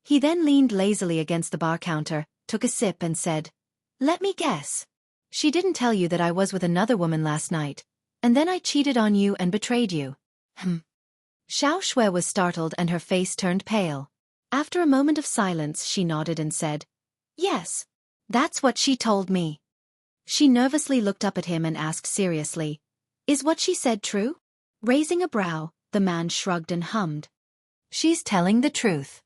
He then leaned lazily against the bar counter, took a sip and said, "Let me guess. She didn't tell you that I was with another woman last night, and then I cheated on you and betrayed you." Xiao Shui was startled and her face turned pale. After a moment of silence she nodded and said, "Yes, that's what she told me." She nervously looked up at him and asked seriously, "Is what she said true?" Raising a brow, the man shrugged and hummed. "She's telling the truth."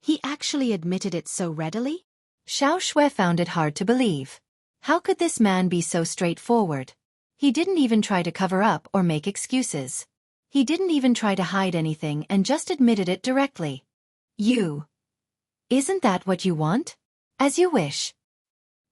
He actually admitted it so readily? Xiao Shui found it hard to believe. How could this man be so straightforward? He didn't even try to cover up or make excuses. He didn't even try to hide anything and just admitted it directly. "You. Isn't that what you want? As you wish."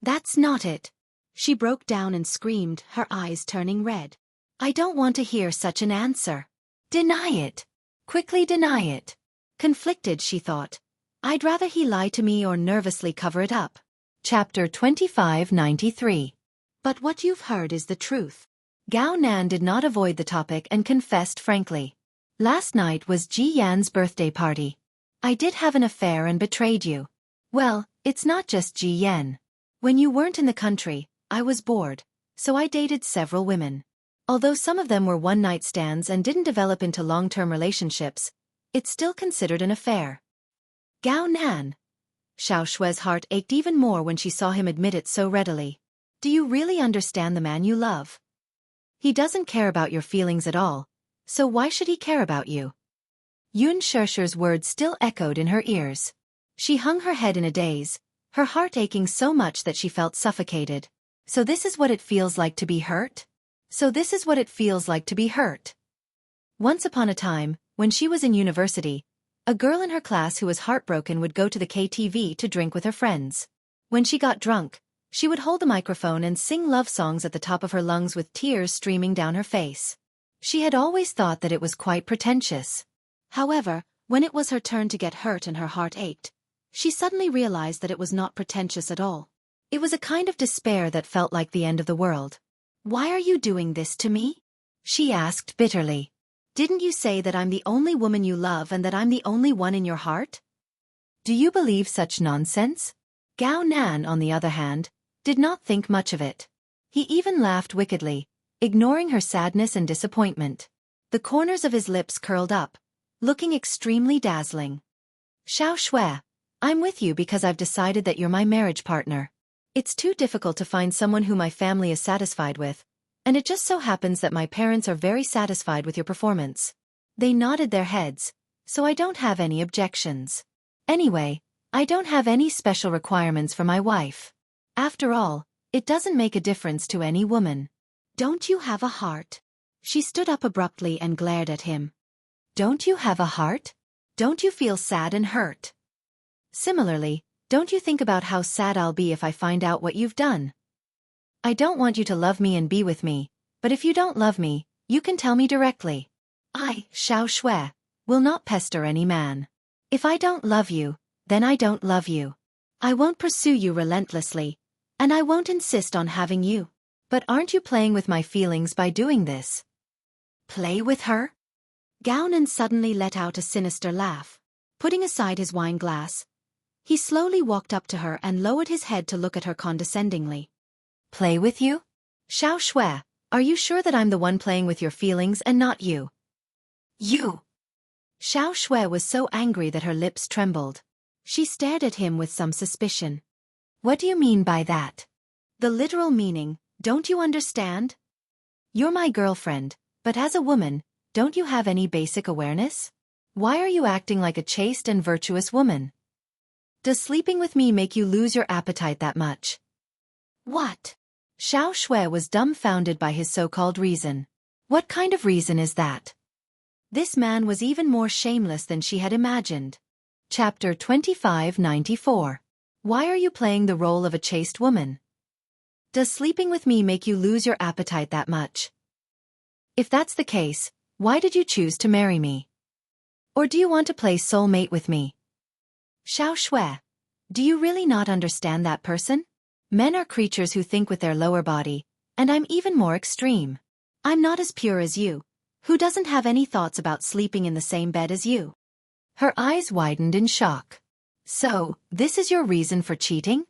"That's not it." She broke down and screamed, her eyes turning red. "I don't want to hear such an answer. Deny it. Quickly deny it." Conflicted, she thought, "I'd rather he lie to me or nervously cover it up." Chapter 2593. But what you've heard is the truth. Gao Nan did not avoid the topic and confessed frankly. "Last night was Ji Yan's birthday party. I did have an affair and betrayed you. Well, it's not just Ji Yan. When you weren't in the country, I was bored, so I dated several women. Although some of them were one-night stands and didn't develop into long-term relationships, it's still considered an affair." Gao Nan. Xiao Shui's heart ached even more when she saw him admit it so readily. Do you really understand the man you love? He doesn't care about your feelings at all, so why should he care about you? Yun Shershur's words still echoed in her ears. She hung her head in a daze, her heart aching so much that she felt suffocated. So this is what it feels like to be hurt? So this is what it feels like to be hurt. Once upon a time, when she was in university, a girl in her class who was heartbroken would go to the KTV to drink with her friends. When she got drunk, She would hold the microphone and sing love songs at the top of her lungs with tears streaming down her face. She had always thought that it was quite pretentious. However, when it was her turn to get hurt and her heart ached, she suddenly realized that it was not pretentious at all. It was a kind of despair that felt like the end of the world. "Why are you doing this to me?" she asked bitterly. "Didn't you say that I'm the only woman you love and that I'm the only one in your heart? Do you believe such nonsense?" Gao Nan, on the other hand, did not think much of it. He even laughed wickedly, ignoring her sadness and disappointment. The corners of his lips curled up, looking extremely dazzling. "Xiao Shui, I'm with you because I've decided that you're my marriage partner. It's too difficult to find someone who my family is satisfied with, and it just so happens that my parents are very satisfied with your performance." They nodded their heads, "So I don't have any objections. Anyway, I don't have any special requirements for my wife. After all, it doesn't make a difference to any woman." "Don't you have a heart?" She stood up abruptly and glared at him. "Don't you have a heart? Don't you feel sad and hurt? Similarly, don't you think about how sad I'll be if I find out what you've done? I don't want you to love me and be with me, but if you don't love me, you can tell me directly. I, Xiao Shui, will not pester any man. If I don't love you, then I don't love you. I won't pursue you relentlessly, and I won't insist on having you. But aren't you playing with my feelings by doing this?" "Play with her?" Gao Nan suddenly let out a sinister laugh. Putting aside his wine glass, he slowly walked up to her and lowered his head to look at her condescendingly. "Play with you? Xiao Shui, are you sure that I'm the one playing with your feelings and not you?" "You!" Xiao Shui was so angry that her lips trembled. She stared at him with some suspicion. "What do you mean by that?" "The literal meaning, don't you understand? You're my girlfriend, but as a woman, don't you have any basic awareness? Why are you acting like a chaste and virtuous woman? Does sleeping with me make you lose your appetite that much?" "What?" Xiao Shui was dumbfounded by his so-called reason. What kind of reason is that? This man was even more shameless than she had imagined. Chapter 2594. Why are you playing the role of a chaste woman? Does sleeping with me make you lose your appetite that much? If that's the case, why did you choose to marry me? Or do you want to play soulmate with me? Xiao Shui, do you really not understand that person? Men are creatures who think with their lower body, and I'm even more extreme. I'm not as pure as you. Who doesn't have any thoughts about sleeping in the same bed as you? Her eyes widened in shock. So, this is your reason for cheating?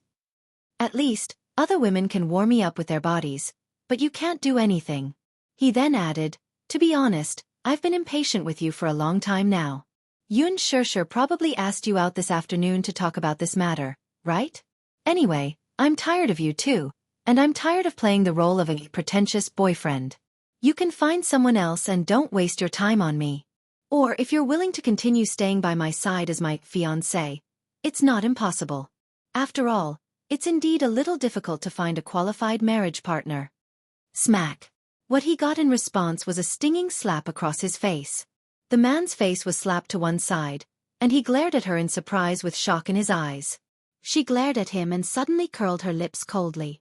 At least, other women can warm me up with their bodies, but you can't do anything. He then added, to be honest, I've been impatient with you for a long time now. Yun Shishir probably asked you out this afternoon to talk about this matter, right? Anyway, I'm tired of you too, and I'm tired of playing the role of a pretentious boyfriend. You can find someone else and don't waste your time on me. Or if you're willing to continue staying by my side as my fiancé, it's not impossible. After all, it's indeed a little difficult to find a qualified marriage partner. Smack. What he got in response was a stinging slap across his face. The man's face was slapped to one side, and he glared at her in surprise with shock in his eyes. She glared at him and suddenly curled her lips coldly.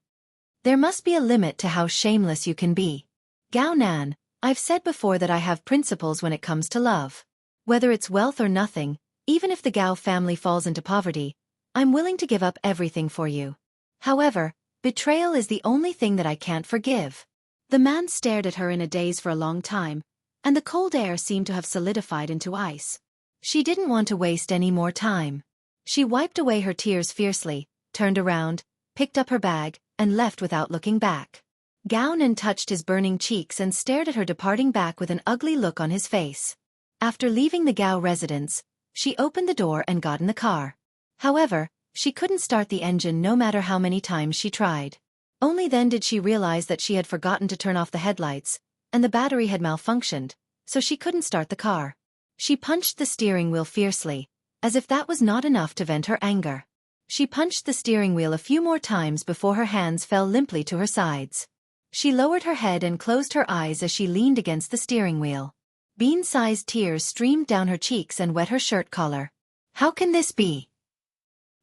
There must be a limit to how shameless you can be. Gao Nan, I've said before that I have principles when it comes to love. Whether it's wealth or nothing, even if the Gao family falls into poverty, I'm willing to give up everything for you. However, betrayal is the only thing that I can't forgive. The man stared at her in a daze for a long time, and the cold air seemed to have solidified into ice. She didn't want to waste any more time. She wiped away her tears fiercely, turned around, picked up her bag, and left without looking back. Gao Nan touched his burning cheeks and stared at her departing back with an ugly look on his face. After leaving the Gao residence, she opened the door and got in the car. However, she couldn't start the engine no matter how many times she tried. Only then did she realize that she had forgotten to turn off the headlights, and the battery had malfunctioned, so she couldn't start the car. She punched the steering wheel fiercely, as if that was not enough to vent her anger. She punched the steering wheel a few more times before her hands fell limply to her sides. She lowered her head and closed her eyes as she leaned against the steering wheel. Bean-sized tears streamed down her cheeks and wet her shirt collar. How can this be?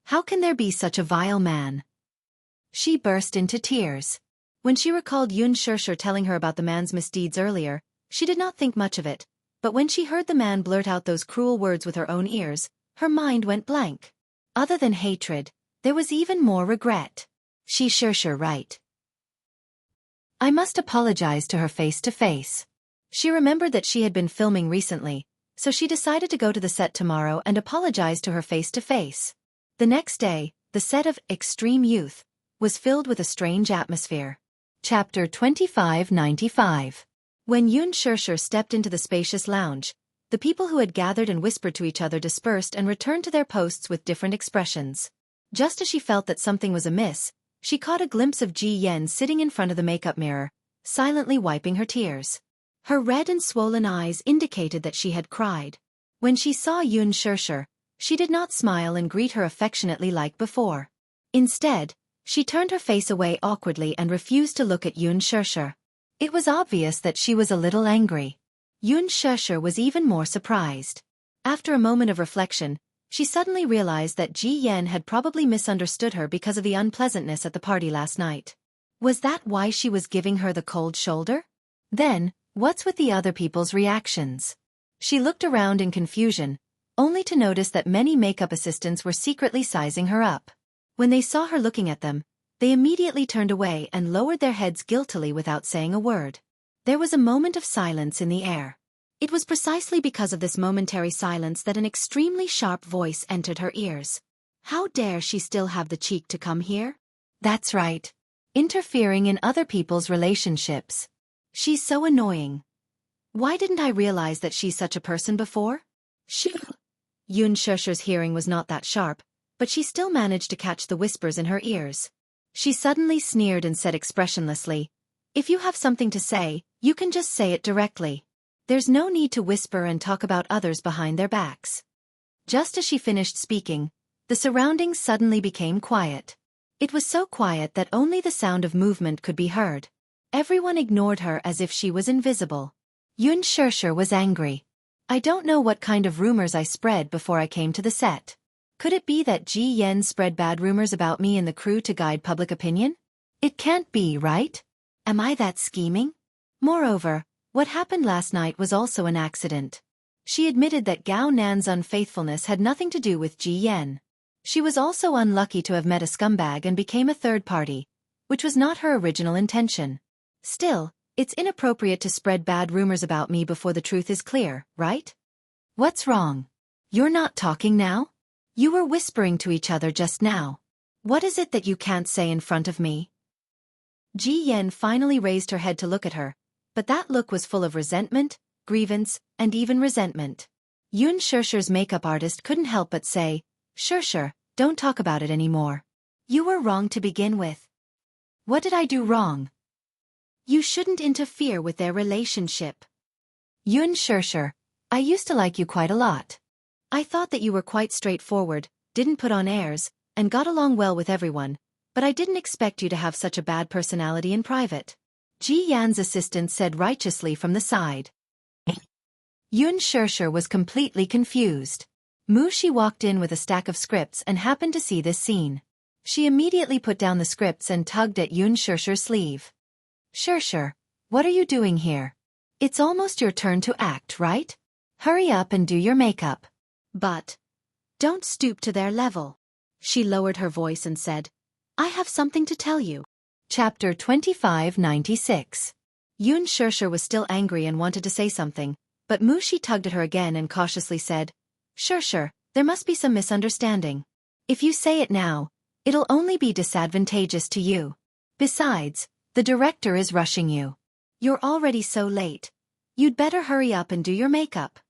How can there be such a vile man? She burst into tears. When she recalled Yun Shirshir telling her about the man's misdeeds earlier, she did not think much of it, but when she heard the man blurt out those cruel words with her own ears, her mind went blank. Other than hatred, there was even more regret. She Shirshir right. I must apologize to her face to face. She remembered that she had been filming recently, so she decided to go to the set tomorrow and apologize to her face to face. The next day, the set of Extreme Youth was filled with a strange atmosphere. Chapter 2595. When Yun Shirshir stepped into the spacious lounge, the people who had gathered and whispered to each other dispersed and returned to their posts with different expressions. Just as she felt that something was amiss, she caught a glimpse of Ji Yen sitting in front of the makeup mirror, silently wiping her tears. Her red and swollen eyes indicated that she had cried. When she saw Yun Shirshir, she did not smile and greet her affectionately like before. Instead, she turned her face away awkwardly and refused to look at Yun Shirshir. It was obvious that she was a little angry. Yun Shirshir was even more surprised. After a moment of reflection, she suddenly realized that Ji Yen had probably misunderstood her because of the unpleasantness at the party last night. Was that why she was giving her the cold shoulder? Then, what's with the other people's reactions? She looked around in confusion, only to notice that many makeup assistants were secretly sizing her up. When they saw her looking at them, they immediately turned away and lowered their heads guiltily without saying a word. There was a moment of silence in the air. It was precisely because of this momentary silence that an extremely sharp voice entered her ears. How dare she still have the cheek to come here? That's right. Interfering in other people's relationships. She's so annoying. Why didn't I realize that she's such a person before? Yun Shirshir's hearing was not that sharp, but she still managed to catch the whispers in her ears. She suddenly sneered and said expressionlessly, "If you have something to say, you can just say it directly. There's no need to whisper and talk about others behind their backs." Just as she finished speaking, the surroundings suddenly became quiet. It was so quiet that only the sound of movement could be heard. Everyone ignored her as if she was invisible. Yun Shirshir was angry. I don't know what kind of rumors I spread before I came to the set. Could it be that Ji Yen spread bad rumors about me and the crew to guide public opinion? It can't be, right? Am I that scheming? Moreover, what happened last night was also an accident. She admitted that Gao Nan's unfaithfulness had nothing to do with Ji Yen. She was also unlucky to have met a scumbag and became a third party, which was not her original intention. Still, it's inappropriate to spread bad rumors about me before the truth is clear, right? What's wrong? You're not talking now? You were whispering to each other just now. What is it that you can't say in front of me? Ji Yen finally raised her head to look at her, but that look was full of resentment, grievance, and even resentment. Yun Shirshir's makeup artist couldn't help but say, "Shirshir, don't talk about it anymore. You were wrong to begin with." What did I do wrong? You shouldn't interfere with their relationship. Yun Shirshir, I used to like you quite a lot. I thought that you were quite straightforward, didn't put on airs, and got along well with everyone, but I didn't expect you to have such a bad personality in private. Ji Yan's assistant said righteously from the side. Yun Shirshir was completely confused. Mu Shi walked in with a stack of scripts and happened to see this scene. She immediately put down the scripts and tugged at Yun Shirshir's sleeve. Shirshir, what are you doing here? It's almost your turn to act, right? Hurry up and do your makeup. But don't stoop to their level. She lowered her voice and said, I have something to tell you. Chapter 2596. Yun Shirshir was still angry and wanted to say something, but Mu Shi tugged at her again and cautiously said, Shirshir, there must be some misunderstanding. If you say it now, it'll only be disadvantageous to you. Besides, the director is rushing you. You're already so late. You'd better hurry up and do your makeup.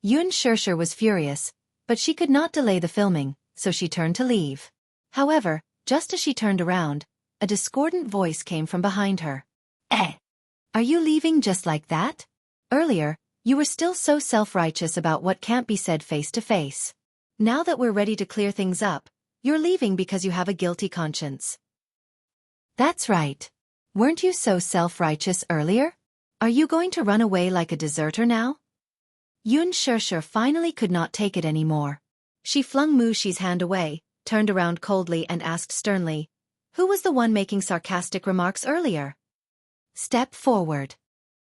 Yun Shirshir was furious, but she could not delay the filming, so she turned to leave. However, just as she turned around, a discordant voice came from behind her. Are you leaving just like that? Earlier, you were still so self-righteous about what can't be said face to face. Now that we're ready to clear things up, you're leaving because you have a guilty conscience. That's right. Weren't you so self-righteous earlier? Are you going to run away like a deserter now? Yun Shirshir finally could not take it anymore. She flung Mu Shi's hand away, turned around coldly and asked sternly, Who was the one making sarcastic remarks earlier? Step forward.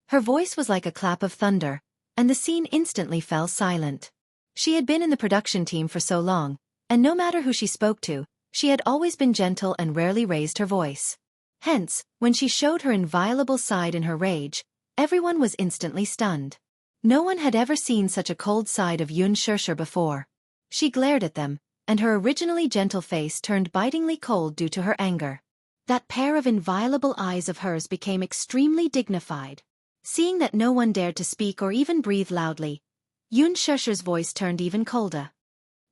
Her voice was like a clap of thunder, and the scene instantly fell silent. She had been in the production team for so long, and no matter who she spoke to, she had always been gentle and rarely raised her voice. Hence, when she showed her inviolable side in her rage, everyone was instantly stunned. No one had ever seen such a cold side of Yun Shirshir before. She glared at them, and her originally gentle face turned bitingly cold due to her anger. That pair of inviolable eyes of hers became extremely dignified. Seeing that no one dared to speak or even breathe loudly, Yun Shirshir's voice turned even colder.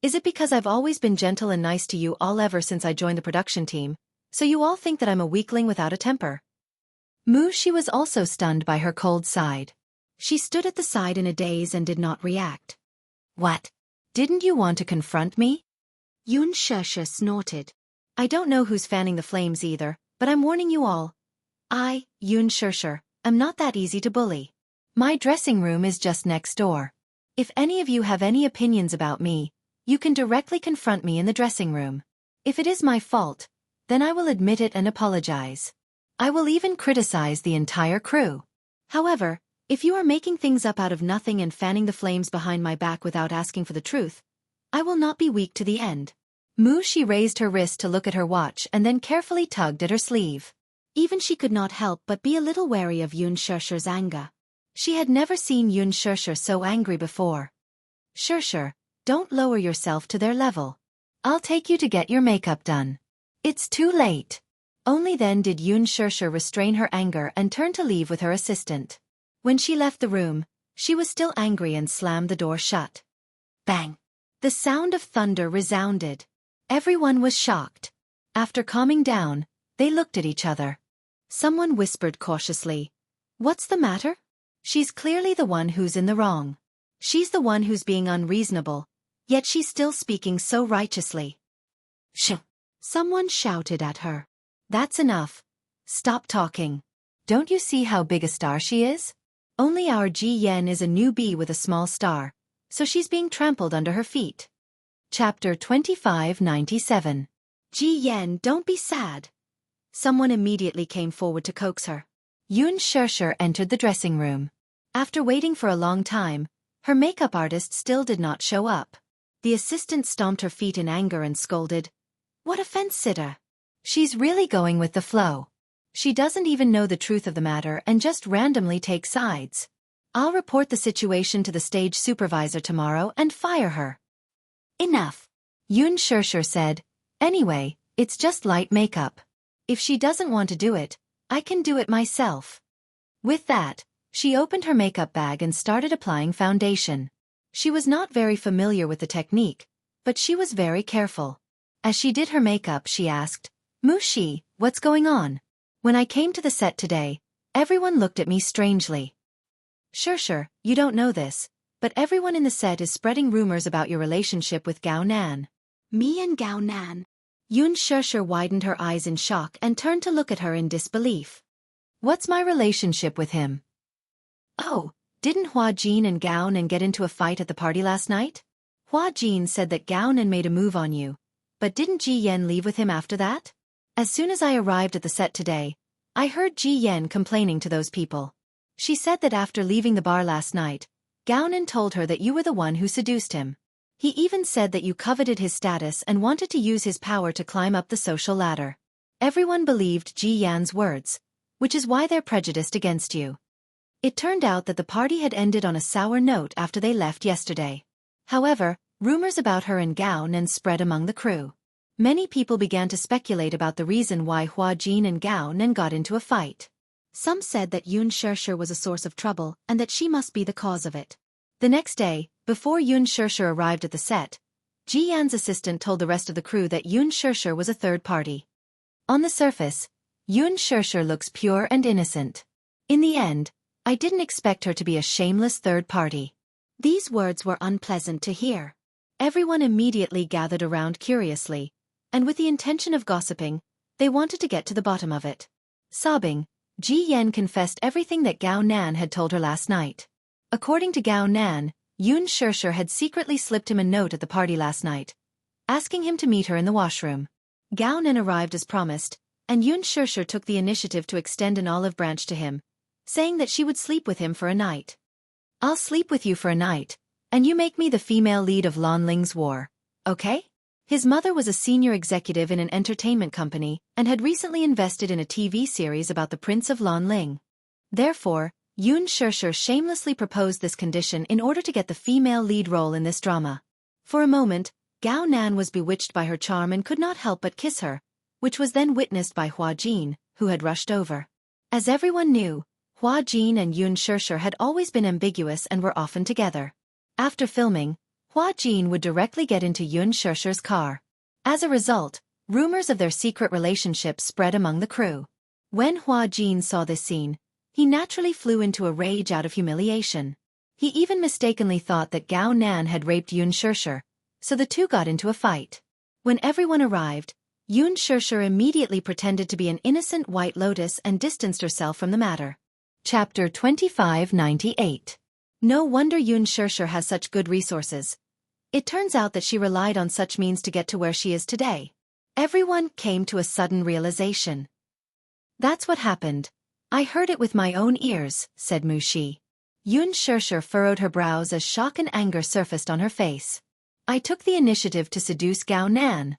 Is it because I've always been gentle and nice to you all ever since I joined the production team, so you all think that I'm a weakling without a temper? She was also stunned by her cold side. She stood at the side in a daze and did not react. What? Didn't you want to confront me? Yun Shirshir snorted. I don't know who's fanning the flames either, but I'm warning you all. I, Yun Shirshir, am not that easy to bully. My dressing room is just next door. If any of you have any opinions about me, you can directly confront me in the dressing room. If it is my fault, then I will admit it and apologize. I will even criticize the entire crew. However, if you are making things up out of nothing and fanning the flames behind my back without asking for the truth, I will not be weak to the end. She raised her wrist to look at her watch and then carefully tugged at her sleeve. Even she could not help but be a little wary of Yun Shirshir's anger. She had never seen Yun Shirshir so angry before. Shirshir, don't lower yourself to their level. I'll take you to get your makeup done. It's too late. Only then did Yun Shirshir restrain her anger and turn to leave with her assistant. When she left the room, she was still angry and slammed the door shut. Bang! The sound of thunder resounded. Everyone was shocked. After calming down, they looked at each other. Someone whispered cautiously, "What's the matter?" She's clearly the one who's in the wrong. She's the one who's being unreasonable, yet she's still speaking so righteously. Shh! Someone shouted at her. That's enough. Stop talking. Don't you see how big a star she is? Only our Ji Yen is a newbie with a small star, so she's being trampled under her feet. Chapter 2597. Ji Yen, don't be sad. Someone immediately came forward to coax her. Yun Shirshir entered the dressing room. After waiting for a long time, her makeup artist still did not show up. The assistant stomped her feet in anger and scolded, "What a fence-sitter! She's really going with the flow. She doesn't even know the truth of the matter and just randomly takes sides. I'll report the situation to the stage supervisor tomorrow and fire her." Enough, Yun Shirshir said. Anyway, it's just light makeup. If she doesn't want to do it, I can do it myself. With that, she opened her makeup bag and started applying foundation. She was not very familiar with the technique, but she was very careful. As she did her makeup, she asked, "Mushi, what's going on? When I came to the set today, everyone looked at me strangely." Shirshir, you don't know this, but everyone in the set is spreading rumors about your relationship with Gao Nan. Me and Gao Nan? Yun Shirshir widened her eyes in shock and turned to look at her in disbelief. What's my relationship with him? Oh, didn't Hua Jin and Gao Nan get into a fight at the party last night? Hua Jin said that Gao Nan made a move on you, but didn't Ji Yen leave with him after that? As soon as I arrived at the set today, I heard Ji Yen complaining to those people. She said that after leaving the bar last night, Gao Nan told her that you were the one who seduced him. He even said that you coveted his status and wanted to use his power to climb up the social ladder. Everyone believed Ji Yan's words, which is why they're prejudiced against you. It turned out that the party had ended on a sour note after they left yesterday. However, rumors about her and Gao Nan spread among the crew. Many people began to speculate about the reason why Hua Jin and Gao Nan got into a fight. Some said that Yun Shirshir was a source of trouble and that she must be the cause of it. The next day, before Yun Shirshir arrived at the set, Ji Yan's assistant told the rest of the crew that Yun Shirshir was a third party. On the surface, Yun Shirshir looks pure and innocent. In the end, I didn't expect her to be a shameless third party. These words were unpleasant to hear. Everyone immediately gathered around curiously, and with the intention of gossiping, they wanted to get to the bottom of it. Sobbing, Ji Yen confessed everything that Gao Nan had told her last night. According to Gao Nan, Yun Shirshir had secretly slipped him a note at the party last night, asking him to meet her in the washroom. Gao Nan arrived as promised, and Yun Shirshir took the initiative to extend an olive branch to him, saying that she would sleep with him for a night. I'll sleep with you for a night, and you make me the female lead of Lan Ling's war, okay? His mother was a senior executive in an entertainment company and had recently invested in a TV series about the Prince of Lan Ling. Therefore, Yun Shirshir shamelessly proposed this condition in order to get the female lead role in this drama. For a moment, Gao Nan was bewitched by her charm and could not help but kiss her, which was then witnessed by Hua Jin, who had rushed over. As everyone knew, Hua Jin and Yun Shirshir had always been ambiguous and were often together. After filming, Hua Jin would directly get into Yun Shirshir's car. As a result, rumors of their secret relationship spread among the crew. When Hua Jin saw this scene, he naturally flew into a rage out of humiliation. He even mistakenly thought that Gao Nan had raped Yun Shirshir, so the two got into a fight. When everyone arrived, Yun Shirshir immediately pretended to be an innocent white lotus and distanced herself from the matter. Chapter 2598. No wonder Yun Shirshir has such good resources. It turns out that she relied on such means to get to where she is today. Everyone came to a sudden realization. That's what happened. I heard it with my own ears, said Mu Shi. Yun Shirshir furrowed her brows as shock and anger surfaced on her face. I took the initiative to seduce Gao Nan.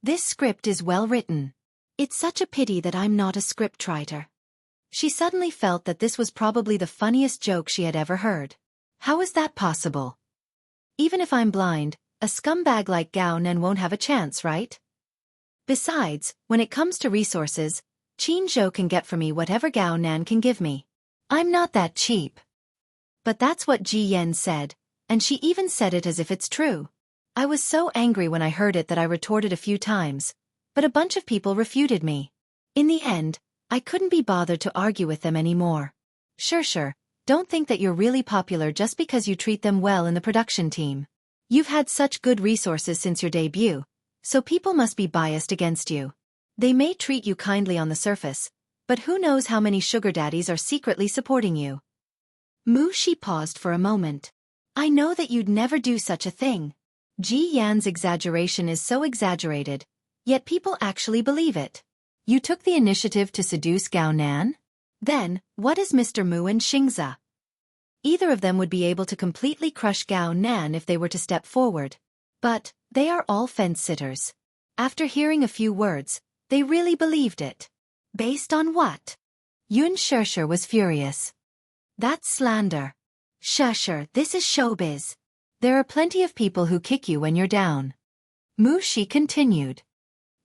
This script is well written. It's such a pity that I'm not a scriptwriter. She suddenly felt that this was probably the funniest joke she had ever heard. How is that possible? Even if I'm blind, a scumbag like Gao Nan won't have a chance, right? Besides, when it comes to resources, Qin Zhou can get for me whatever Gao Nan can give me. I'm not that cheap. But that's what Ji Yen said, and she even said it as if it's true. I was so angry when I heard it that I retorted a few times, but a bunch of people refuted me. In the end, I couldn't be bothered to argue with them anymore. Shirshir, don't think that you're really popular just because you treat them well in the production team. You've had such good resources since your debut, so people must be biased against you. They may treat you kindly on the surface, but who knows how many sugar daddies are secretly supporting you. Mu Shi paused for a moment. I know that you'd never do such a thing. Ji Yan's exaggeration is so exaggerated, yet people actually believe it. You took the initiative to seduce Gao Nan? Then, what is Mr. Mu and Xingza? Either of them would be able to completely crush Gao Nan if they were to step forward. But, they are all fence-sitters. After hearing a few words, they really believed it. Based on what? Yun Shirshir was furious. That's slander. Shirshir, this is showbiz. There are plenty of people who kick you when you're down. Mu Shi continued.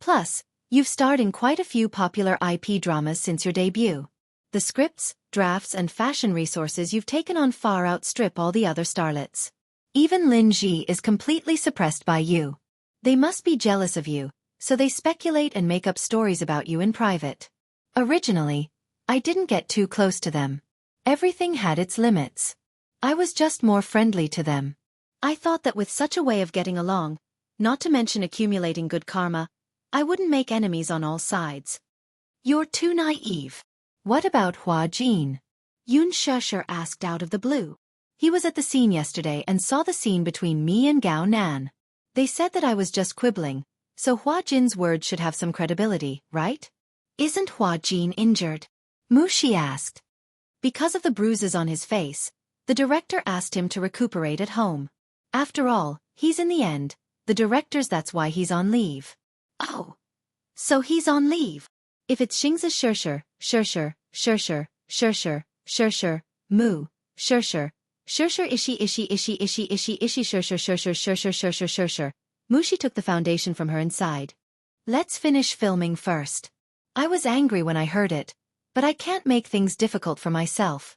Plus, you've starred in quite a few popular IP dramas since your debut. The scripts, drafts and fashion resources you've taken on far outstrip all the other starlets. Even Lin Ji is completely suppressed by you. They must be jealous of you, so they speculate and make up stories about you in private. Originally, I didn't get too close to them. Everything had its limits. I was just more friendly to them. I thought that with such a way of getting along, not to mention accumulating good karma, I wouldn't make enemies on all sides. You're too naive. What about Hua Jin? Yun Shirshir asked out of the blue. He was at the scene yesterday and saw the scene between me and Gao Nan. They said that I was just quibbling, so Hua Jin's words should have some credibility, right? Isn't Hua Jin injured? Mu Shi asked. Because of the bruises on his face, the director asked him to recuperate at home. After all, he's in the end, the director's that's why he's on leave. Oh. So he's on leave. If it's Xingza Shirshir, Mu, Shirshir, Ishi, Shirshir. Mu Shi took the foundation from her and sighed. Let's finish filming first. I was angry when I heard it, but I can't make things difficult for myself.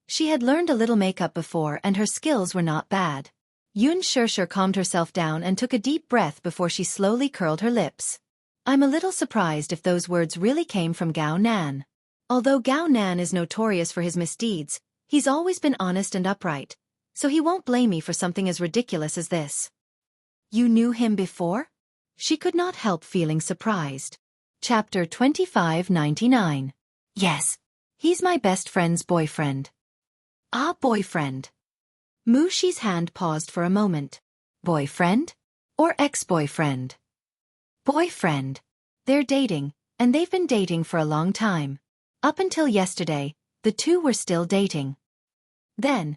She had learned a little makeup before and her skills were not bad. Yun Shirshir calmed herself down and took a deep breath before she slowly curled her lips. I'm a little surprised if those words really came from Gao Nan. Although Gao Nan is notorious for his misdeeds, he's always been honest and upright, so he won't blame me for something as ridiculous as this. You knew him before? She could not help feeling surprised. Chapter 2599. Yes. He's my best friend's boyfriend. Ah, boyfriend. Mu Shi's hand paused for a moment. Boyfriend? Or ex-boyfriend? Boyfriend. They're dating, and they've been dating for a long time. Up until yesterday, the two were still dating. Then,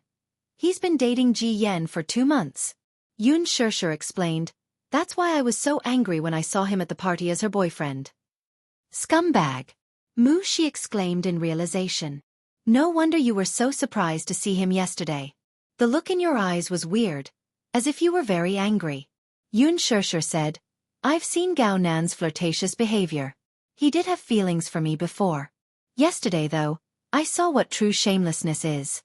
he's been dating Ji Yen for 2 months. Yoon Shirshir explained, that's why I was so angry when I saw him at the party as her boyfriend. Scumbag. Moo Shi exclaimed in realization. No wonder you were so surprised to see him yesterday. The look in your eyes was weird, as if you were very angry. Yoon Shirshir said, I've seen Gao Nan's flirtatious behavior. He did have feelings for me before. Yesterday though, I saw what true shamelessness is.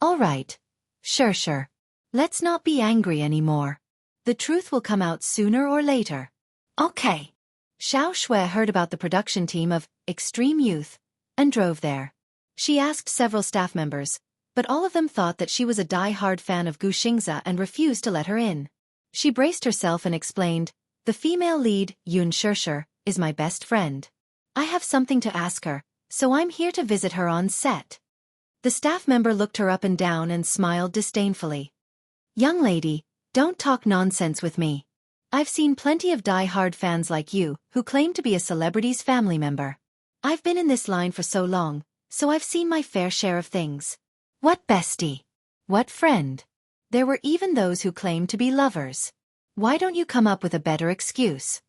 All right, Shirshir. Let's not be angry anymore. The truth will come out sooner or later. Okay. Xiao Shui heard about the production team of Extreme Youth and drove there. She asked several staff members, but all of them thought that she was a die-hard fan of Gu Xingze and refused to let her in. She braced herself and explained, the female lead, Yoon Shirshir, is my best friend. I have something to ask her, so I'm here to visit her on set. The staff member looked her up and down and smiled disdainfully. Young lady, don't talk nonsense with me. I've seen plenty of die-hard fans like you who claim to be a celebrity's family member. I've been in this line for so long, so I've seen my fair share of things. What bestie? What friend? There were even those who claimed to be lovers. Why don't you come up with a better excuse?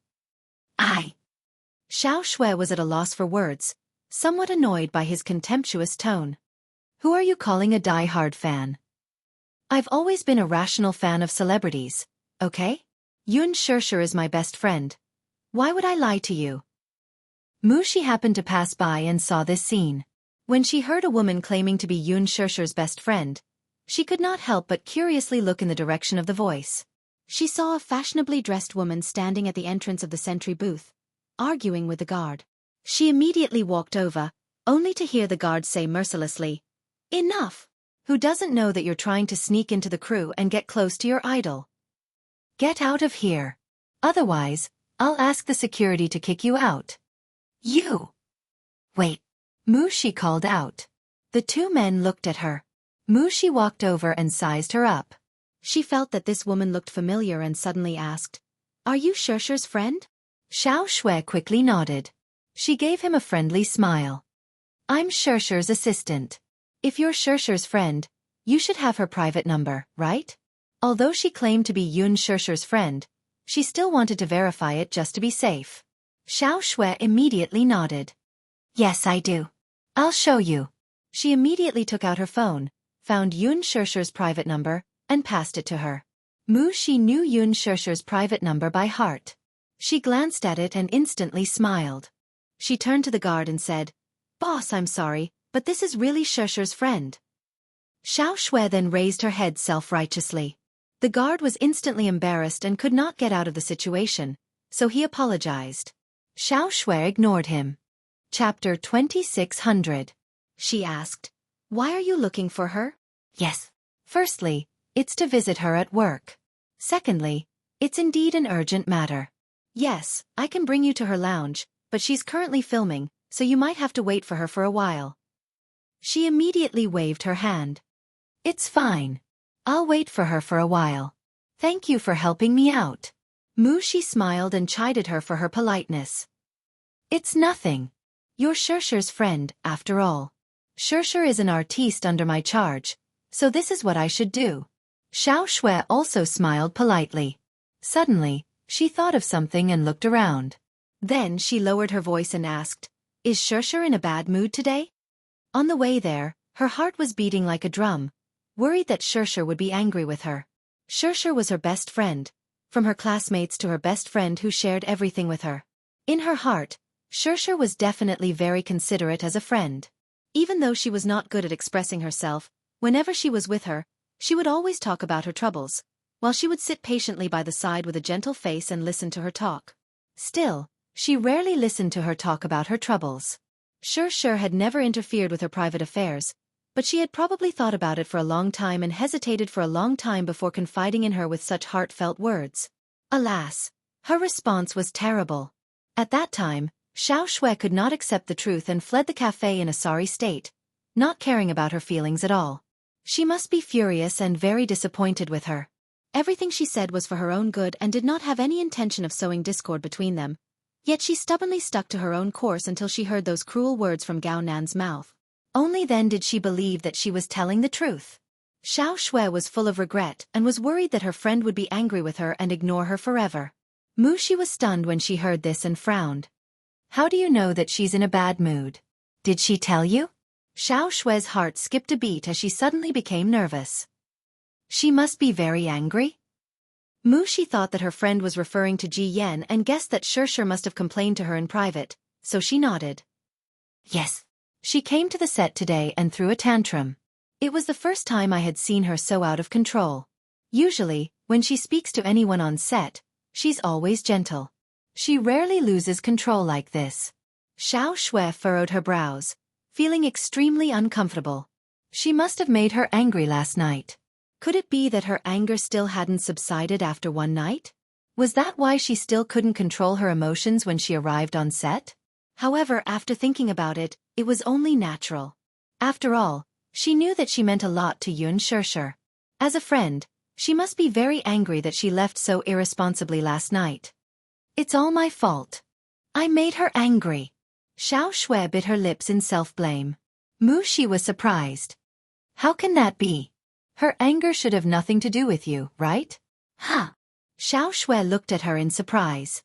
Xiao Shui was at a loss for words, somewhat annoyed by his contemptuous tone. Who are you calling a die-hard fan? I've always been a rational fan of celebrities, okay? Yoon Shirshir is my best friend. Why would I lie to you? Moo Shi happened to pass by and saw this scene. When she heard a woman claiming to be Yoon Shirshir's best friend, she could not help but curiously look in the direction of the voice. She saw a fashionably dressed woman standing at the entrance of the sentry booth, arguing with the guard. She immediately walked over, only to hear the guard say mercilessly, Enough! Who doesn't know that you're trying to sneak into the crew and get close to your idol? Get out of here. Otherwise, I'll ask the security to kick you out. You! Wait. Moo Shi called out. The two men looked at her. Moo Shi walked over and sized her up. She felt that this woman looked familiar and suddenly asked, Are you Shirshir's friend? Xiao Shui quickly nodded. She gave him a friendly smile. I'm Shirshir's assistant. If you're Shirshir's friend, you should have her private number, right? Although she claimed to be Yoon Shirshir's friend, she still wanted to verify it just to be safe. Xiao Shui immediately nodded. Yes, I do. I'll show you. She immediately took out her phone, found Yoon Shirshir's private number, and passed it to her. Moo Shi knew Yoon Shirshir's private number by heart. She glanced at it and instantly smiled. She turned to the guard and said, Boss, I'm sorry, but this is really Shirshir's friend. Xiao Shui then raised her head self-righteously. The guard was instantly embarrassed and could not get out of the situation, so he apologized. Xiao Shui ignored him. Chapter 2600. She asked, Why are you looking for her? Yes. Firstly, it's to visit her at work. Secondly, it's indeed an urgent matter. Yes, I can bring you to her lounge, but she's currently filming, so you might have to wait for her for a while. She immediately waved her hand. It's fine. I'll wait for her for a while. Thank you for helping me out. Moo Shi smiled and chided her for her politeness. It's nothing. You're Shirshir's friend, after all. Shirshir is an artiste under my charge, so this is what I should do. Xiao Shui also smiled politely. Suddenly, she thought of something and looked around. Then she lowered her voice and asked, Is Shirshir in a bad mood today? On the way there, her heart was beating like a drum, worried that Shirshir would be angry with her. Shirshir was her best friend, from her classmates to her best friend who shared everything with her. In her heart, Shirshir was definitely very considerate as a friend. Even though she was not good at expressing herself, whenever she was with her, she would always talk about her troubles, while she would sit patiently by the side with a gentle face and listen to her talk. Still, she rarely listened to her talk about her troubles. Shirshir had never interfered with her private affairs, but she had probably thought about it for a long time and hesitated for a long time before confiding in her with such heartfelt words. Alas, her response was terrible. At that time, Xiao Shui could not accept the truth and fled the cafe in a sorry state, not caring about her feelings at all. She must be furious and very disappointed with her. Everything she said was for her own good and did not have any intention of sowing discord between them, Yet she stubbornly stuck to her own course until she heard those cruel words from Gao Nan's mouth. Only then did she believe that she was telling the truth. Xiao Shui was full of regret and was worried that her friend would be angry with her and ignore her forever. Mu Shi was stunned when she heard this and frowned. How do you know that she's in a bad mood? Did she tell you? Xiao Shui's heart skipped a beat as she suddenly became nervous. She must be very angry? Mu Shi thought that her friend was referring to Ji Yan and guessed that Shirshir must have complained to her in private, so she nodded. Yes. She came to the set today and threw a tantrum. It was the first time I had seen her so out of control. Usually, when she speaks to anyone on set, she's always gentle. She rarely loses control like this. Xiao Shui furrowed her brows, feeling extremely uncomfortable. She must have made her angry last night. Could it be that her anger still hadn't subsided after one night? Was that why she still couldn't control her emotions when she arrived on set? However, after thinking about it, it was only natural. After all, she knew that she meant a lot to Yun Shirshir. As a friend, she must be very angry that she left so irresponsibly last night. It's all my fault. I made her angry. Xiao Shui bit her lips in self-blame. Mu Shi was surprised. How can that be? Her anger should have nothing to do with you, right? Huh. Xiao Shui looked at her in surprise.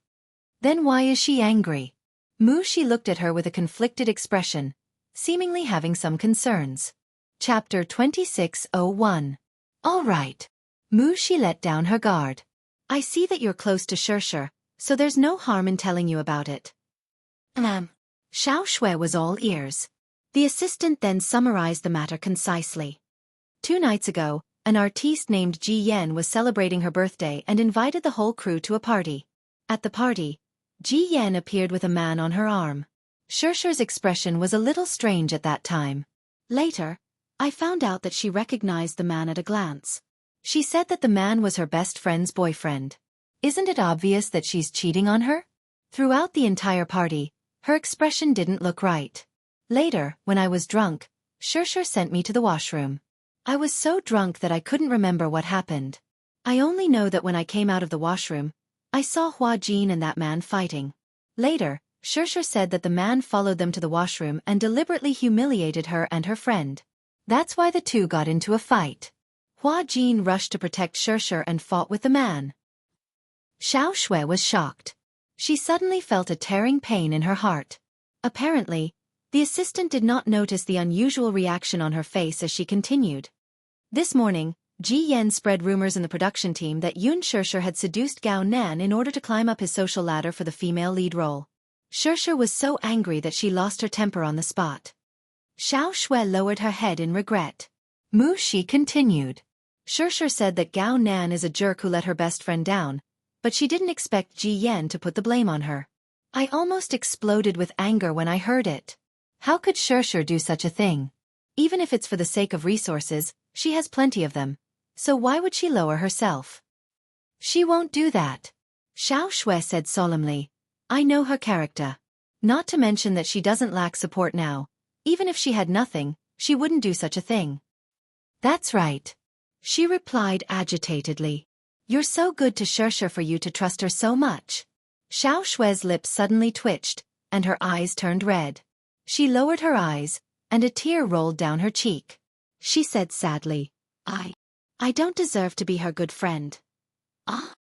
Then why is she angry? Mu Shi looked at her with a conflicted expression, seemingly having some concerns. Chapter 2601. All right. Mu Shi let down her guard. I see that you're close to Shirshir, so there's no harm in telling you about it. Xiao Shui was all ears. The assistant then summarized the matter concisely. 2 nights ago, an artiste named Ji Yan was celebrating her birthday and invited the whole crew to a party. At the party, Ji Yan appeared with a man on her arm. Shirshir's expression was a little strange at that time. Later, I found out that she recognized the man at a glance. She said that the man was her best friend's boyfriend. Isn't it obvious that she's cheating on her? Throughout the entire party, her expression didn't look right. Later, when I was drunk, Shirshir sent me to the washroom. I was so drunk that I couldn't remember what happened. I only know that when I came out of the washroom, I saw Hua Jin and that man fighting. Later, Shirshir said that the man followed them to the washroom and deliberately humiliated her and her friend. That's why the two got into a fight. Hua Jin rushed to protect Shirshir and fought with the man. Xiao Shui was shocked. She suddenly felt a tearing pain in her heart. Apparently, the assistant did not notice the unusual reaction on her face as she continued. This morning, Ji Yan spread rumors in the production team that Yun Shirshir had seduced Gao Nan in order to climb up his social ladder for the female lead role. Shirshir was so angry that she lost her temper on the spot. Xiao Shui lowered her head in regret. Mu Shi continued. Shirshir said that Gao Nan is a jerk who let her best friend down, but she didn't expect Ji Yan to put the blame on her. I almost exploded with anger when I heard it. How could Shirshir do such a thing? Even if it's for the sake of resources, she has plenty of them. So why would she lower herself? She won't do that. Xiao Shui said solemnly. I know her character. Not to mention that she doesn't lack support now. Even if she had nothing, she wouldn't do such a thing. That's right. She replied agitatedly. You're so good to Shirshir for you to trust her so much. Xiao Shui's lips suddenly twitched, and her eyes turned red. She lowered her eyes, and a tear rolled down her cheek. She said sadly, I don't deserve to be her good friend. Ah?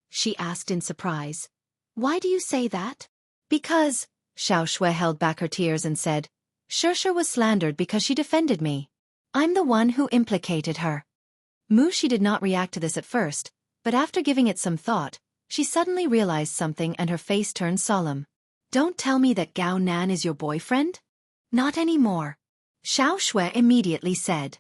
She asked in surprise. Why do you say that? Because, Xiao Shui held back her tears and said, Shirshir was slandered because she defended me. I'm the one who implicated her. Mu Shi did not react to this at first, but after giving it some thought, she suddenly realized something and her face turned solemn. Don't tell me that Gao Nan is your boyfriend? Not anymore. Xiao Shui immediately said.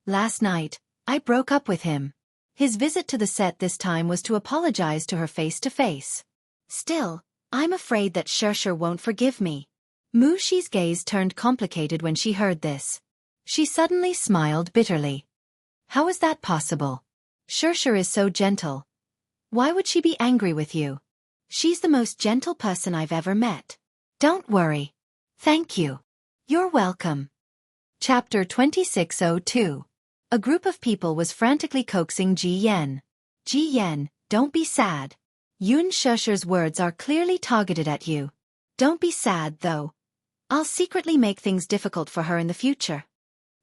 Last night, I broke up with him. His visit to the set this time was to apologize to her face to face. Still, I'm afraid that Shirshir won't forgive me. Mu Shi's gaze turned complicated when she heard this. She suddenly smiled bitterly. How is that possible? Shirshir is so gentle. Why would she be angry with you? She's the most gentle person I've ever met. Don't worry. Thank you. You're welcome. Chapter 2602. A group of people was frantically coaxing Ji Yan. Ji Yan, don't be sad. Yun Shusher's words are clearly targeted at you. Don't be sad, though. I'll secretly make things difficult for her in the future.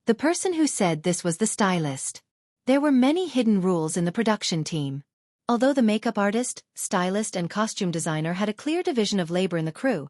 The person who said this was the stylist. There were many hidden rules in the production team. Although the makeup artist, stylist, and costume designer had a clear division of labor in the crew,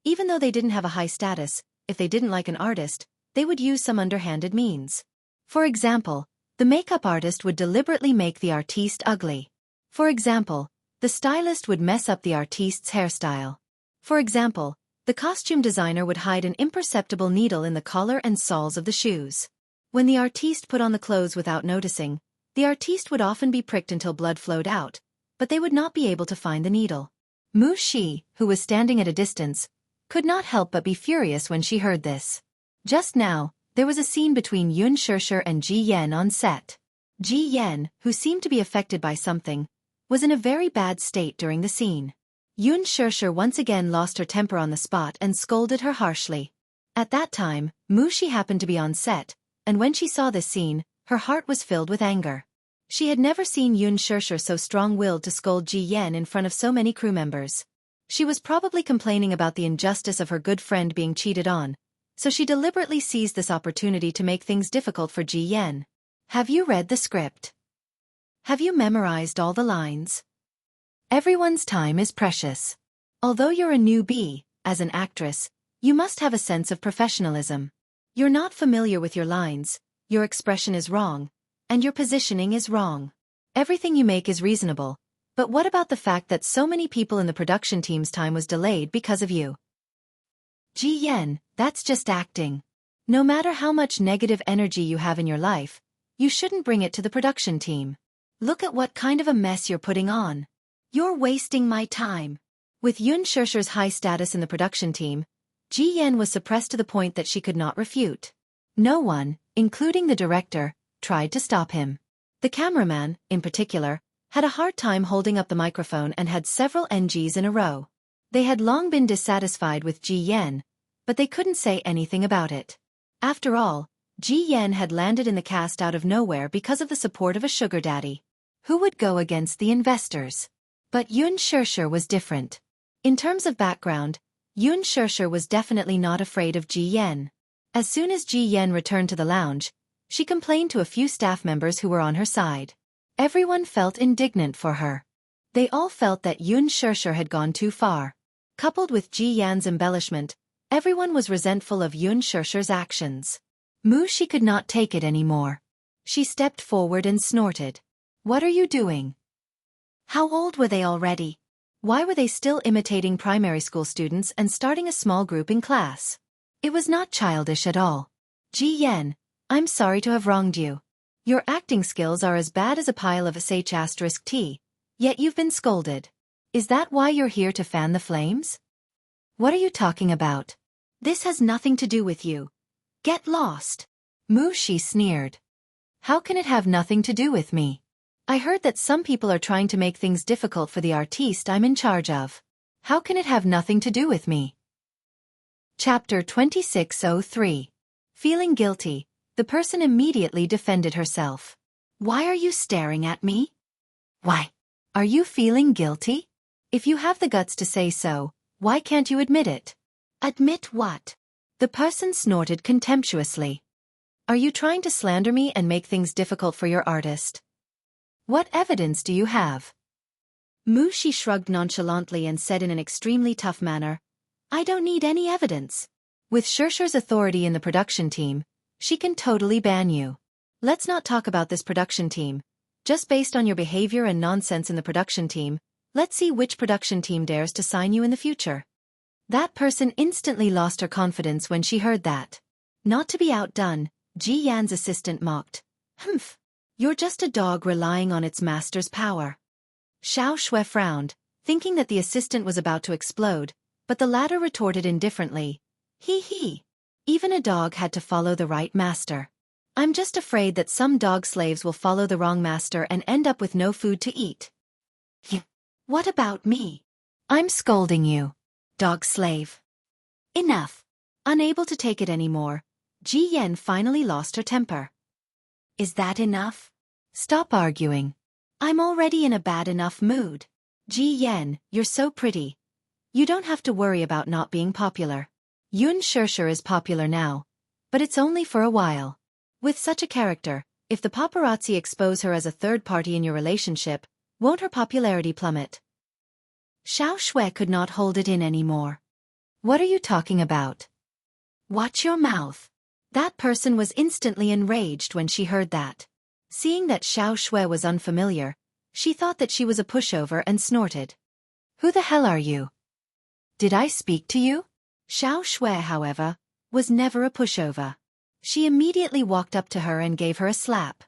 even though they didn't have a high status, if they didn't like an artist, they would use some underhanded means. For example, the makeup artist would deliberately make the artiste ugly. For example, the stylist would mess up the artiste's hairstyle. For example, the costume designer would hide an imperceptible needle in the collar and soles of the shoes. When the artiste put on the clothes without noticing, the artiste would often be pricked until blood flowed out, but they would not be able to find the needle. Mu Shi, who was standing at a distance, could not help but be furious when she heard this. Just now, there was a scene between Yun Shusher and Ji Yen on set. Ji Yen, who seemed to be affected by something, was in a very bad state during the scene. Yun Shusher once again lost her temper on the spot and scolded her harshly. At that time, Mu Shi happened to be on set, and when she saw this scene, her heart was filled with anger. She had never seen Yun Shusher so strong-willed to scold Ji Yen in front of so many crew members. She was probably complaining about the injustice of her good friend being cheated on, so she deliberately seized this opportunity to make things difficult for Ji Yen. Have you read the script? Have you memorized all the lines? Everyone's time is precious. Although you're a newbie, as an actress, you must have a sense of professionalism. You're not familiar with your lines, your expression is wrong, and your positioning is wrong. Everything you make is reasonable, but what about the fact that so many people in the production team's time was delayed because of you? Ji Yen, that's just acting. No matter how much negative energy you have in your life, you shouldn't bring it to the production team. Look at what kind of a mess you're putting on. You're wasting my time. With Yun Shusher's high status in the production team, Ji Yen was suppressed to the point that she could not refute. No one, including the director, tried to stop him. The cameraman, in particular, had a hard time holding up the microphone and had several NGs in a row. They had long been dissatisfied with Ji Yen, but they couldn't say anything about it. After all, Ji Yen had landed in the cast out of nowhere because of the support of a sugar daddy. Who would go against the investors? But Yun Shusher was different. In terms of background, Yun Shusher was definitely not afraid of Ji Yen. As soon as Ji Yen returned to the lounge, she complained to a few staff members who were on her side. Everyone felt indignant for her. They all felt that Yun Shusher had gone too far. Coupled with Ji Yen's embellishment, everyone was resentful of Yun Shusher's actions. Mu Shi could not take it anymore. She stepped forward and snorted. What are you doing? How old were they already? Why were they still imitating primary school students and starting a small group in class? It was not childish at all. Ji Yen, I'm sorry to have wronged you. Your acting skills are as bad as a pile of sh*t, yet you've been scolded. Is that why you're here to fan the flames? What are you talking about? This has nothing to do with you. Get lost. Mu Shi sneered. How can it have nothing to do with me? I heard that some people are trying to make things difficult for the artiste I'm in charge of. How can it have nothing to do with me? Chapter 2603. Feeling guilty, the person immediately defended herself. Why are you staring at me? Why? Are you feeling guilty? If you have the guts to say so, why can't you admit it? Admit what? The person snorted contemptuously. Are you trying to slander me and make things difficult for your artist? What evidence do you have? Mu Shi shrugged nonchalantly and said in an extremely tough manner, I don't need any evidence. With Shusher's authority in the production team, she can totally ban you. Let's not talk about this production team. Just based on your behavior and nonsense in the production team, let's see which production team dares to sign you in the future. That person instantly lost her confidence when she heard that. Not to be outdone, Ji Yan's assistant mocked. Humph. You're just a dog relying on its master's power. Xiao Shui frowned, thinking that the assistant was about to explode, but the latter retorted indifferently. He. Even a dog had to follow the right master. I'm just afraid that some dog slaves will follow the wrong master and end up with no food to eat. What about me? I'm scolding you. Dog slave. Enough. Unable to take it anymore, Ji Yen finally lost her temper. Is that enough? Stop arguing. I'm already in a bad enough mood. Ji Yan, you're so pretty. You don't have to worry about not being popular. Yun Shirshir is popular now, but it's only for a while. With such a character, if the paparazzi expose her as a third party in your relationship, won't her popularity plummet? Xiao Shui could not hold it in anymore. What are you talking about? Watch your mouth. That person was instantly enraged when she heard that. Seeing that Xiao Shui was unfamiliar, she thought that she was a pushover and snorted. Who the hell are you? Did I speak to you? Xiao Shui, however, was never a pushover. She immediately walked up to her and gave her a slap.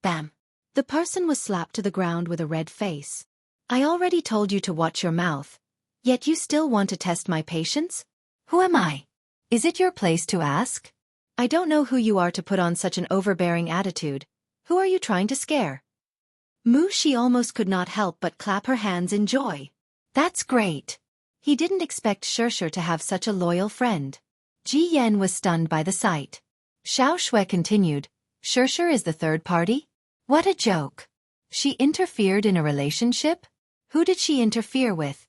Bam! The person was slapped to the ground with a red face. I already told you to watch your mouth, yet you still want to test my patience? Who am I? Is it your place to ask? I don't know who you are to put on such an overbearing attitude. Who are you trying to scare? Mu Shi almost could not help but clap her hands in joy. That's great. He didn't expect Shirshir to have such a loyal friend. Ji Yan was stunned by the sight. Xiao Shui continued, Shirshir is the third party? What a joke. She interfered in a relationship? Who did she interfere with?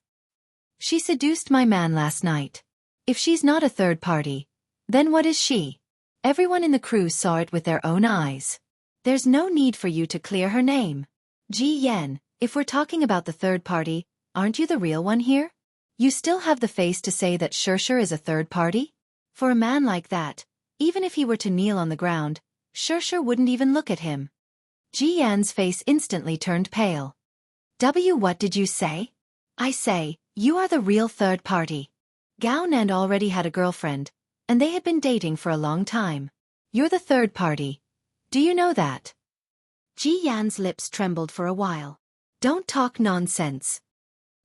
She seduced my man last night. If she's not a third party, then what is she? Everyone in the crew saw it with their own eyes. There's no need for you to clear her name. Ji Yan, if we're talking about the third party, aren't you the real one here? You still have the face to say that Shirshir is a third party? For a man like that, even if he were to kneel on the ground, Shirshir wouldn't even look at him. Ji Yan's face instantly turned pale. What did you say? I say, you are the real third party. Gao Nan already had a girlfriend, and they had been dating for a long time. You're the third party. Do you know that? Ji Yan's lips trembled for a while. Don't talk nonsense.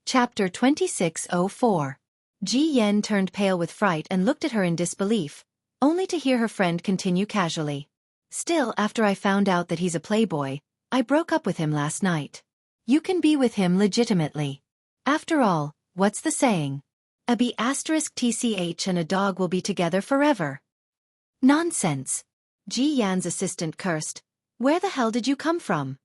Chapter 2604. Ji Yan turned pale with fright and looked at her in disbelief, only to hear her friend continue casually. Still, after I found out that he's a playboy, I broke up with him last night. You can be with him legitimately. After all, what's the saying? A B*TCH and a dog will be together forever. Nonsense. Ji Yan's assistant cursed. Where the hell did you come from?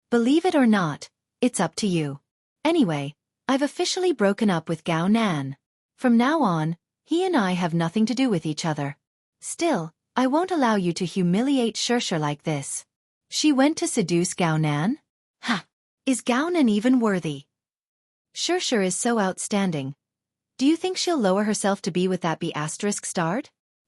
Believe it or not, it's up to you. Anyway, I've officially broken up with Gao Nan. From now on, he and I have nothing to do with each other. Still, I won't allow you to humiliate Shirshir like this. She went to seduce Gao Nan? Ha! Is Gao Nan even worthy? Shirshir is so outstanding. Do you think she'll lower herself to be with that B*****?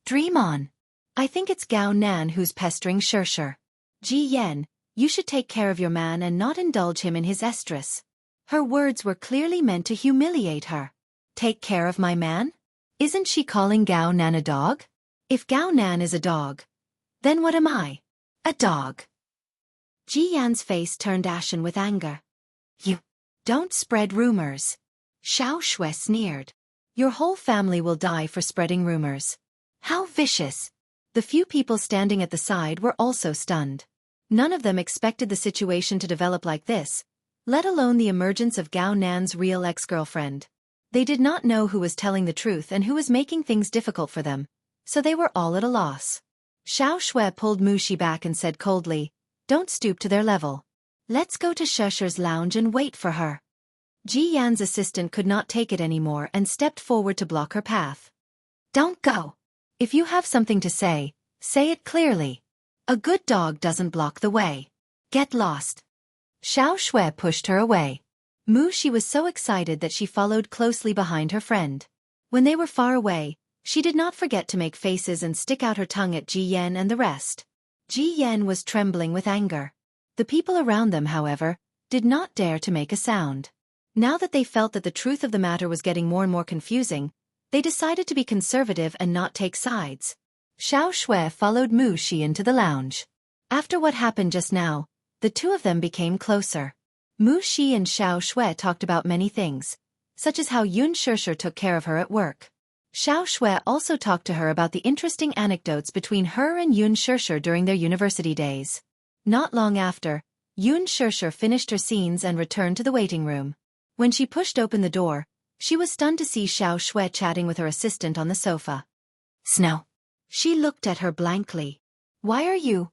Dream on. I think it's Gao Nan who's pestering Shirshir. Ji Yan, you should take care of your man and not indulge him in his estrus. Her words were clearly meant to humiliate her. Take care of my man? Isn't she calling Gao Nan a dog? If Gao Nan is a dog, then what am I? A dog. Ji Yan's face turned ashen with anger. You don't spread rumors. Xiao Shui sneered. Your whole family will die for spreading rumors. How vicious. The few people standing at the side were also stunned. None of them expected the situation to develop like this, let alone the emergence of Gao Nan's real ex-girlfriend. They did not know who was telling the truth and who was making things difficult for them, so they were all at a loss. Xiao Shui pulled Mu Shi back and said coldly, Don't stoop to their level. Let's go to Shirshir's lounge and wait for her. Ji Yan's assistant could not take it anymore and stepped forward to block her path. Don't go. If you have something to say it clearly. A good dog doesn't block the way. Get lost. Xiao Shui pushed her away. Mu Shi was so excited that she followed closely behind her friend. When they were far away, she did not forget to make faces and stick out her tongue at Ji Yan and the rest. Ji Yan was trembling with anger. The people around them, however, did not dare to make a sound. Now that they felt that the truth of the matter was getting more and more confusing, they decided to be conservative and not take sides. Xiao Shui followed Mu Shi into the lounge. After what happened just now, the two of them became closer. Mu Shi and Xiao Shui talked about many things, such as how Yun Shirshir took care of her at work. Xiao Shui also talked to her about the interesting anecdotes between her and Yun Shirshir during their university days. Not long after, Yun Shirshir finished her scenes and returned to the waiting room. When she pushed open the door, she was stunned to see Xiao Shui chatting with her assistant on the sofa. Snow. She looked at her blankly. Why are you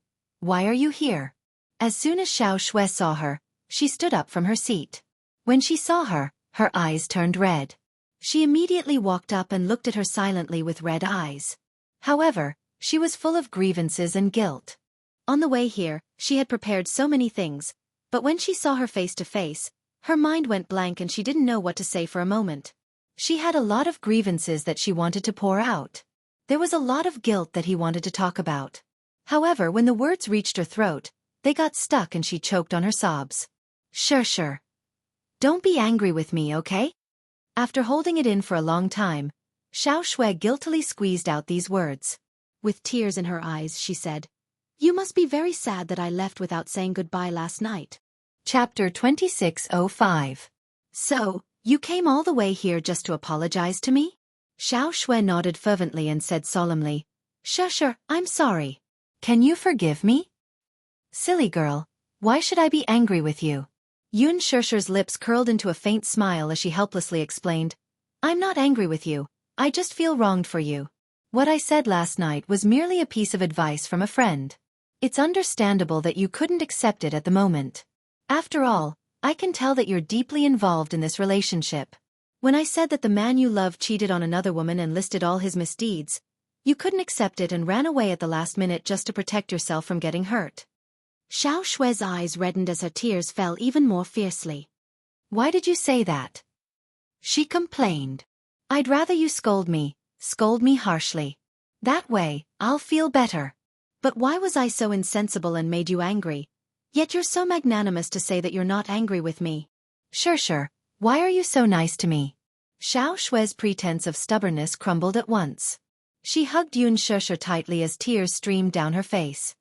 here? As soon as Xiao Shui saw her, she stood up from her seat. When she saw her, her eyes turned red. She immediately walked up and looked at her silently with red eyes. However, she was full of grievances and guilt. On the way here, she had prepared so many things, but when she saw her face to face, her mind went blank and she didn't know what to say for a moment. She had a lot of grievances that she wanted to pour out. There was a lot of guilt that he wanted to talk about. However, when the words reached her throat, they got stuck and she choked on her sobs. Sure. Don't be angry with me, okay? After holding it in for a long time, Xiao Shui guiltily squeezed out these words. With tears in her eyes, she said, "You must be very sad that I left without saying goodbye last night." Chapter 26:05. So, you came all the way here just to apologize to me? Xiao Shui nodded fervently and said solemnly, Sure, I'm sorry. Can you forgive me? Silly girl, why should I be angry with you? Yun Shishi's lips curled into a faint smile as she helplessly explained, I'm not angry with you, I just feel wronged for you. What I said last night was merely a piece of advice from a friend. It's understandable that you couldn't accept it at the moment. After all, I can tell that you're deeply involved in this relationship. When I said that the man you love cheated on another woman and listed all his misdeeds, you couldn't accept it and ran away at the last minute just to protect yourself from getting hurt. Xiao Shui's eyes reddened as her tears fell even more fiercely. Why did you say that? She complained. I'd rather you scold me harshly. That way, I'll feel better. But why was I so insensible and made you angry? Yet you're so magnanimous to say that you're not angry with me. Sure, why are you so nice to me? Xiao Shui's pretense of stubbornness crumbled at once. She hugged Yun Shisha tightly as tears streamed down her face.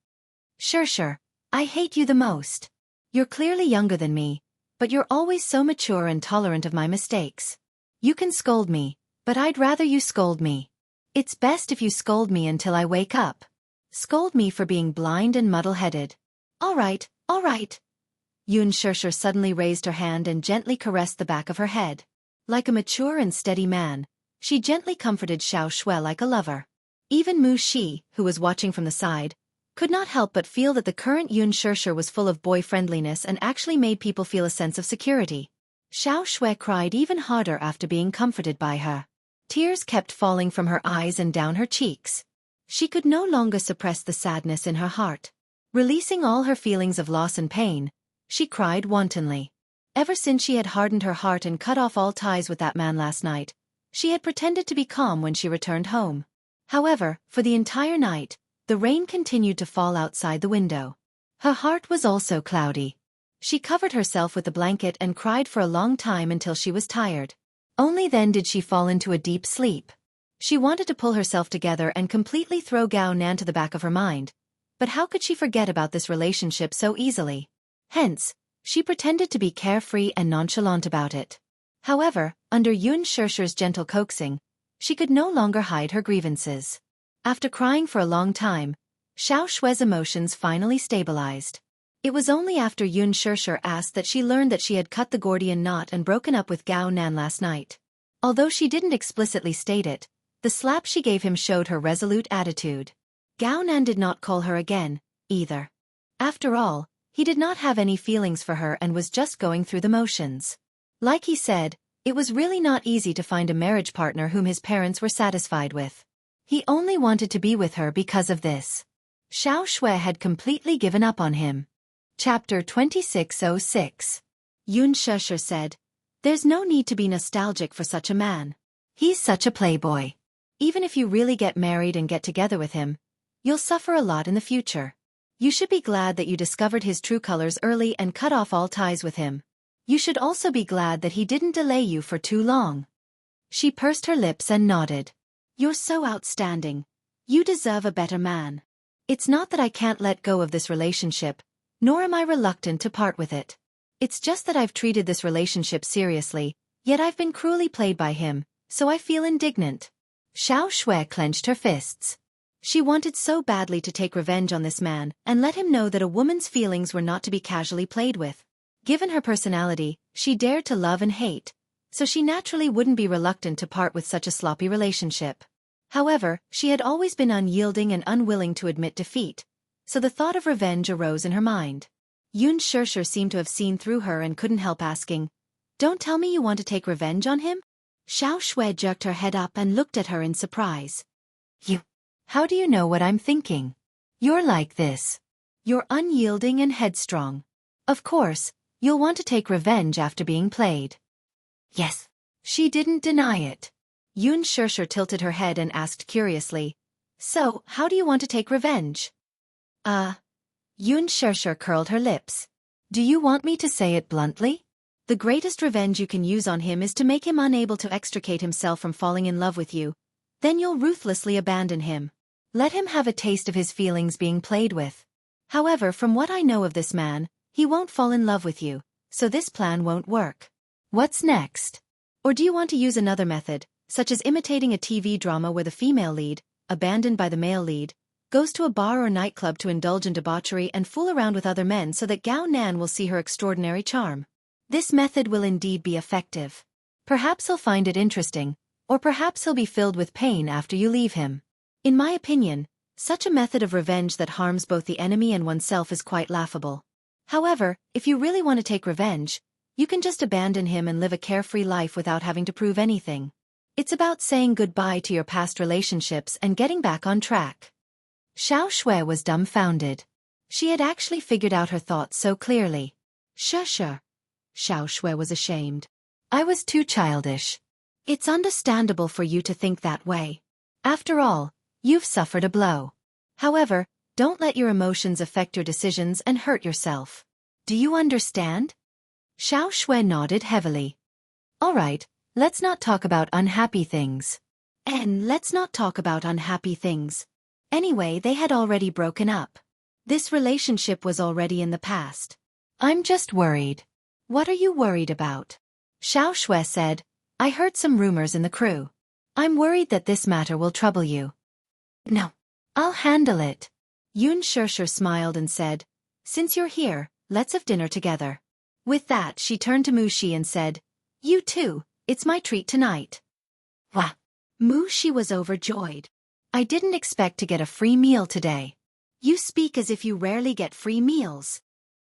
Sure, I hate you the most. You're clearly younger than me, but you're always so mature and tolerant of my mistakes. You can scold me, but I'd rather you scold me. It's best if you scold me until I wake up. Scold me for being blind and muddle-headed. All right. Yun Shisha suddenly raised her hand and gently caressed the back of her head. Like a mature and steady man, she gently comforted Xiao Shui like a lover. Even Mu Shi, who was watching from the side, could not help but feel that the current Yun Shisha was full of boy-friendliness and actually made people feel a sense of security. Xiao Shui cried even harder after being comforted by her. Tears kept falling from her eyes and down her cheeks. She could no longer suppress the sadness in her heart. Releasing all her feelings of loss and pain, she cried wantonly. Ever since she had hardened her heart and cut off all ties with that man last night, she had pretended to be calm when she returned home. However, for the entire night, the rain continued to fall outside the window. Her heart was also cloudy. She covered herself with the blanket and cried for a long time until she was tired. Only then did she fall into a deep sleep. She wanted to pull herself together and completely throw Gao Nan to the back of her mind. But how could she forget about this relationship so easily? Hence, she pretended to be carefree and nonchalant about it. However, under Yun Shishi's gentle coaxing, she could no longer hide her grievances. After crying for a long time, Xiao Shui's emotions finally stabilized. It was only after Yun Shishi asked that she learned that she had cut the Gordian knot and broken up with Gao Nan last night. Although she didn't explicitly state it, the slap she gave him showed her resolute attitude. Gao Nan did not call her again, either. After all, he did not have any feelings for her and was just going through the motions. Like he said, it was really not easy to find a marriage partner whom his parents were satisfied with. He only wanted to be with her because of this. Xiao Shui had completely given up on him. Chapter 26:06. Yun Shishi said, There's no need to be nostalgic for such a man. He's such a playboy. Even if you really get married and get together with him, you'll suffer a lot in the future. You should be glad that you discovered his true colors early and cut off all ties with him. You should also be glad that he didn't delay you for too long. She pursed her lips and nodded. You're so outstanding. You deserve a better man. It's not that I can't let go of this relationship, nor am I reluctant to part with it. It's just that I've treated this relationship seriously, yet I've been cruelly played by him, so I feel indignant. Xiao Shui clenched her fists. She wanted so badly to take revenge on this man and let him know that a woman's feelings were not to be casually played with. Given her personality, she dared to love and hate, so she naturally wouldn't be reluctant to part with such a sloppy relationship. However, she had always been unyielding and unwilling to admit defeat, so the thought of revenge arose in her mind. Yun Shishi seemed to have seen through her and couldn't help asking, Don't tell me you want to take revenge on him? Xiao Shui jerked her head up and looked at her in surprise. You. How do you know what I'm thinking? You're like this. You're unyielding and headstrong. Of course, you'll want to take revenge after being played. Yes. She didn't deny it. Yun Shirshir tilted her head and asked curiously, So, how do you want to take revenge? Yun Shirshir curled her lips. Do you want me to say it bluntly? The greatest revenge you can use on him is to make him unable to extricate himself from falling in love with you. Then you'll ruthlessly abandon him. Let him have a taste of his feelings being played with. However, from what I know of this man, he won't fall in love with you, so this plan won't work. What's next? Or do you want to use another method, such as imitating a TV drama where the female lead, abandoned by the male lead, goes to a bar or nightclub to indulge in debauchery and fool around with other men so that Gao Nan will see her extraordinary charm? This method will indeed be effective. Perhaps he'll find it interesting, or perhaps he'll be filled with pain after you leave him. In my opinion, such a method of revenge that harms both the enemy and oneself is quite laughable. However, if you really want to take revenge, you can just abandon him and live a carefree life without having to prove anything. It's about saying goodbye to your past relationships and getting back on track. Xiao Shui was dumbfounded. She had actually figured out her thoughts so clearly. Sure. Xiao Shui was ashamed. I was too childish. It's understandable for you to think that way. After all, you've suffered a blow. However, don't let your emotions affect your decisions and hurt yourself. Do you understand? Xiao Shui nodded heavily. All right, let's not talk about unhappy things. And let's not talk about unhappy things. Anyway, they had already broken up. This relationship was already in the past. I'm just worried. What are you worried about? Xiao Shui said, I heard some rumors in the crew. I'm worried that this matter will trouble you. No. I'll handle it. Yun Shirshir smiled and said, Since you're here, let's have dinner together. With that, she turned to Mu Shi and said, You too, it's my treat tonight. Wah! Mu Shi was overjoyed. I didn't expect to get a free meal today. You speak as if you rarely get free meals.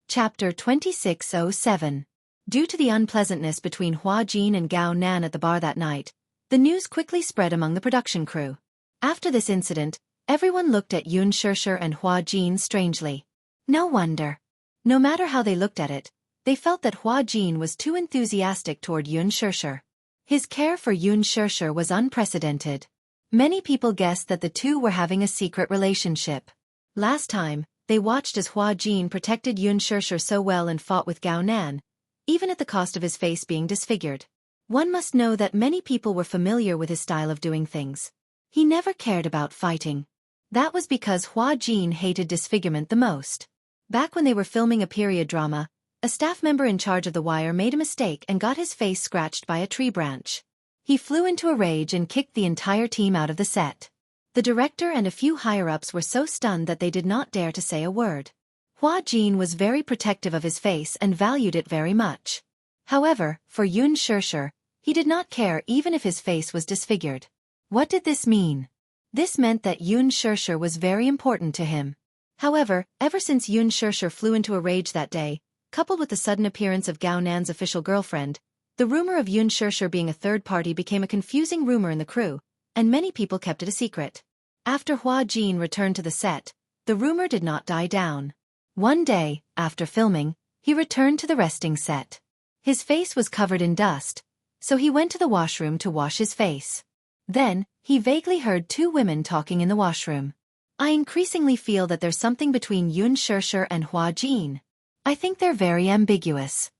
Chapter 2607. Due to the unpleasantness between Hua Jin and Gao Nan at the bar that night, the news quickly spread among the production crew. After this incident, everyone looked at Yun Shirshir and Hua Jin strangely. No wonder. No matter how they looked at it, they felt that Hua Jin was too enthusiastic toward Yun Shirshir. His care for Yun Shirshir was unprecedented. Many people guessed that the two were having a secret relationship. Last time, they watched as Hua Jin protected Yun Shirshir so well and fought with Gao Nan, even at the cost of his face being disfigured. One must know that many people were familiar with his style of doing things. He never cared about fighting. That was because Hua Jin hated disfigurement the most. Back when they were filming a period drama, a staff member in charge of the wire made a mistake and got his face scratched by a tree branch. He flew into a rage and kicked the entire team out of the set. The director and a few higher-ups were so stunned that they did not dare to say a word. Hua Jin was very protective of his face and valued it very much. However, for Yun Shirshir, he did not care even if his face was disfigured. What did this mean? This meant that Yun Shirshir was very important to him. However, ever since Yun Shirshir flew into a rage that day, coupled with the sudden appearance of Gao Nan's official girlfriend, the rumor of Yun Shirshir being a third party became a confusing rumor in the crew, and many people kept it a secret. After Hua Jin returned to the set, the rumor did not die down. One day, after filming, he returned to the resting set. His face was covered in dust, so he went to the washroom to wash his face. Then, he vaguely heard two women talking in the washroom. I increasingly feel that there's something between Yun Shirshir and Hua Jin. I think they're very ambiguous.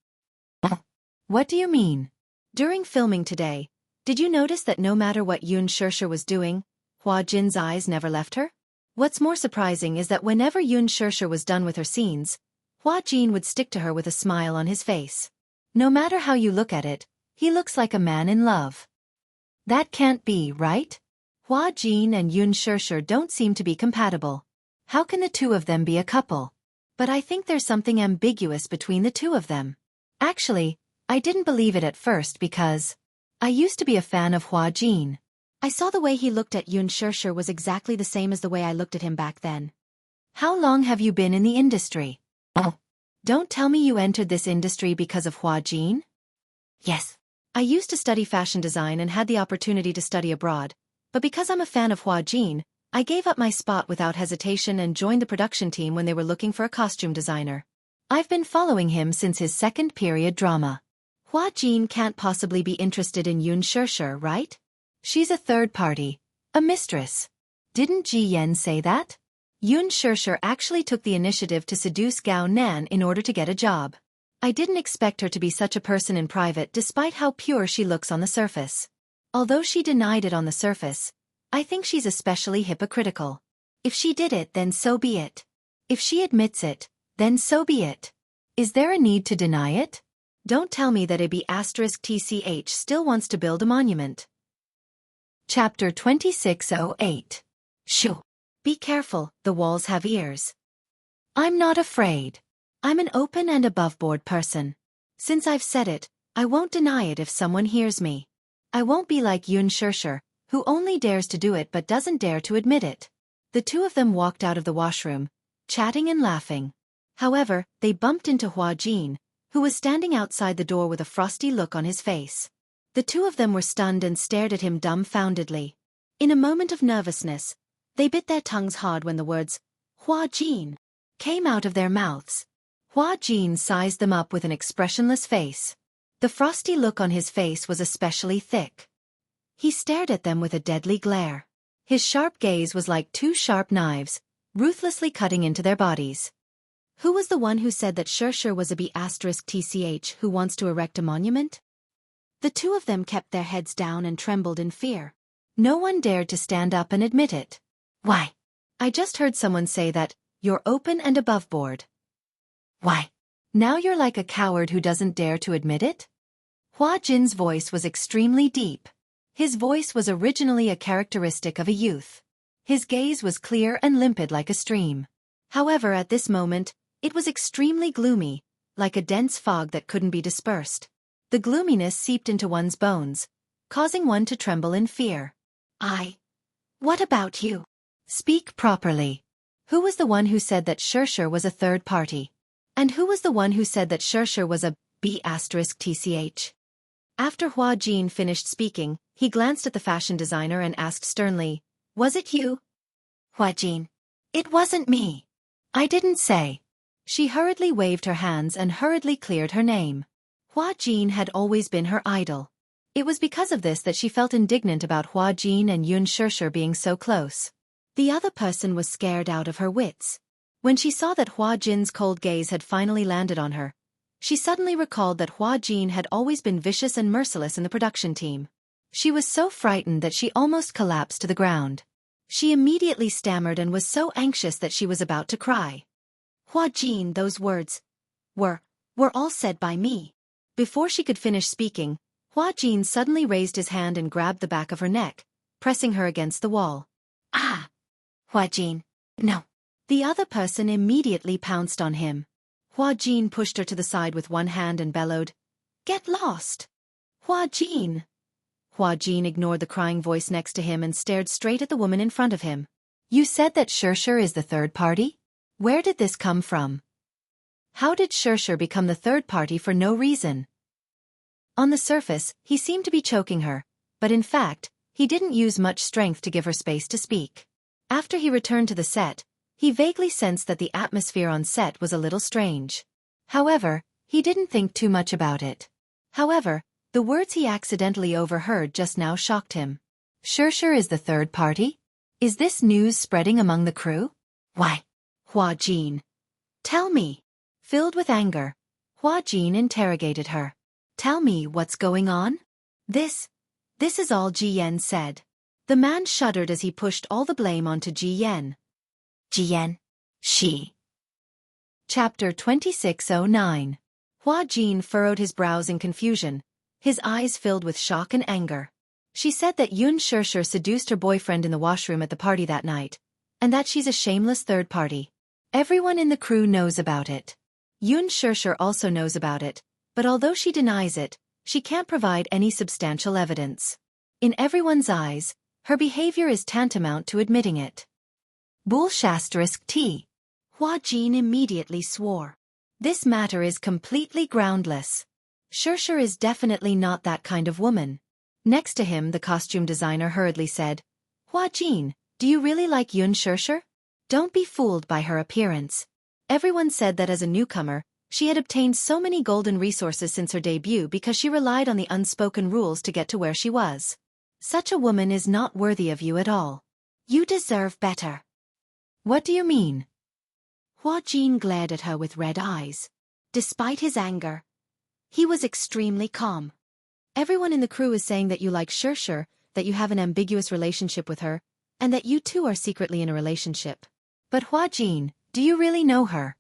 What do you mean? During filming today, did you notice that no matter what Yun Shirshir was doing, Hua Jin's eyes never left her? What's more surprising is that whenever Yun Shirshir was done with her scenes, Hua Jin would stick to her with a smile on his face. No matter how you look at it, he looks like a man in love. That can't be, right? Hua Jin and Yun Shirshir don't seem to be compatible. How can the two of them be a couple? But I think there's something ambiguous between the two of them. Actually, I didn't believe it at first because I used to be a fan of Hua Jin. I saw the way he looked at Yun Shirshir was exactly the same as the way I looked at him back then. How long have you been in the industry? Oh. Don't tell me you entered this industry because of Hua Jin? Yes. I used to study fashion design and had the opportunity to study abroad, but because I'm a fan of Hua Jin, I gave up my spot without hesitation and joined the production team when they were looking for a costume designer. I've been following him since his second period drama. Hua Jin can't possibly be interested in Yoon Shirshir, right? She's a third party, a mistress. Didn't Ji Yen say that? Yoon Shirshir actually took the initiative to seduce Gao Nan in order to get a job. I didn't expect her to be such a person in private despite how pure she looks on the surface. Although she denied it on the surface, I think she's especially hypocritical. If she did it, then so be it. If she admits it, then so be it. Is there a need to deny it? Don't tell me that AB*TCH still wants to build a monument. Chapter 2608. Shoo. Be careful, the walls have ears. I'm not afraid. I'm an open and above-board person. Since I've said it, I won't deny it if someone hears me. I won't be like Yoon Shirshir, who only dares to do it but doesn't dare to admit it. The two of them walked out of the washroom, chatting and laughing. However, they bumped into Hua Jin, who was standing outside the door with a frosty look on his face. The two of them were stunned and stared at him dumbfoundedly. In a moment of nervousness, they bit their tongues hard when the words, Hua Jin, came out of their mouths. Hua Jin sized them up with an expressionless face. The frosty look on his face was especially thick. He stared at them with a deadly glare. His sharp gaze was like two sharp knives, ruthlessly cutting into their bodies. Who was the one who said that Shirshir was a B*TCH who wants to erect a monument? The two of them kept their heads down and trembled in fear. No one dared to stand up and admit it. Why? I just heard someone say that, you're open and above board. Why? Now you're like a coward who doesn't dare to admit it? Hua Jin's voice was extremely deep. His voice was originally a characteristic of a youth. His gaze was clear and limpid like a stream. However, at this moment, it was extremely gloomy, like a dense fog that couldn't be dispersed. The gloominess seeped into one's bones, causing one to tremble in fear. What about you? Speak properly. Who was the one who said that Shirshir was a third party? And who was the one who said that Shirshir was a B*TCH? After Hua Jin finished speaking, he glanced at the fashion designer and asked sternly, Was it you? Hua Jin. It wasn't me. I didn't say. She hurriedly waved her hands and hurriedly cleared her name. Hua Jin had always been her idol. It was because of this that she felt indignant about Hua Jin and Yoon Shirshir being so close. The other person was scared out of her wits. When she saw that Hua Jin's cold gaze had finally landed on her, she suddenly recalled that Hua Jin had always been vicious and merciless in the production team. She was so frightened that she almost collapsed to the ground. She immediately stammered and was so anxious that she was about to cry. Hua Jin, those words were all said by me. Before she could finish speaking, Hua Jin suddenly raised his hand and grabbed the back of her neck, pressing her against the wall. Ah! Hua Jin, no. The other person immediately pounced on him. Hua Jin pushed her to the side with one hand and bellowed, Get lost! Hua Jin! Hua Jin ignored the crying voice next to him and stared straight at the woman in front of him. You said that Shirshir is the third party? Where did this come from? How did Shirshir become the third party for no reason? On the surface, he seemed to be choking her, but in fact, he didn't use much strength to give her space to speak. After he returned to the set, he vaguely sensed that the atmosphere on set was a little strange. However, he didn't think too much about it. However, the words he accidentally overheard just now shocked him. Shirshir is the third party? Is this news spreading among the crew? Why? Hua Jin. Tell me. Filled with anger, Hua Jin interrogated her. Tell me what's going on? This is all Ji Yen said. The man shuddered as he pushed all the blame onto Ji Yen. Ji Yen. She. Chapter 2609. Hua Jin furrowed his brows in confusion, his eyes filled with shock and anger. She said that Yoon Shirshir seduced her boyfriend in the washroom at the party that night, and that she's a shameless third party. Everyone in the crew knows about it. Yoon Shirshir also knows about it, but although she denies it, she can't provide any substantial evidence. In everyone's eyes, her behavior is tantamount to admitting it. Bull*T. Hua Jin immediately swore. This matter is completely groundless. Shirshir is definitely not that kind of woman. Next to him, the costume designer hurriedly said, Hua Jin, do you really like Yun Shirshir? Don't be fooled by her appearance. Everyone said that as a newcomer, she had obtained so many golden resources since her debut because she relied on the unspoken rules to get to where she was. Such a woman is not worthy of you at all. You deserve better. What do you mean? Hua Jin glared at her with red eyes. Despite his anger, he was extremely calm. Everyone in the crew is saying that you like Shirshir, that you have an ambiguous relationship with her, and that you two are secretly in a relationship. But Hua Jin, do you really know her?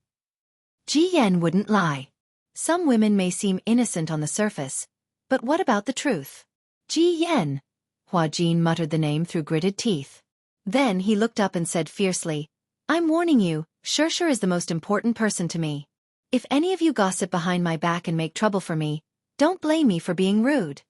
Ji Yan wouldn't lie. Some women may seem innocent on the surface, but what about the truth? Ji Yan. Hua Jin muttered the name through gritted teeth. Then he looked up and said fiercely, I'm warning you, Shirshir is the most important person to me. If any of you gossip behind my back and make trouble for me, don't blame me for being rude.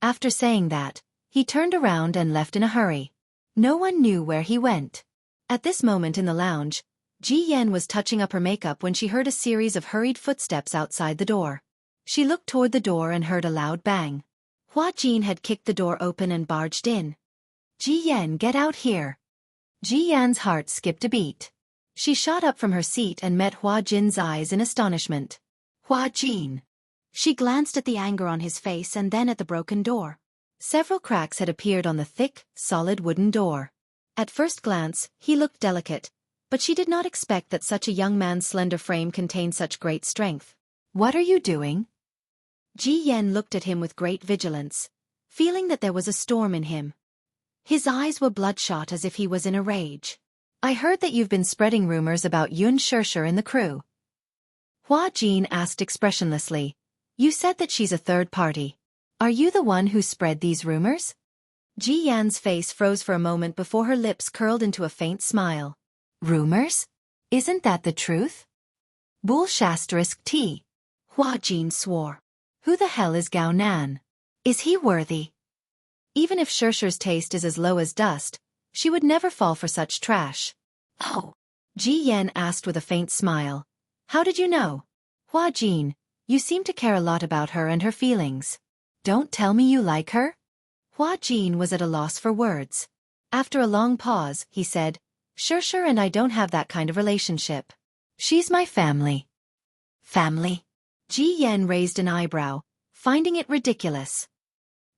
After saying that, he turned around and left in a hurry. No one knew where he went. At this moment in the lounge, Ji Yan was touching up her makeup when she heard a series of hurried footsteps outside the door. She looked toward the door and heard a loud bang. Hua Jin had kicked the door open and barged in. Ji Yan, get out here. Ji Yan's heart skipped a beat. She shot up from her seat and met Hua Jin's eyes in astonishment. Hua Jin. She glanced at the anger on his face and then at the broken door. Several cracks had appeared on the thick, solid wooden door. At first glance, he looked delicate, but she did not expect that such a young man's slender frame contained such great strength. What are you doing? Ji Yan looked at him with great vigilance, feeling that there was a storm in him. His eyes were bloodshot as if he was in a rage. I heard that you've been spreading rumors about Yun Shirshir in the crew. Hua Jin asked expressionlessly. You said that she's a third party. Are you the one who spread these rumors? Ji Yan's face froze for a moment before her lips curled into a faint smile. Rumors? Isn't that the truth? Bull*T. Hua Jin swore. Who the hell is Gao Nan? Is he worthy? Even if Shirshir's taste is as low as dust, she would never fall for such trash. Oh. Ji Yan asked with a faint smile. How did you know? Hua Jin, you seem to care a lot about her and her feelings. Don't tell me you like her? Hua Jin was at a loss for words. After a long pause, he said, Shirshir and I don't have that kind of relationship. She's my family. Family? Ji Yan raised an eyebrow, finding it ridiculous.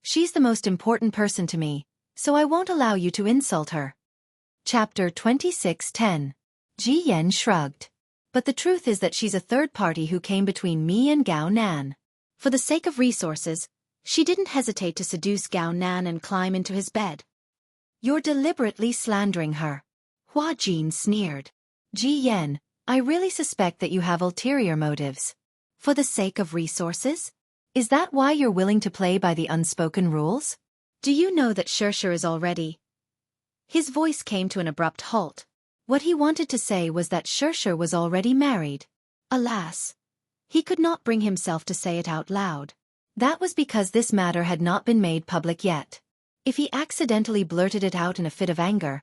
She's the most important person to me, so I won't allow you to insult her. Chapter 26:10. Ji Yan shrugged. But the truth is that she's a third party who came between me and Gao Nan. For the sake of resources, she didn't hesitate to seduce Gao Nan and climb into his bed. You're deliberately slandering her. Hua Jin sneered. Ji Yan, I really suspect that you have ulterior motives. For the sake of resources? Is that why you're willing to play by the unspoken rules? Do you know that Shirshir is already... His voice came to an abrupt halt. What he wanted to say was that Shirshir was already married. Alas, he could not bring himself to say it out loud. That was because this matter had not been made public yet. If he accidentally blurted it out in a fit of anger,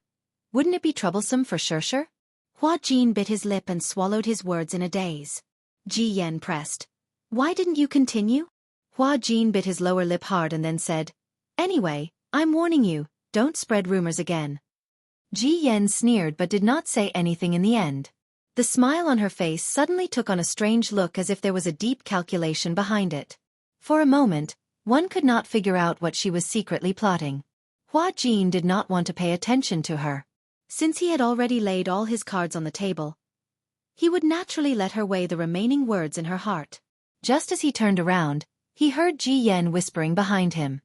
wouldn't it be troublesome for Shirshir? Hua Jin bit his lip and swallowed his words in a daze. Ji Yan pressed. Why didn't you continue? Hua Jin bit his lower lip hard and then said, Anyway, I'm warning you, don't spread rumors again. Ji Yan sneered but did not say anything in the end. The smile on her face suddenly took on a strange look as if there was a deep calculation behind it. For a moment, one could not figure out what she was secretly plotting. Hua Jin did not want to pay attention to her. Since he had already laid all his cards on the table, he would naturally let her weigh the remaining words in her heart. Just as he turned around, he heard Ji Yan whispering behind him.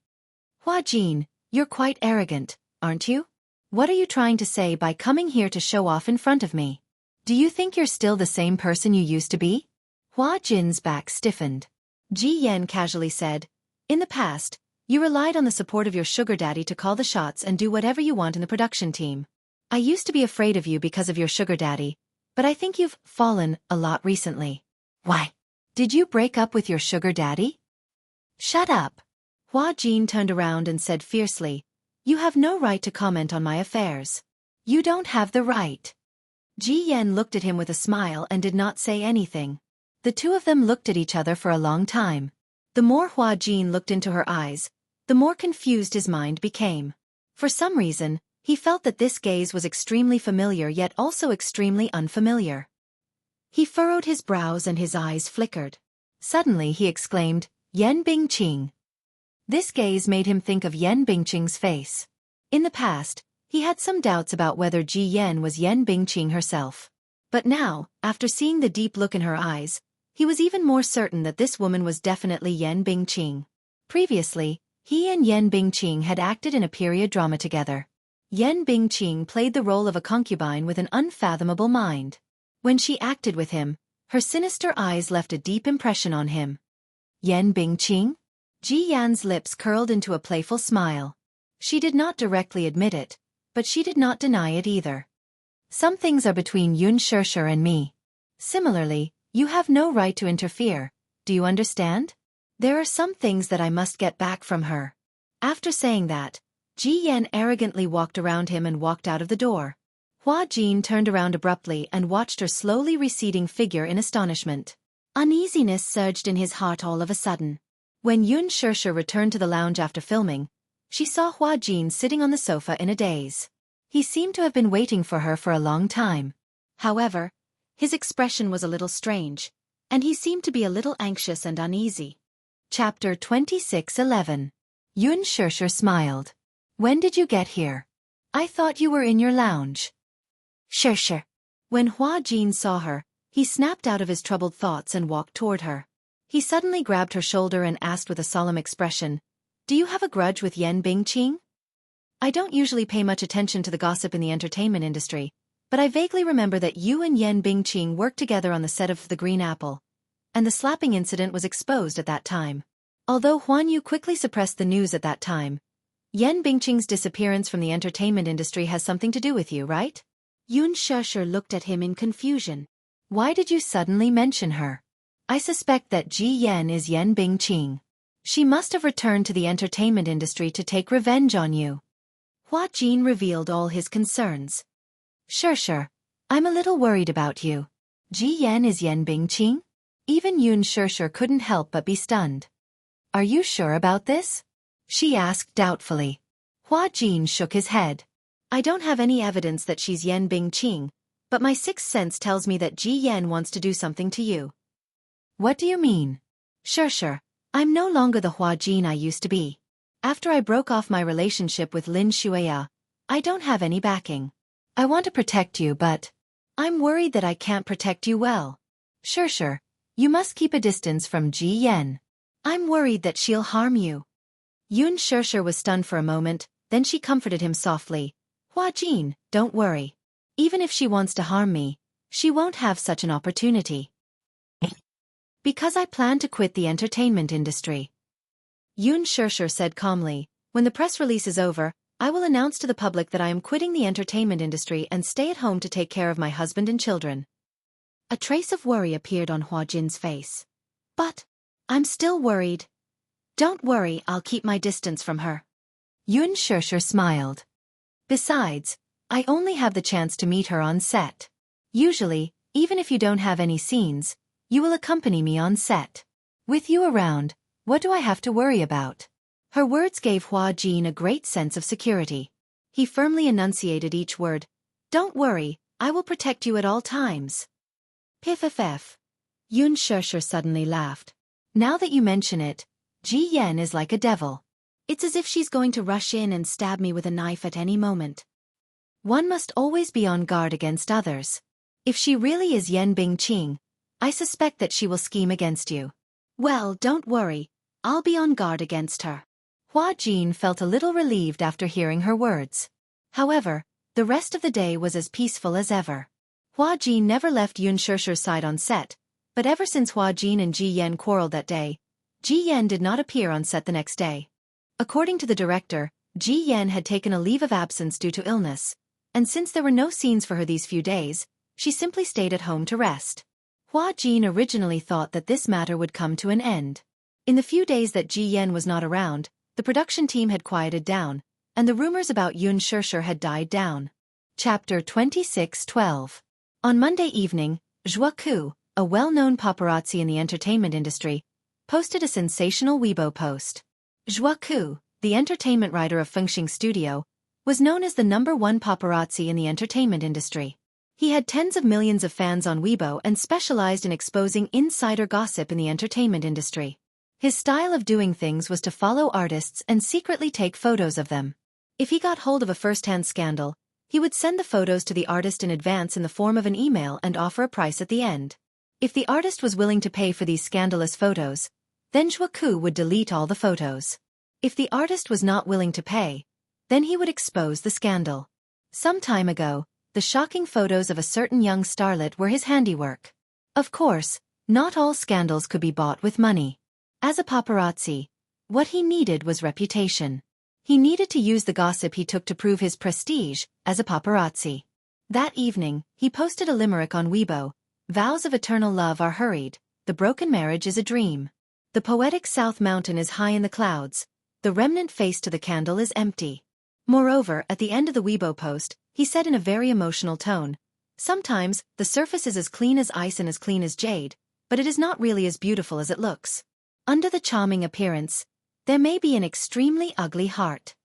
Hua Jin, you're quite arrogant, aren't you? What are you trying to say by coming here to show off in front of me? Do you think you're still the same person you used to be? Hua Jin's back stiffened. Ji Yan casually said, In the past, you relied on the support of your sugar daddy to call the shots and do whatever you want in the production team. I used to be afraid of you because of your sugar daddy, but I think you've fallen a lot recently. Why? Did you break up with your sugar daddy? Shut up. Hua Jin turned around and said fiercely, You have no right to comment on my affairs. You don't have the right. Ji Yan looked at him with a smile and did not say anything. The two of them looked at each other for a long time. The more Hua Jin looked into her eyes, the more confused his mind became. For some reason, he felt that this gaze was extremely familiar yet also extremely unfamiliar. He furrowed his brows and his eyes flickered. Suddenly he exclaimed, "Yan Bingqing." This gaze made him think of Yan Bingqing's face. In the past, he had some doubts about whether Ji Yan was Yan Bingqing herself. But now, after seeing the deep look in her eyes, he was even more certain that this woman was definitely Yan Bingqing. Previously, he and Yan Bingqing had acted in a period drama together. Yan Bingqing played the role of a concubine with an unfathomable mind. When she acted with him, her sinister eyes left a deep impression on him. Yan Bingqing? Ji Yan's lips curled into a playful smile. She did not directly admit it, but she did not deny it either. Some things are between Yun Shirshir and me. Similarly, you have no right to interfere, do you understand? There are some things that I must get back from her. After saying that, Ji Yan arrogantly walked around him and walked out of the door. Hua Jin turned around abruptly and watched her slowly receding figure in astonishment. Uneasiness surged in his heart all of a sudden. When Yun Shirshir returned to the lounge after filming, she saw Hua Jin sitting on the sofa in a daze. He seemed to have been waiting for her for a long time. However, his expression was a little strange, and he seemed to be a little anxious and uneasy. Chapter 26:11. Yun Shirshir smiled. When did you get here? I thought you were in your lounge. Shirshir. When Hua Jin saw her, he snapped out of his troubled thoughts and walked toward her. He suddenly grabbed her shoulder and asked with a solemn expression, "Do you have a grudge with Yan Bingqing?" I don't usually pay much attention to the gossip in the entertainment industry, but I vaguely remember that you and Yan Bingqing worked together on the set of The Green Apple, and the slapping incident was exposed at that time. Although Huan Yu quickly suppressed the news at that time, Yan Bingqing's disappearance from the entertainment industry has something to do with you, right? Yun Shirshir looked at him in confusion. Why did you suddenly mention her? I suspect that Ji Yan is Yan Bingqing. She must have returned to the entertainment industry to take revenge on you. Hua Jin revealed all his concerns. Shirshir, I'm a little worried about you. Ji Yan is Yan Bingqing? Even Yun Shirshir couldn't help but be stunned. Are you sure about this? She asked doubtfully. Hua Jin shook his head. I don't have any evidence that she's Yan Bingqing, but my sixth sense tells me that Ji Yan wants to do something to you. What do you mean? Shirshir, I'm no longer the Hua Jin I used to be. After I broke off my relationship with Lin Shueya, I don't have any backing. I want to protect you, but I'm worried that I can't protect you well. Shirshir, you must keep a distance from Ji Yan. I'm worried that she'll harm you. Yun Shirshir was stunned for a moment, then she comforted him softly. Hua Jin, don't worry. Even if she wants to harm me, she won't have such an opportunity. Because I plan to quit the entertainment industry. Yun Shirshir said calmly, when the press release is over, I will announce to the public that I am quitting the entertainment industry and stay at home to take care of my husband and children. A trace of worry appeared on Hua Jin's face. But I'm still worried. Don't worry, I'll keep my distance from her. Yun Shirshir smiled. Besides, I only have the chance to meet her on set. Usually, even if you don't have any scenes, you will accompany me on set. With you around, what do I have to worry about? Her words gave Hua Jin a great sense of security. He firmly enunciated each word. Don't worry, I will protect you at all times. Piff. Yun Shirshir suddenly laughed. Now that you mention it, Ji Yan is like a devil. It's as if she's going to rush in and stab me with a knife at any moment. One must always be on guard against others. If she really is Yan Bingqing, I suspect that she will scheme against you. Well, don't worry, I'll be on guard against her. Hua Jin felt a little relieved after hearing her words. However, the rest of the day was as peaceful as ever. Hua Jin never left Yun Shirshir's side on set, but ever since Hua Jin and Ji Yan quarreled that day, Ji Yan did not appear on set the next day. According to the director, Ji Yan had taken a leave of absence due to illness, and since there were no scenes for her these few days, she simply stayed at home to rest. Hua Jin originally thought that this matter would come to an end. In the few days that Ji Yan was not around, the production team had quieted down, and the rumors about Yun Shirshir had died down. Chapter 26:12. On Monday evening, Zhua Ku, a well-known paparazzi in the entertainment industry, posted a sensational Weibo post. Zhuaku, the entertainment writer of Fengxing Studio, was known as the #1 paparazzi in the entertainment industry. He had tens of millions of fans on Weibo and specialized in exposing insider gossip in the entertainment industry. His style of doing things was to follow artists and secretly take photos of them. If he got hold of a first-hand scandal, he would send the photos to the artist in advance in the form of an email and offer a price at the end. If the artist was willing to pay for these scandalous photos, then Zhuaku would delete all the photos. If the artist was not willing to pay, then he would expose the scandal. Some time ago, the shocking photos of a certain young starlet were his handiwork. Of course, not all scandals could be bought with money. As a paparazzi, what he needed was reputation. He needed to use the gossip he took to prove his prestige as a paparazzi. That evening, he posted a limerick on Weibo: "Vows of eternal love are hurried, the broken marriage is a dream. The poetic South Mountain is high in the clouds, the remnant face to the candle is empty." Moreover, at the end of the Weibo post, he said in a very emotional tone, "Sometimes, the surface is as clean as ice and as clean as jade, but it is not really as beautiful as it looks. Under the charming appearance, there may be an extremely ugly heart."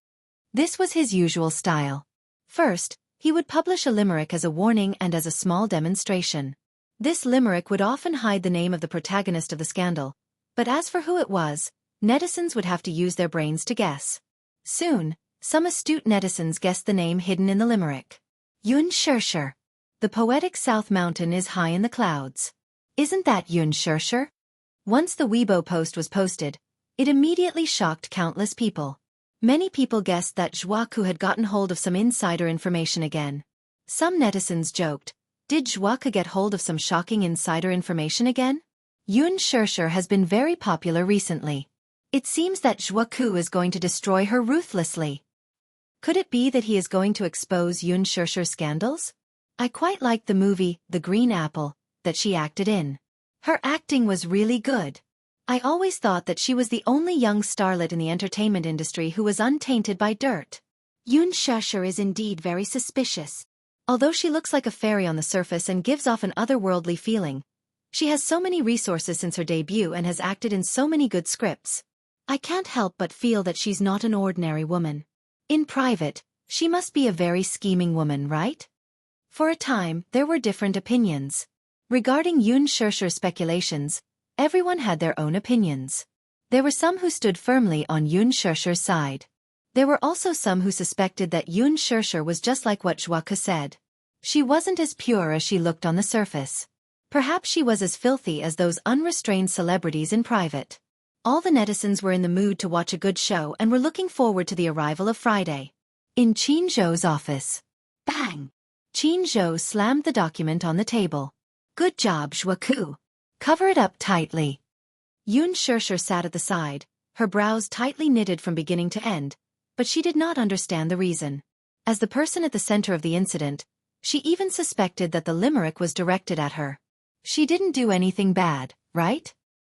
This was his usual style. First, he would publish a limerick as a warning and as a small demonstration. This limerick would often hide the name of the protagonist of the scandal, but as for who it was, netizens would have to use their brains to guess. Soon, some astute netizens guessed the name hidden in the limerick. Yun Shirshir. The poetic South Mountain is high in the clouds. Isn't that Yun Shirshir? Once the Weibo post was posted, it immediately shocked countless people. Many people guessed that Zhuaku had gotten hold of some insider information again. Some netizens joked, "Did Zhuaku get hold of some shocking insider information again?" Yun Shirshir has been very popular recently. It seems that Zhuaku is going to destroy her ruthlessly. Could it be that he is going to expose Yun Shirshir's scandals? I quite liked the movie, The Green Apple, that she acted in. Her acting was really good. I always thought that she was the only young starlet in the entertainment industry who was untainted by dirt. Yun Shirshir is indeed very suspicious. Although she looks like a fairy on the surface and gives off an otherworldly feeling, she has so many resources since her debut and has acted in so many good scripts. I can't help but feel that she's not an ordinary woman. In private, she must be a very scheming woman, right? For a time, there were different opinions. Regarding Yun Shirshir's speculations, everyone had their own opinions. There were some who stood firmly on Yun Shirshir's side. There were also some who suspected that Yun Shirshir was just like what Zhuaku said. She wasn't as pure as she looked on the surface. Perhaps she was as filthy as those unrestrained celebrities in private. All the netizens were in the mood to watch a good show and were looking forward to the arrival of Friday. In Qin Zhou's office. Bang! Qin Zhou slammed the document on the table. "Good job, Zhuaku. Cover it up tightly." Yun Shirshir sat at the side, her brows tightly knitted from beginning to end, but she did not understand the reason. As the person at the center of the incident, she even suspected that the limerick was directed at her. She didn't do anything bad, right?